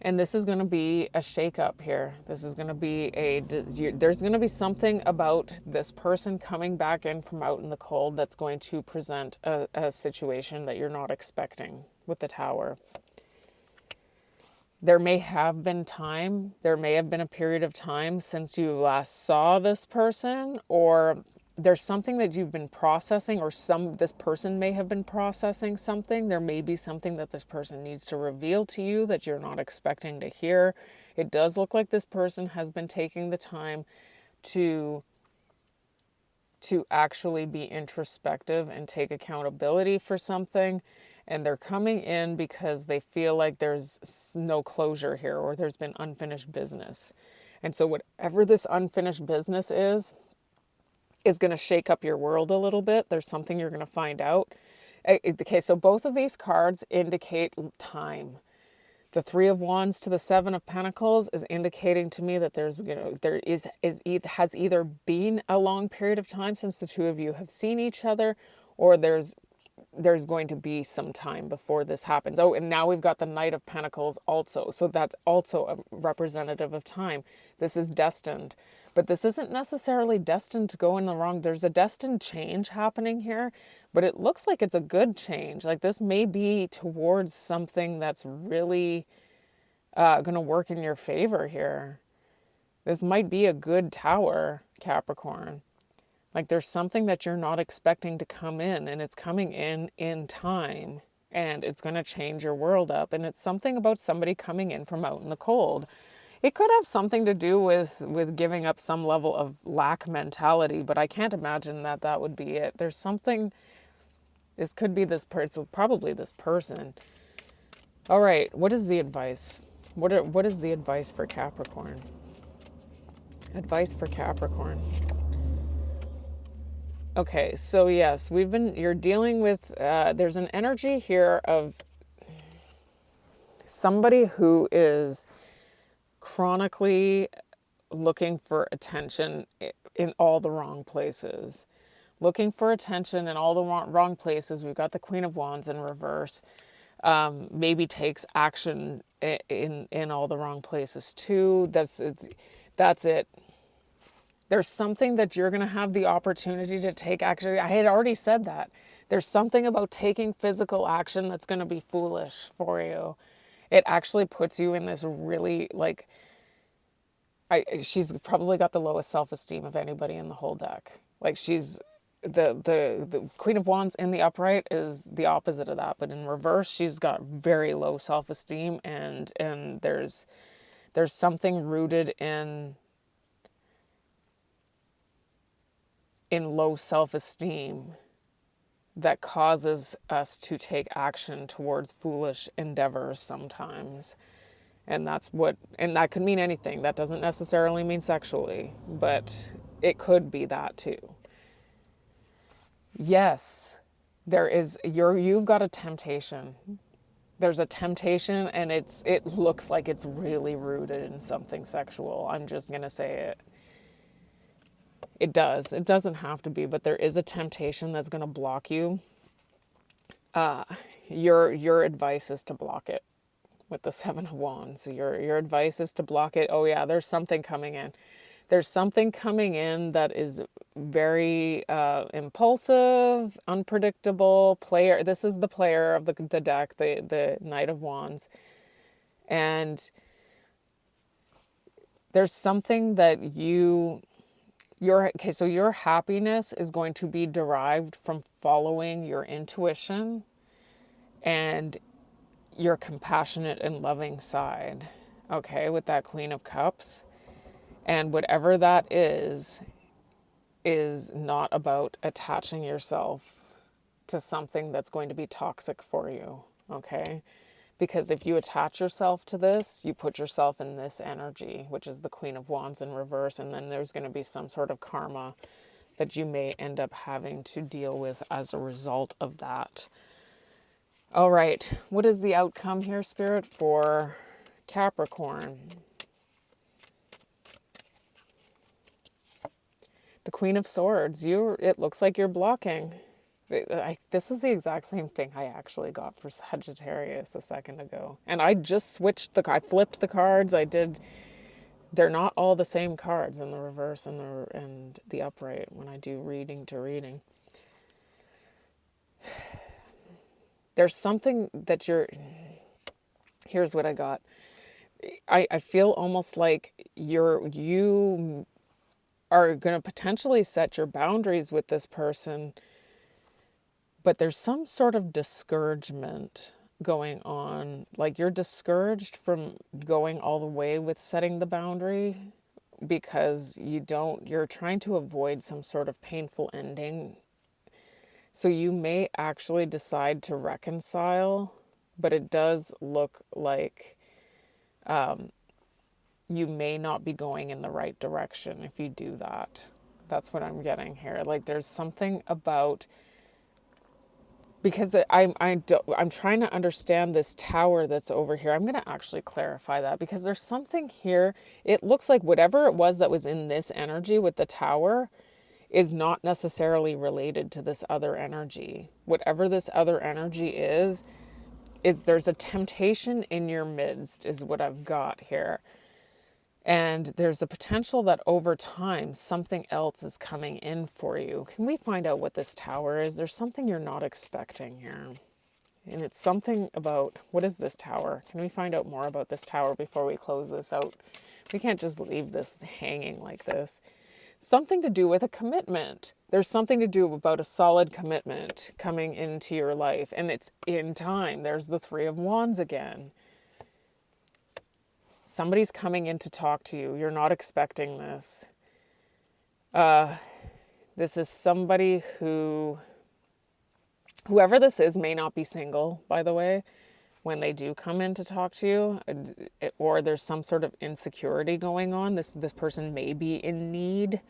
And this is going to be a shake-up here. This is going to be there's going to be something about this person coming back in from out in the cold that's going to present a situation that you're not expecting with the Tower. There may have been a period of time since you last saw this person, or there's something that you've been processing, or this person may have been processing something. There may be something that this person needs to reveal to you that you're not expecting to hear. It does look like this person has been taking the time to actually be introspective and take accountability for something. And they're coming in because they feel like there's no closure here, or there's been unfinished business. And so whatever this unfinished business is going to shake up your world a little bit. There's something you're going to find out. Okay, so both of these cards indicate time. The Three of Wands to the Seven of Pentacles is indicating to me that has either been a long period of time since the two of you have seen each other, or there's going to be some time before this happens. Oh, and now we've got the Knight of Pentacles also. So that's also a representative of time. This is destined. But this isn't necessarily destined to go in the wrong. There's a destined change happening here, but it looks like it's a good change. Like this may be towards something that's really going to work in your favor here. This might be a good Tower, Capricorn. Like there's something that you're not expecting to come in, and it's coming in time, and it's going to change your world up. And it's something about somebody coming in from out in the cold. It could have something to do with giving up some level of lack mentality, but I can't imagine that would be it. There's something, this could be this person, probably this person. All right, what is the advice? What is the advice for Capricorn? Advice for Capricorn. Okay, so yes, you're dealing with, there's an energy here of somebody who is chronically looking for attention in all the wrong places. Looking for attention in all the wrong places. We've got the Queen of Wands in reverse. Maybe takes action in all the wrong places too. That's it. There's something that you're going to have the opportunity to take action. I had already said that. There's something about taking physical action that's going to be foolish for you. It actually puts you in this really, like, she's probably got the lowest self-esteem of anybody in the whole deck. Like, she's the Queen of Wands in the upright is the opposite of that, but in reverse she's got very low self-esteem, and there's something rooted in low self-esteem that causes us to take action towards foolish endeavors sometimes. And that could mean anything. That doesn't necessarily mean sexually, but it could be that too. Yes, you've got a temptation. There's a temptation, and it looks like it's really rooted in something sexual. I'm just going to say it. It does. It doesn't have to be, but there is a temptation that's going to block you. Your advice is to block it with the Seven of Wands. Your advice is to block it. Oh yeah, there's something coming in. There's something coming in that is very impulsive, unpredictable player. This is the player of the deck, the Knight of Wands. And there's something that so your happiness is going to be derived from following your intuition and your compassionate and loving side. Okay, with that Queen of Cups. And whatever that is not about attaching yourself to something that's going to be toxic for you, okay? Because if you attach yourself to this, you put yourself in this energy, which is the Queen of Wands in reverse, and then there's going to be some sort of karma that you may end up having to deal with as a result of that. All right, what is the outcome here, Spirit, for Capricorn? The Queen of Swords. It looks like you're blocking. This is the exact same thing I actually got for Sagittarius a second ago. And I just I flipped the cards. They're not all the same cards in the reverse and the upright when I do reading to reading. There's something that here's what I got. I feel almost like you are going to potentially set your boundaries with this person, but there's some sort of discouragement going on. Like, you're discouraged from going all the way with setting the boundary because you're trying to avoid some sort of painful ending. So you may actually decide to reconcile, but it does look like you may not be going in the right direction if you do that. That's what I'm getting here. Like, there's something about, because I'm trying to understand this tower that's over here. I'm going to actually clarify that, because there's something here. It looks like whatever it was that was in this energy with the tower is not necessarily related to this other energy. Whatever this other energy is there's a temptation in your midst is what I've got here. And there's a potential that over time, something else is coming in for you. Can we find out what this tower is? There's something you're not expecting here. And it's something about, what is this tower? Can we find out more about this tower before we close this out? We can't just leave this hanging like this. Something to do with a commitment. There's something to do about a solid commitment coming into your life. And it's in time. There's the Three of Wands again. Somebody's coming in to talk to you. You're not expecting this. This is somebody whoever this is may not be single, by the way, when they do come in to talk to you, or there's some sort of insecurity going on. This person may be in need,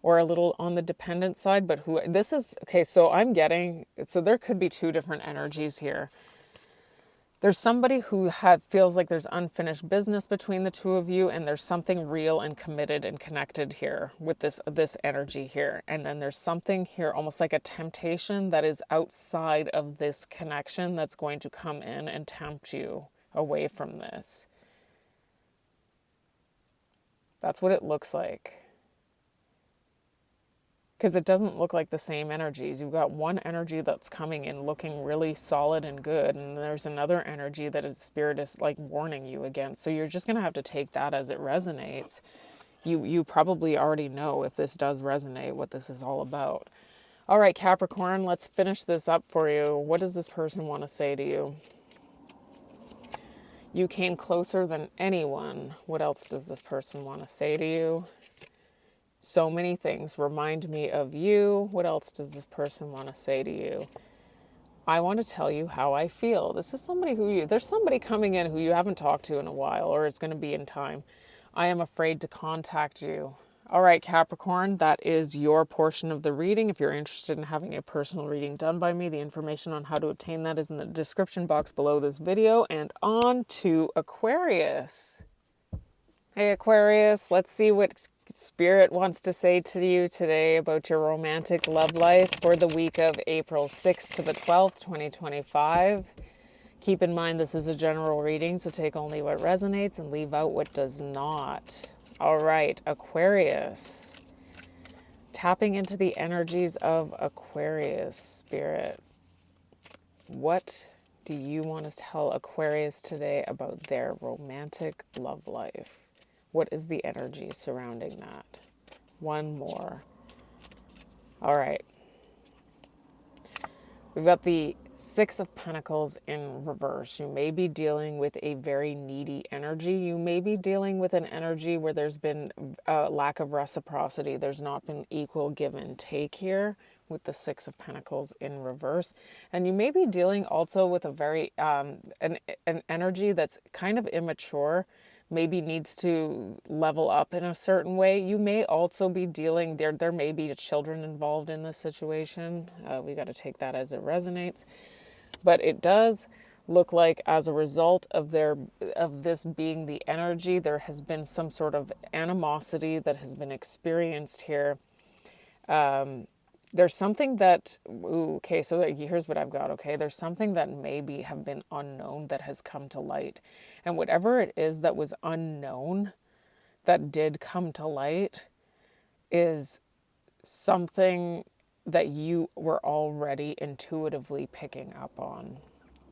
or a little on the dependent side, but who this is, okay, so I'm getting, so there could be two different energies here. There's somebody who feels like there's unfinished business between the two of you, and there's something real and committed and connected here with this energy here. And then there's something here, almost like a temptation that is outside of this connection that's going to come in and tempt you away from this. That's what it looks like. Because it doesn't look like the same energies. You've got one energy that's coming in looking really solid and good, and there's another energy that Spirit is like warning you against. So you're just going to have to take that as it resonates. You probably already know, if this does resonate, what this is all about. All right, Capricorn, let's finish this up for you. What does this person want to say to you? You came closer than anyone. What else does this person want to say to you? So many things remind me of you. What else does this person want to say to you? I want to tell you how I feel. This is somebody there's somebody coming in who you haven't talked to in a while, or it's going to be in time. I am afraid to contact you. All right, Capricorn, that is your portion of the reading. If you're interested in having a personal reading done by me, the information on how to obtain that is in the description box below this video. And on to Aquarius. Hey Aquarius, let's see what Spirit wants to say to you today about your romantic love life for the week of April 6th to the 12th, 2025. Keep in mind this is a general reading, so take only what resonates and leave out what does not. All right, Aquarius. Tapping into the energies of Aquarius, Spirit. What do you want to tell Aquarius today about their romantic love life? What is the energy surrounding that? One more. All right. We've got the Six of Pentacles in reverse. You may be dealing with a very needy energy. You may be dealing with an energy where there's been a lack of reciprocity. There's not been equal give and take here with the Six of Pentacles in reverse. And you may be dealing also with a very, an energy that's kind of immature, maybe needs to level up in a certain way. You may also be dealing, there may be children involved in this situation. We got to take that as it resonates. But it does look like as a result of this being the energy, there has been some sort of animosity that has been experienced here. There's something that, okay, so here's what I've got, okay? There's something that maybe have been unknown that has come to light. And whatever it is that was unknown that did come to light is something that you were already intuitively picking up on.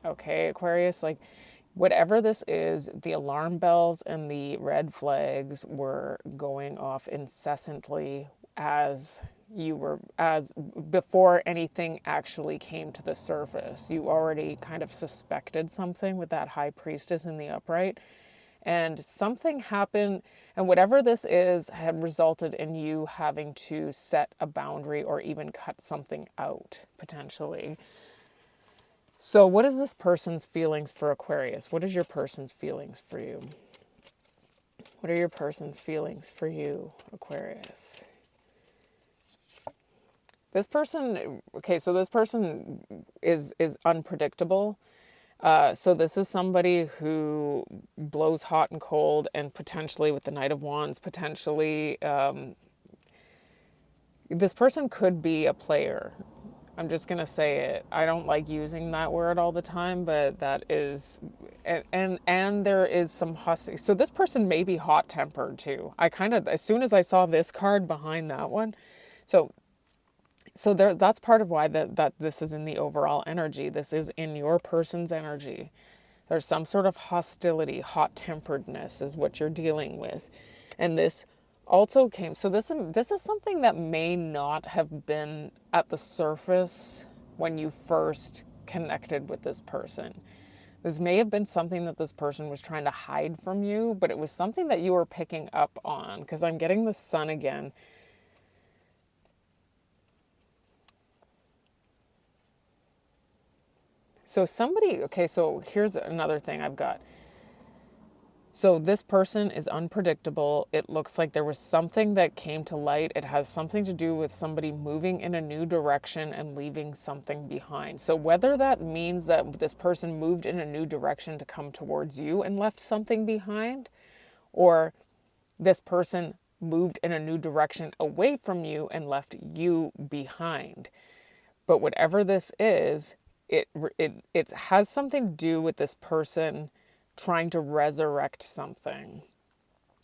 Okay, Aquarius, like whatever this is, the alarm bells and the red flags were going off incessantly as before anything actually came to the surface. You already kind of suspected something with that High Priestess in the upright, and something happened, and whatever this is had resulted in you having to set a boundary or even cut something out potentially. So what is this person's feelings for Aquarius? What is your person's feelings for you? What are your person's feelings for you, Aquarius? This person, okay, so this person is unpredictable. So this is somebody who blows hot and cold, and potentially with the Knight of Wands, potentially, this person could be a player. I'm just going to say it. I don't like using that word all the time, but that is, and there is some hostility. So this person may be hot-tempered too. I kind of, as soon as I saw this card behind that one, so that's part of why that this is in the overall energy. This is in your person's energy. There's some sort of hostility, hot-temperedness is what you're dealing with. And this also came, so this is something that may not have been at the surface when you first connected with this person. This may have been something that this person was trying to hide from you, but it was something that you were picking up on, because I'm getting the Sun again. So somebody, okay, so here's another thing I've got. So this person is unpredictable. It looks like there was something that came to light. It has something to do with somebody moving in a new direction and leaving something behind. So whether that means that this person moved in a new direction to come towards you and left something behind, or this person moved in a new direction away from you and left you behind. But whatever this is, it has something to do with this person trying to resurrect something.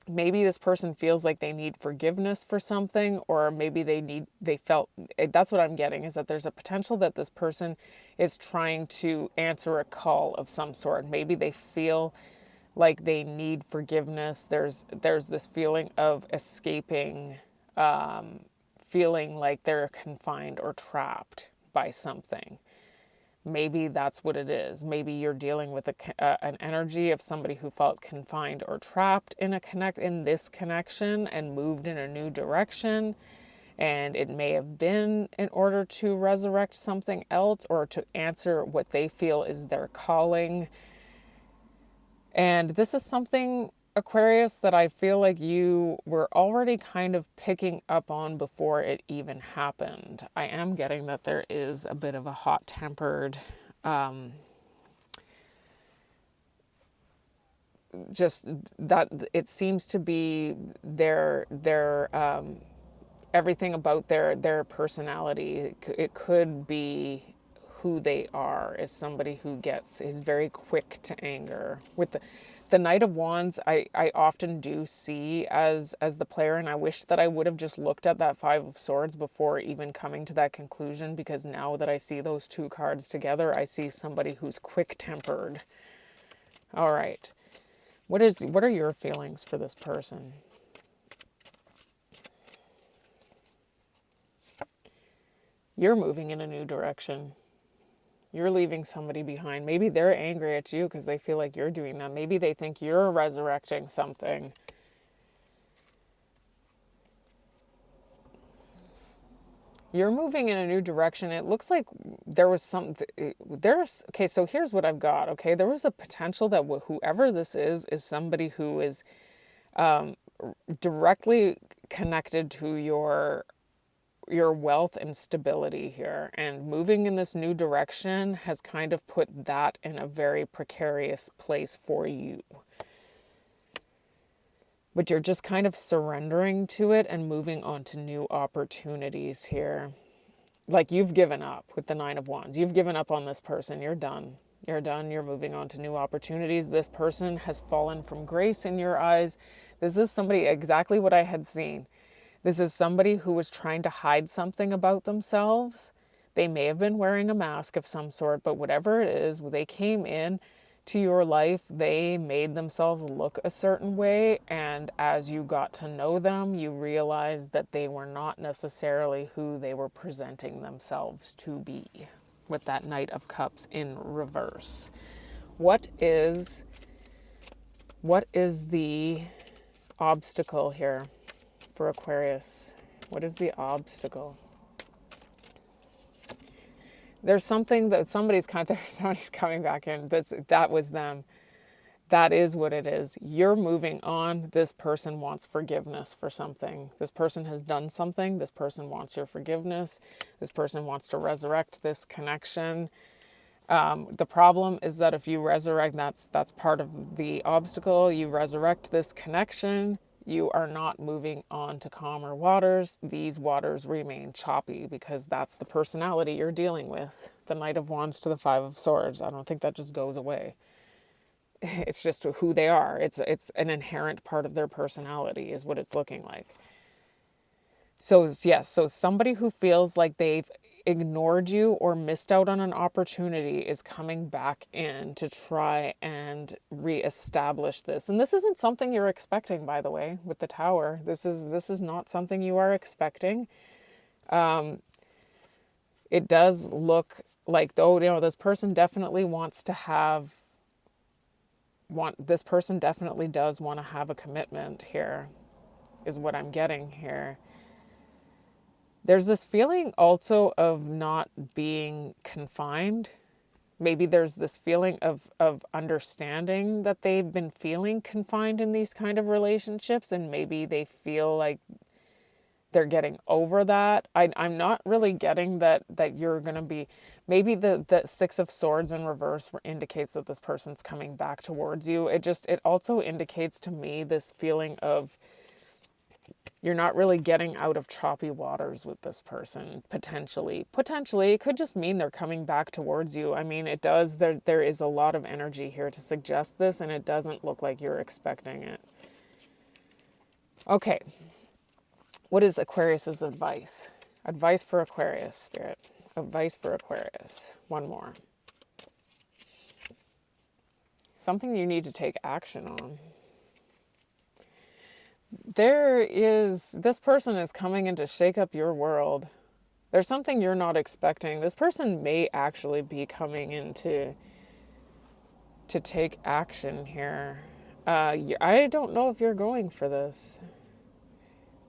Maybe this person feels like they need forgiveness for something, or maybe they felt, that's what I'm getting, is that there's a potential that this person is trying to answer a call of some sort. Maybe they feel like they need forgiveness. There's this feeling of escaping, feeling like they're confined or trapped by something. Maybe that's what it is. Maybe you're dealing with an energy of somebody who felt confined or trapped in this connection and moved in a new direction. And it may have been in order to resurrect something else or to answer what they feel is their calling. And this is something, Aquarius, that I feel like you were already kind of picking up on before it even happened. I am getting that there is a bit of a hot-tempered, just that it seems to be their everything about their personality. It could be who they are, is somebody who is very quick to anger. With the Knight of Wands, I often do see as the player, and I wish that I would have just looked at that Five of Swords before even coming to that conclusion, because now that I see those two cards together, I see somebody who's quick-tempered. All right. What are your feelings for this person? You're moving in a new direction. You're leaving somebody behind. Maybe they're angry at you because they feel like you're doing that. Maybe they think you're resurrecting something. You're moving in a new direction. It looks like there was okay, so here's what I've got, okay? There was a potential that whoever this is somebody who is directly connected to your wealth and stability here, and moving in this new direction has kind of put that in a very precarious place for you. But you're just kind of surrendering to it and moving on to new opportunities here. Like you've given up with the Nine of Wands. You've given up on this person. You're done. You're done. You're moving on to new opportunities. This person has fallen from grace in your eyes. This is somebody, exactly what I had seen. This is somebody who was trying to hide something about themselves. They may have been wearing a mask of some sort, but whatever it is, they came in to your life, they made themselves look a certain way, and as you got to know them, you realized that they were not necessarily who they were presenting themselves to be, with that Knight of Cups in reverse. What is the obstacle here for Aquarius? What is the obstacle? There's something that somebody's coming back in. That was them. That is what it is. You're moving on. This person wants forgiveness for something. This person has done something. This person wants your forgiveness. This person wants to resurrect this connection. The problem is that if you resurrect, that's part of the obstacle. You resurrect this connection, you are not moving on to calmer waters. These waters remain choppy because that's the personality you're dealing with. The Knight of Wands to the Five of Swords. I don't think that just goes away. It's just who they are. It's an inherent part of their personality is what it's looking like. So yes, so somebody who feels like they've ignored you or missed out on an opportunity is coming back in to try and reestablish this. And this isn't something you're expecting, by the way, with the Tower. This is not something you are expecting. It does look like, though, this person definitely this person definitely does want to have a commitment here, is what I'm getting here. There's this feeling also of not being confined. Maybe there's this feeling of understanding that they've been feeling confined in these kind of relationships, and maybe they feel like they're getting over that. I'm not really getting that you're going to be, maybe the Six of Swords in reverse indicates that this person's coming back towards you. It also indicates to me this feeling of you're not really getting out of choppy waters with this person, potentially. Potentially, it could just mean they're coming back towards you. I mean, it does, there is a lot of energy here to suggest this, and it doesn't look like you're expecting it. Okay. What is Aquarius's advice? Advice for Aquarius, Spirit. Advice for Aquarius. One more. Something you need to take action on. This person is coming in to shake up your world. There's something you're not expecting. This person may actually be coming in to take action here. I don't know if you're going for this.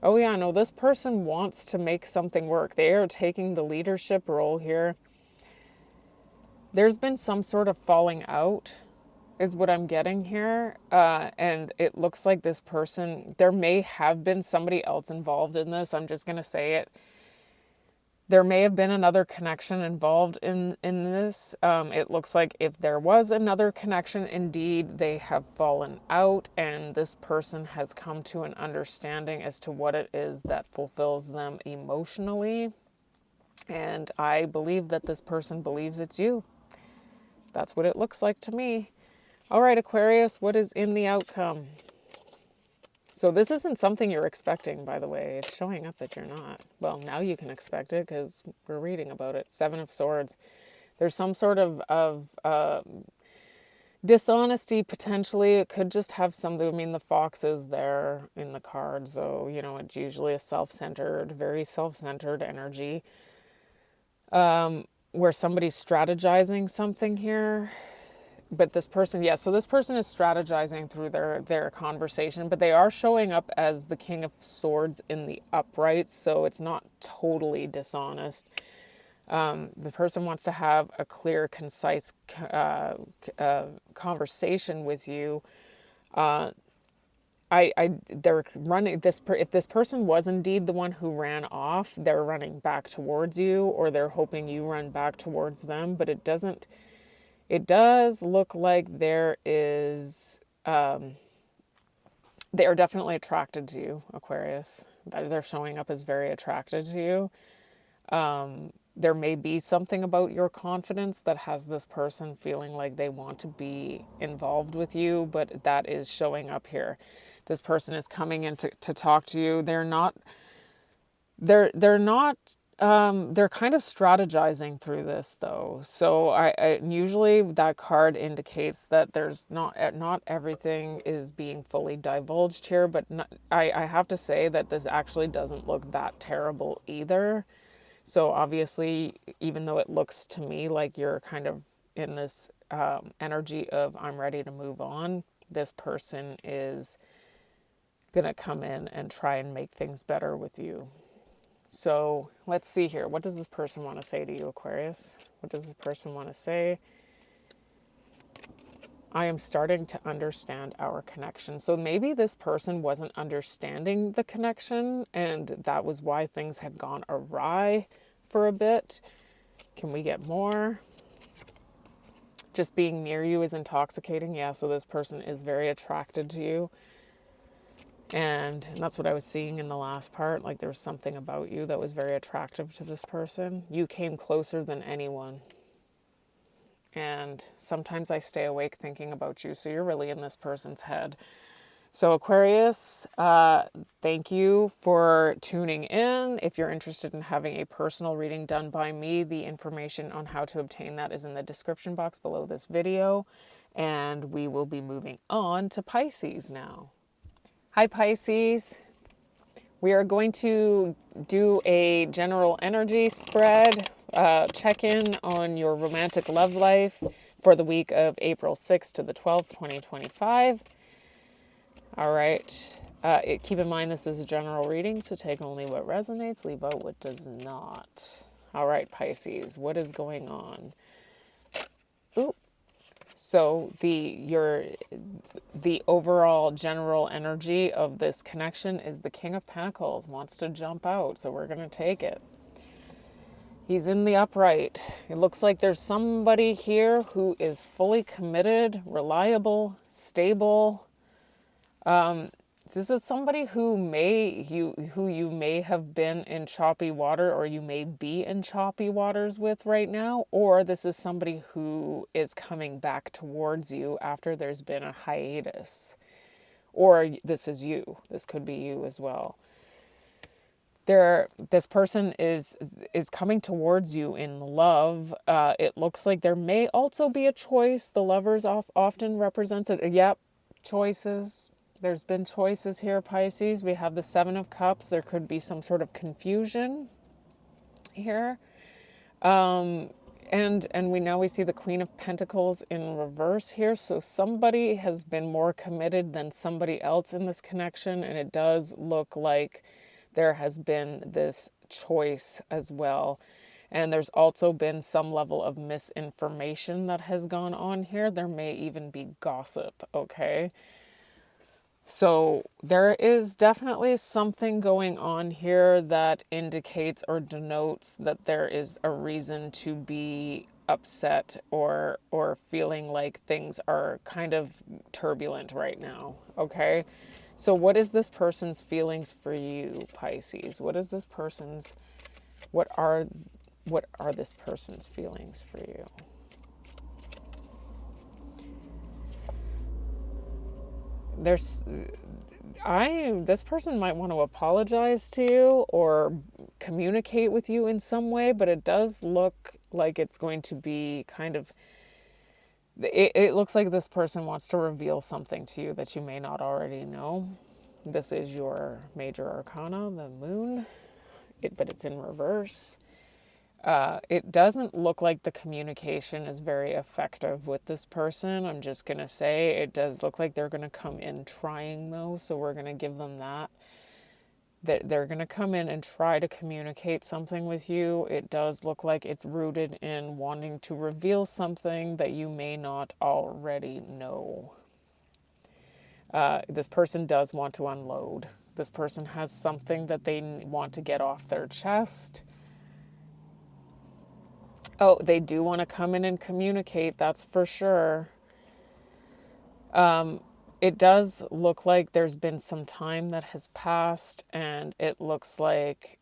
Oh yeah, no, this person wants to make something work. They are taking the leadership role here. There's been some sort of falling out, is what I'm getting here. And it looks like this person, there may have been somebody else involved in this. I'm just going to say it. There may have been another connection involved in this. It looks like if there was another connection, indeed, they have fallen out, and this person has come to an understanding as to what it is that fulfills them emotionally. And I believe that this person believes it's you. That's what it looks like to me. All right, Aquarius, what is in the outcome? So this isn't something you're expecting, by the way. It's showing up that you're not. Well, now you can expect it because we're reading about it. Seven of Swords. There's some sort of dishonesty, potentially. It could just have something. I mean, the fox is there in the card. So, you know, it's usually a self-centered, very self-centered energy. Where somebody's strategizing something here. But this person, yeah, so this person is strategizing through their conversation, but they are showing up as the King of Swords in the upright, so it's not totally dishonest. The person wants to have a clear, concise conversation with you. They're running this. If this person was indeed the one who ran off, they're running back towards you, or they're hoping you run back towards them, but it doesn't. It does look like there is, they are definitely attracted to you, Aquarius. They're showing up as very attracted to you. There may be something about your confidence that has this person feeling like they want to be involved with you, but that is showing up here. This person is coming in to talk to you. They're kind of strategizing through this, though. So I usually that card indicates that there's not everything is being fully divulged here, but I have to say that this actually doesn't look that terrible either. So obviously, even though it looks to me like you're kind of in this energy of I'm ready to move on, this person is gonna come in and try and make things better with you. So let's see here. What does this person want to say to you, Aquarius? What does this person want to say? I am starting to understand our connection. So maybe this person wasn't understanding the connection, and that was why things had gone awry for a bit. Can we get more? Just being near you is intoxicating. Yeah, so this person is very attracted to you. And that's what I was seeing in the last part. Like there was something about you that was very attractive to this person. You came closer than anyone. And sometimes I stay awake thinking about you. So you're really in this person's head. So Aquarius, thank you for tuning in. If you're interested in having a personal reading done by me, the information on how to obtain that is in the description box below this video. And we will be moving on to Pisces now. Hi Pisces, we are going to do a general energy spread, check-in on your romantic love life for the week of April 6th to the 12th, 2025. All right, keep in mind this is a general reading, so take only what resonates, leave out what does not. All right, Pisces, what is going on? Ooh. So the overall general energy of this connection is the King of Pentacles wants to jump out, so we're going to take it. He's in the upright. It looks like there's somebody here who is fully committed, reliable, stable. This is somebody who you may have been in choppy water, or you may be in choppy waters with right now, or this is somebody who is coming back towards you after there's been a hiatus. Or this is you. This could be you as well. This person is coming towards you in love. It looks like there may also be a choice. The lovers often represents it. Yep, choices. There's been choices here, Pisces. We have the Seven of Cups. There could be some sort of confusion here. And we see the Queen of Pentacles in reverse here. So somebody has been more committed than somebody else in this connection, and it does look like there has been this choice as well. And there's also been some level of misinformation that has gone on here. There may even be gossip, okay? So there is definitely something going on here that indicates or denotes that there is a reason to be upset or feeling like things are kind of turbulent right now, okay? So what is this person's feelings for you, Pisces? What are this person's feelings for you? This person might want to apologize to you or communicate with you in some way, but it does look like it's going to be kind of, it looks like this person wants to reveal something to you that you may not already know. This is your major arcana, the moon, but it's in reverse. It doesn't look like the communication is very effective with this person. I'm just going to say it does look like they're going to come in trying, though, so we're going to give them that. They're going to come in and try to communicate something with you. It does look like it's rooted in wanting to reveal something that you may not already know. This person does want to unload. This person has something that they want to get off their chest. Oh, they do want to come in and communicate, that's for sure. It does look like there's been some time that has passed, and it looks like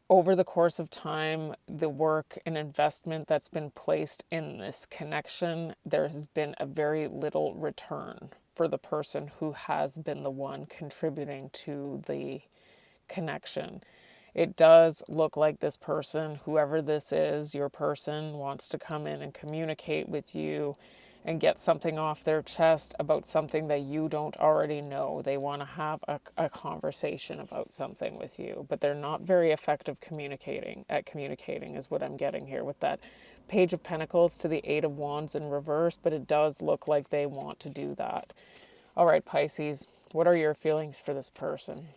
over the course of time, the work and investment that's been placed in this connection, there has been a very little return for the person who has been the one contributing to the connection. It does look like this person, whoever this is, your person, wants to come in and communicate with you and get something off their chest about something that you don't already know. They want to have a conversation about something with you, but they're not very effective communicating is what I'm getting here with that Page of Pentacles to the Eight of Wands in reverse, but it does look like they want to do that. All right, Pisces, what are your feelings for this person?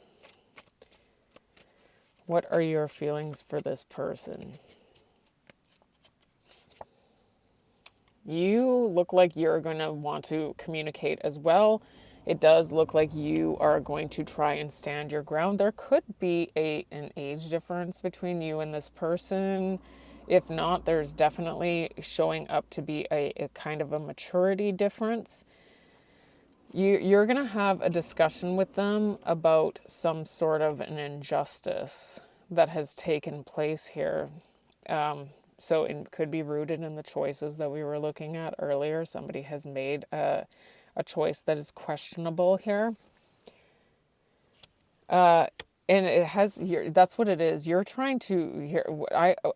What are your feelings for this person? You look like you're going to want to communicate as well. It does look like you are going to try and stand your ground. There could be an age difference between you and this person. If not, there's definitely showing up to be a kind of a maturity difference. You're going to have a discussion with them about some sort of an injustice that has taken place here. So it could be rooted in the choices that we were looking at earlier. Somebody has made a choice that is questionable here. And it has, that's what it is. You're trying to,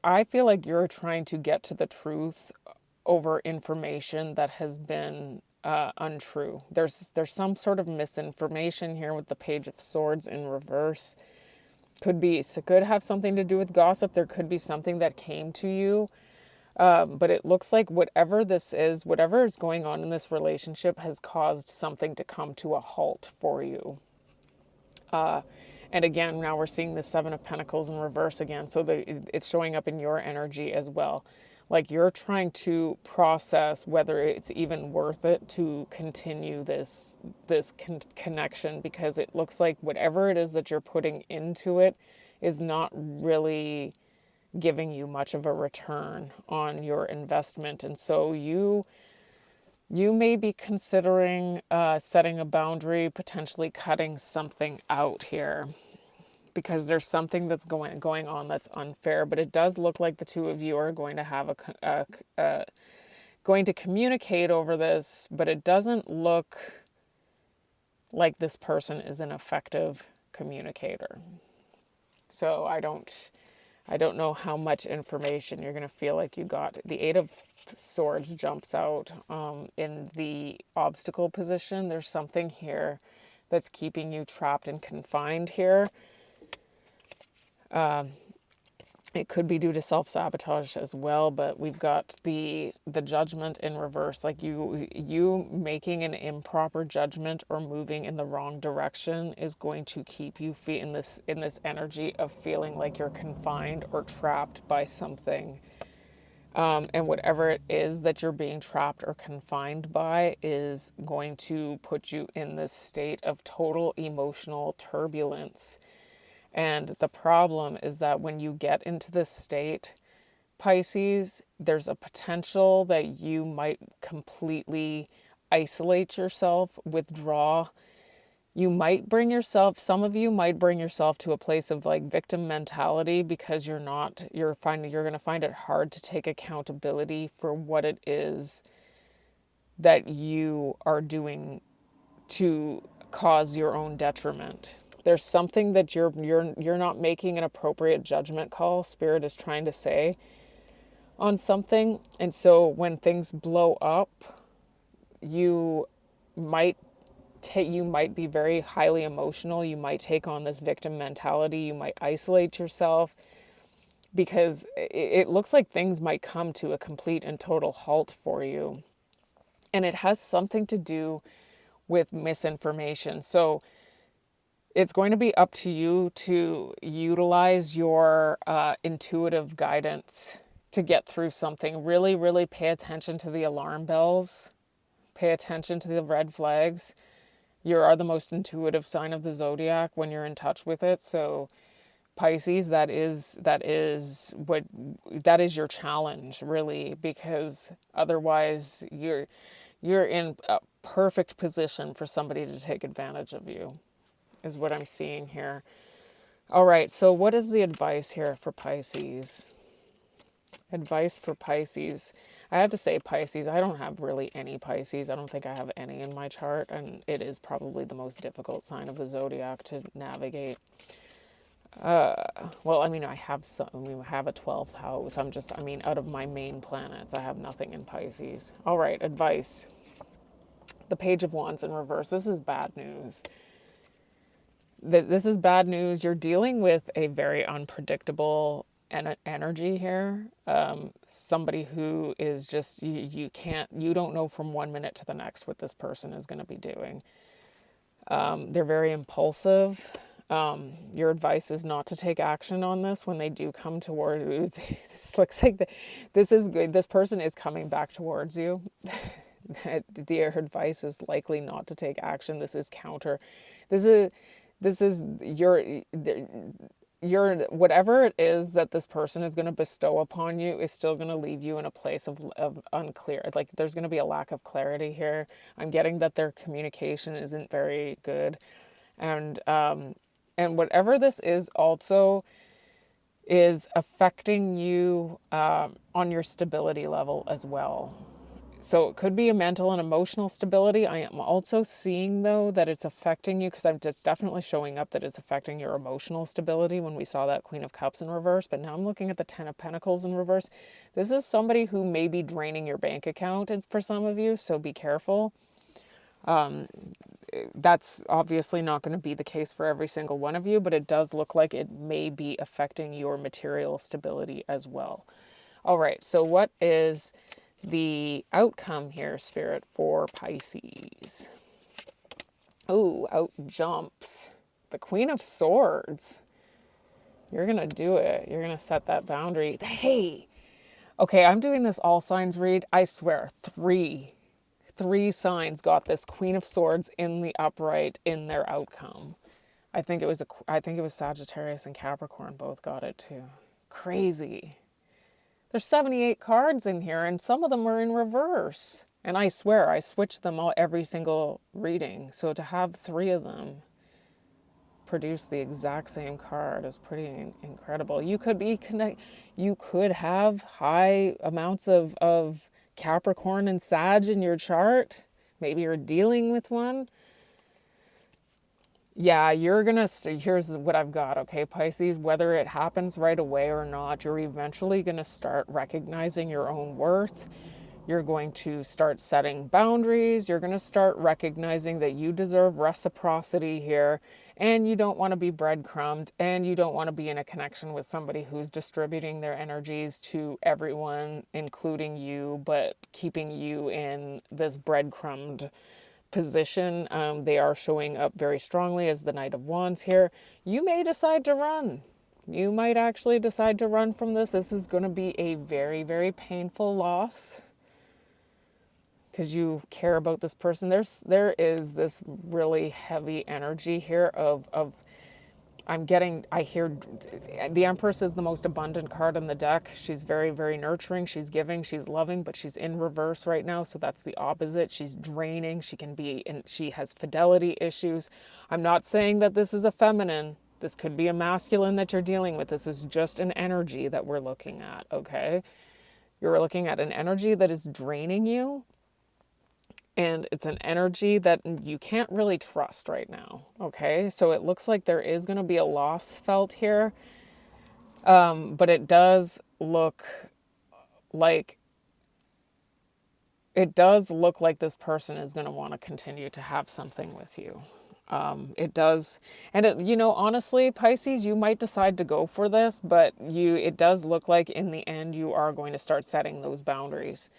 I feel like you're trying to get to the truth over information that has been untrue. There's some sort of misinformation here with the Page of Swords in reverse. Could have something to do with gossip. There could be something that came to you. But it looks like whatever this is, whatever is going on in this relationship has caused something to come to a halt for you. And again, now we're seeing the Seven of Pentacles in reverse again. So it's showing up in your energy as well. Like you're trying to process whether it's even worth it to continue this connection, because it looks like whatever it is that you're putting into it is not really giving you much of a return on your investment. And so you may be considering setting a boundary, potentially cutting something out here, because there's something that's going on that's unfair. But it does look like the two of you are going to have going to communicate over this, but it doesn't look like this person is an effective communicator. So I don't know how much information you're going to feel like you got. The Eight of Swords jumps out in the obstacle position. There's something here that's keeping you trapped and confined here. It could be due to self-sabotage as well, but we've got the Judgment in reverse, like you making an improper judgment or moving in the wrong direction is going to keep you in this energy of feeling like you're confined or trapped by something. And whatever it is that you're being trapped or confined by is going to put you in this state of total emotional turbulence. And the problem is that when you get into this state, Pisces, there's a potential that you might completely isolate yourself, withdraw. You might bring yourself, some of you might bring yourself to a place of like victim mentality, because you're going to find it hard to take accountability for what it is that you are doing to cause your own detriment. There's something that you're not making an appropriate judgment call, Spirit is trying to say, on something. And so when things blow up, you might be very highly emotional. You might take on this victim mentality. You might isolate yourself, because it looks like things might come to a complete and total halt for you. And it has something to do with misinformation. So it's going to be up to you to utilize your intuitive guidance to get through something. Really, really pay attention to the alarm bells. Pay attention to the red flags. You are the most intuitive sign of the zodiac when you're in touch with it. So Pisces, that is your challenge, really, because otherwise you're in a perfect position for somebody to take advantage of you, is what I'm seeing here. All right, so what is the advice here for Pisces? Advice for Pisces. I have to say, Pisces, I don't have really any Pisces. I don't think I have any in my chart, and it is probably the most difficult sign of the zodiac to navigate. Well, I mean, I have a 12th house. Out of my main planets, I have nothing in Pisces. All right, advice. The Page of Wands in reverse. This is bad news. This is bad news. You're dealing with a very unpredictable energy here. Somebody who is just, you don't know from one minute to the next what this person is going to be doing. They're very impulsive. Your advice is not to take action on this when they do come toward you. This looks like this is good. This person is coming back towards you. Their advice is likely not to take action. This is counter. This is your whatever it is that this person is going to bestow upon you is still going to leave you in a place of unclear. Like there's going to be a lack of clarity here. I'm getting that their communication isn't very good, and whatever this is also is affecting you on your stability level as well. So it could be a mental and emotional stability. I am also seeing, though, that it's affecting you, because it's definitely showing up that it's affecting your emotional stability when we saw that Queen of Cups in reverse. But now I'm looking at the Ten of Pentacles in reverse. This is somebody who may be draining your bank account for some of you, so be careful. That's obviously not going to be the case for every single one of you, but it does look like it may be affecting your material stability as well. All right, so what is the outcome here, Spirit, for Pisces? Oh, out jumps the Queen of Swords. You're going to do it. You're going to set that boundary. Hey, Okay, I'm doing this all signs read. I swear, three signs got this Queen of Swords in the upright in their outcome. I think it was Sagittarius and Capricorn both got it too. Crazy. There's 78 cards in here and some of them are in reverse. And I swear I switched them all every single reading. So to have three of them produce the exact same card is pretty incredible. You could have high amounts of Capricorn and Sag in your chart. Maybe you're dealing with one. Yeah, here's what I've got, okay, Pisces, whether it happens right away or not, you're eventually going to start recognizing your own worth. You're going to start setting boundaries. You're going to start recognizing that you deserve reciprocity here and you don't want to be breadcrumbed and you don't want to be in a connection with somebody who's distributing their energies to everyone, including you, but keeping you in this breadcrumbed position. They are showing up very strongly as the Knight of Wands here. You may decide to run. You might actually decide to run from this. This is going to be a very, very painful loss because you care about this person. There is this really heavy energy here of I hear the Empress is the most abundant card in the deck. She's very, very nurturing. She's giving, she's loving, but she's in reverse right now. So that's the opposite. She's draining. She has fidelity issues. I'm not saying that this is a feminine. This could be a masculine that you're dealing with. This is just an energy that we're looking at, okay? You're looking at an energy that is draining you. And it's an energy that you can't really trust right now, okay? So it looks like there is going to be a loss felt here. But it does look like this person is going to want to continue to have something with you. It does. And honestly, Pisces, you might decide to go for this, but it does look like in the end you are going to start setting those boundaries.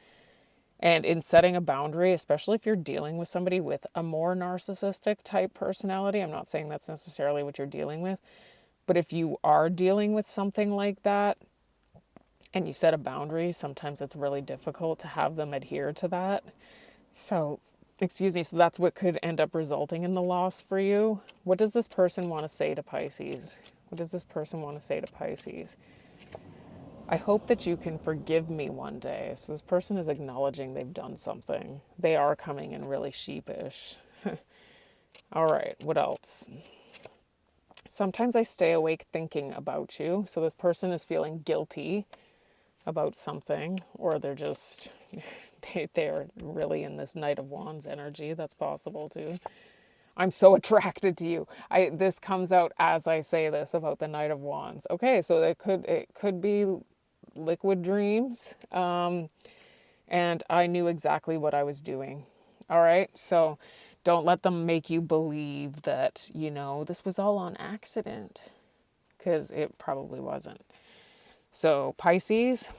And in setting a boundary, especially if you're dealing with somebody with a more narcissistic type personality, I'm not saying that's necessarily what you're dealing with, but if you are dealing with something like that and you set a boundary, sometimes it's really difficult to have them adhere to that. So that's what could end up resulting in the loss for you. What does this person want to say to Pisces? What does this person want to say to Pisces? I hope that you can forgive me one day. So this person is acknowledging they've done something. They are coming in really sheepish. All right, what else? Sometimes I stay awake thinking about you. So this person is feeling guilty about something, or they're just, they're really in this Knight of Wands energy. That's possible too. I'm so attracted to you. This comes out as I say this about the Knight of Wands. Okay, so it could be liquid dreams. And I knew exactly what I was doing. All right, so don't let them make you believe that, this was all on accident, because it probably wasn't. So Pisces,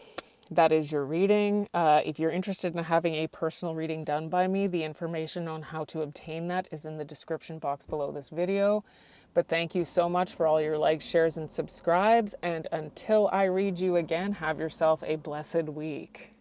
that is your reading. If you're interested in having a personal reading done by me, the information on how to obtain that is in the description box below this video. But thank you so much for all your likes, shares, and subscribes. And until I read you again, have yourself a blessed week.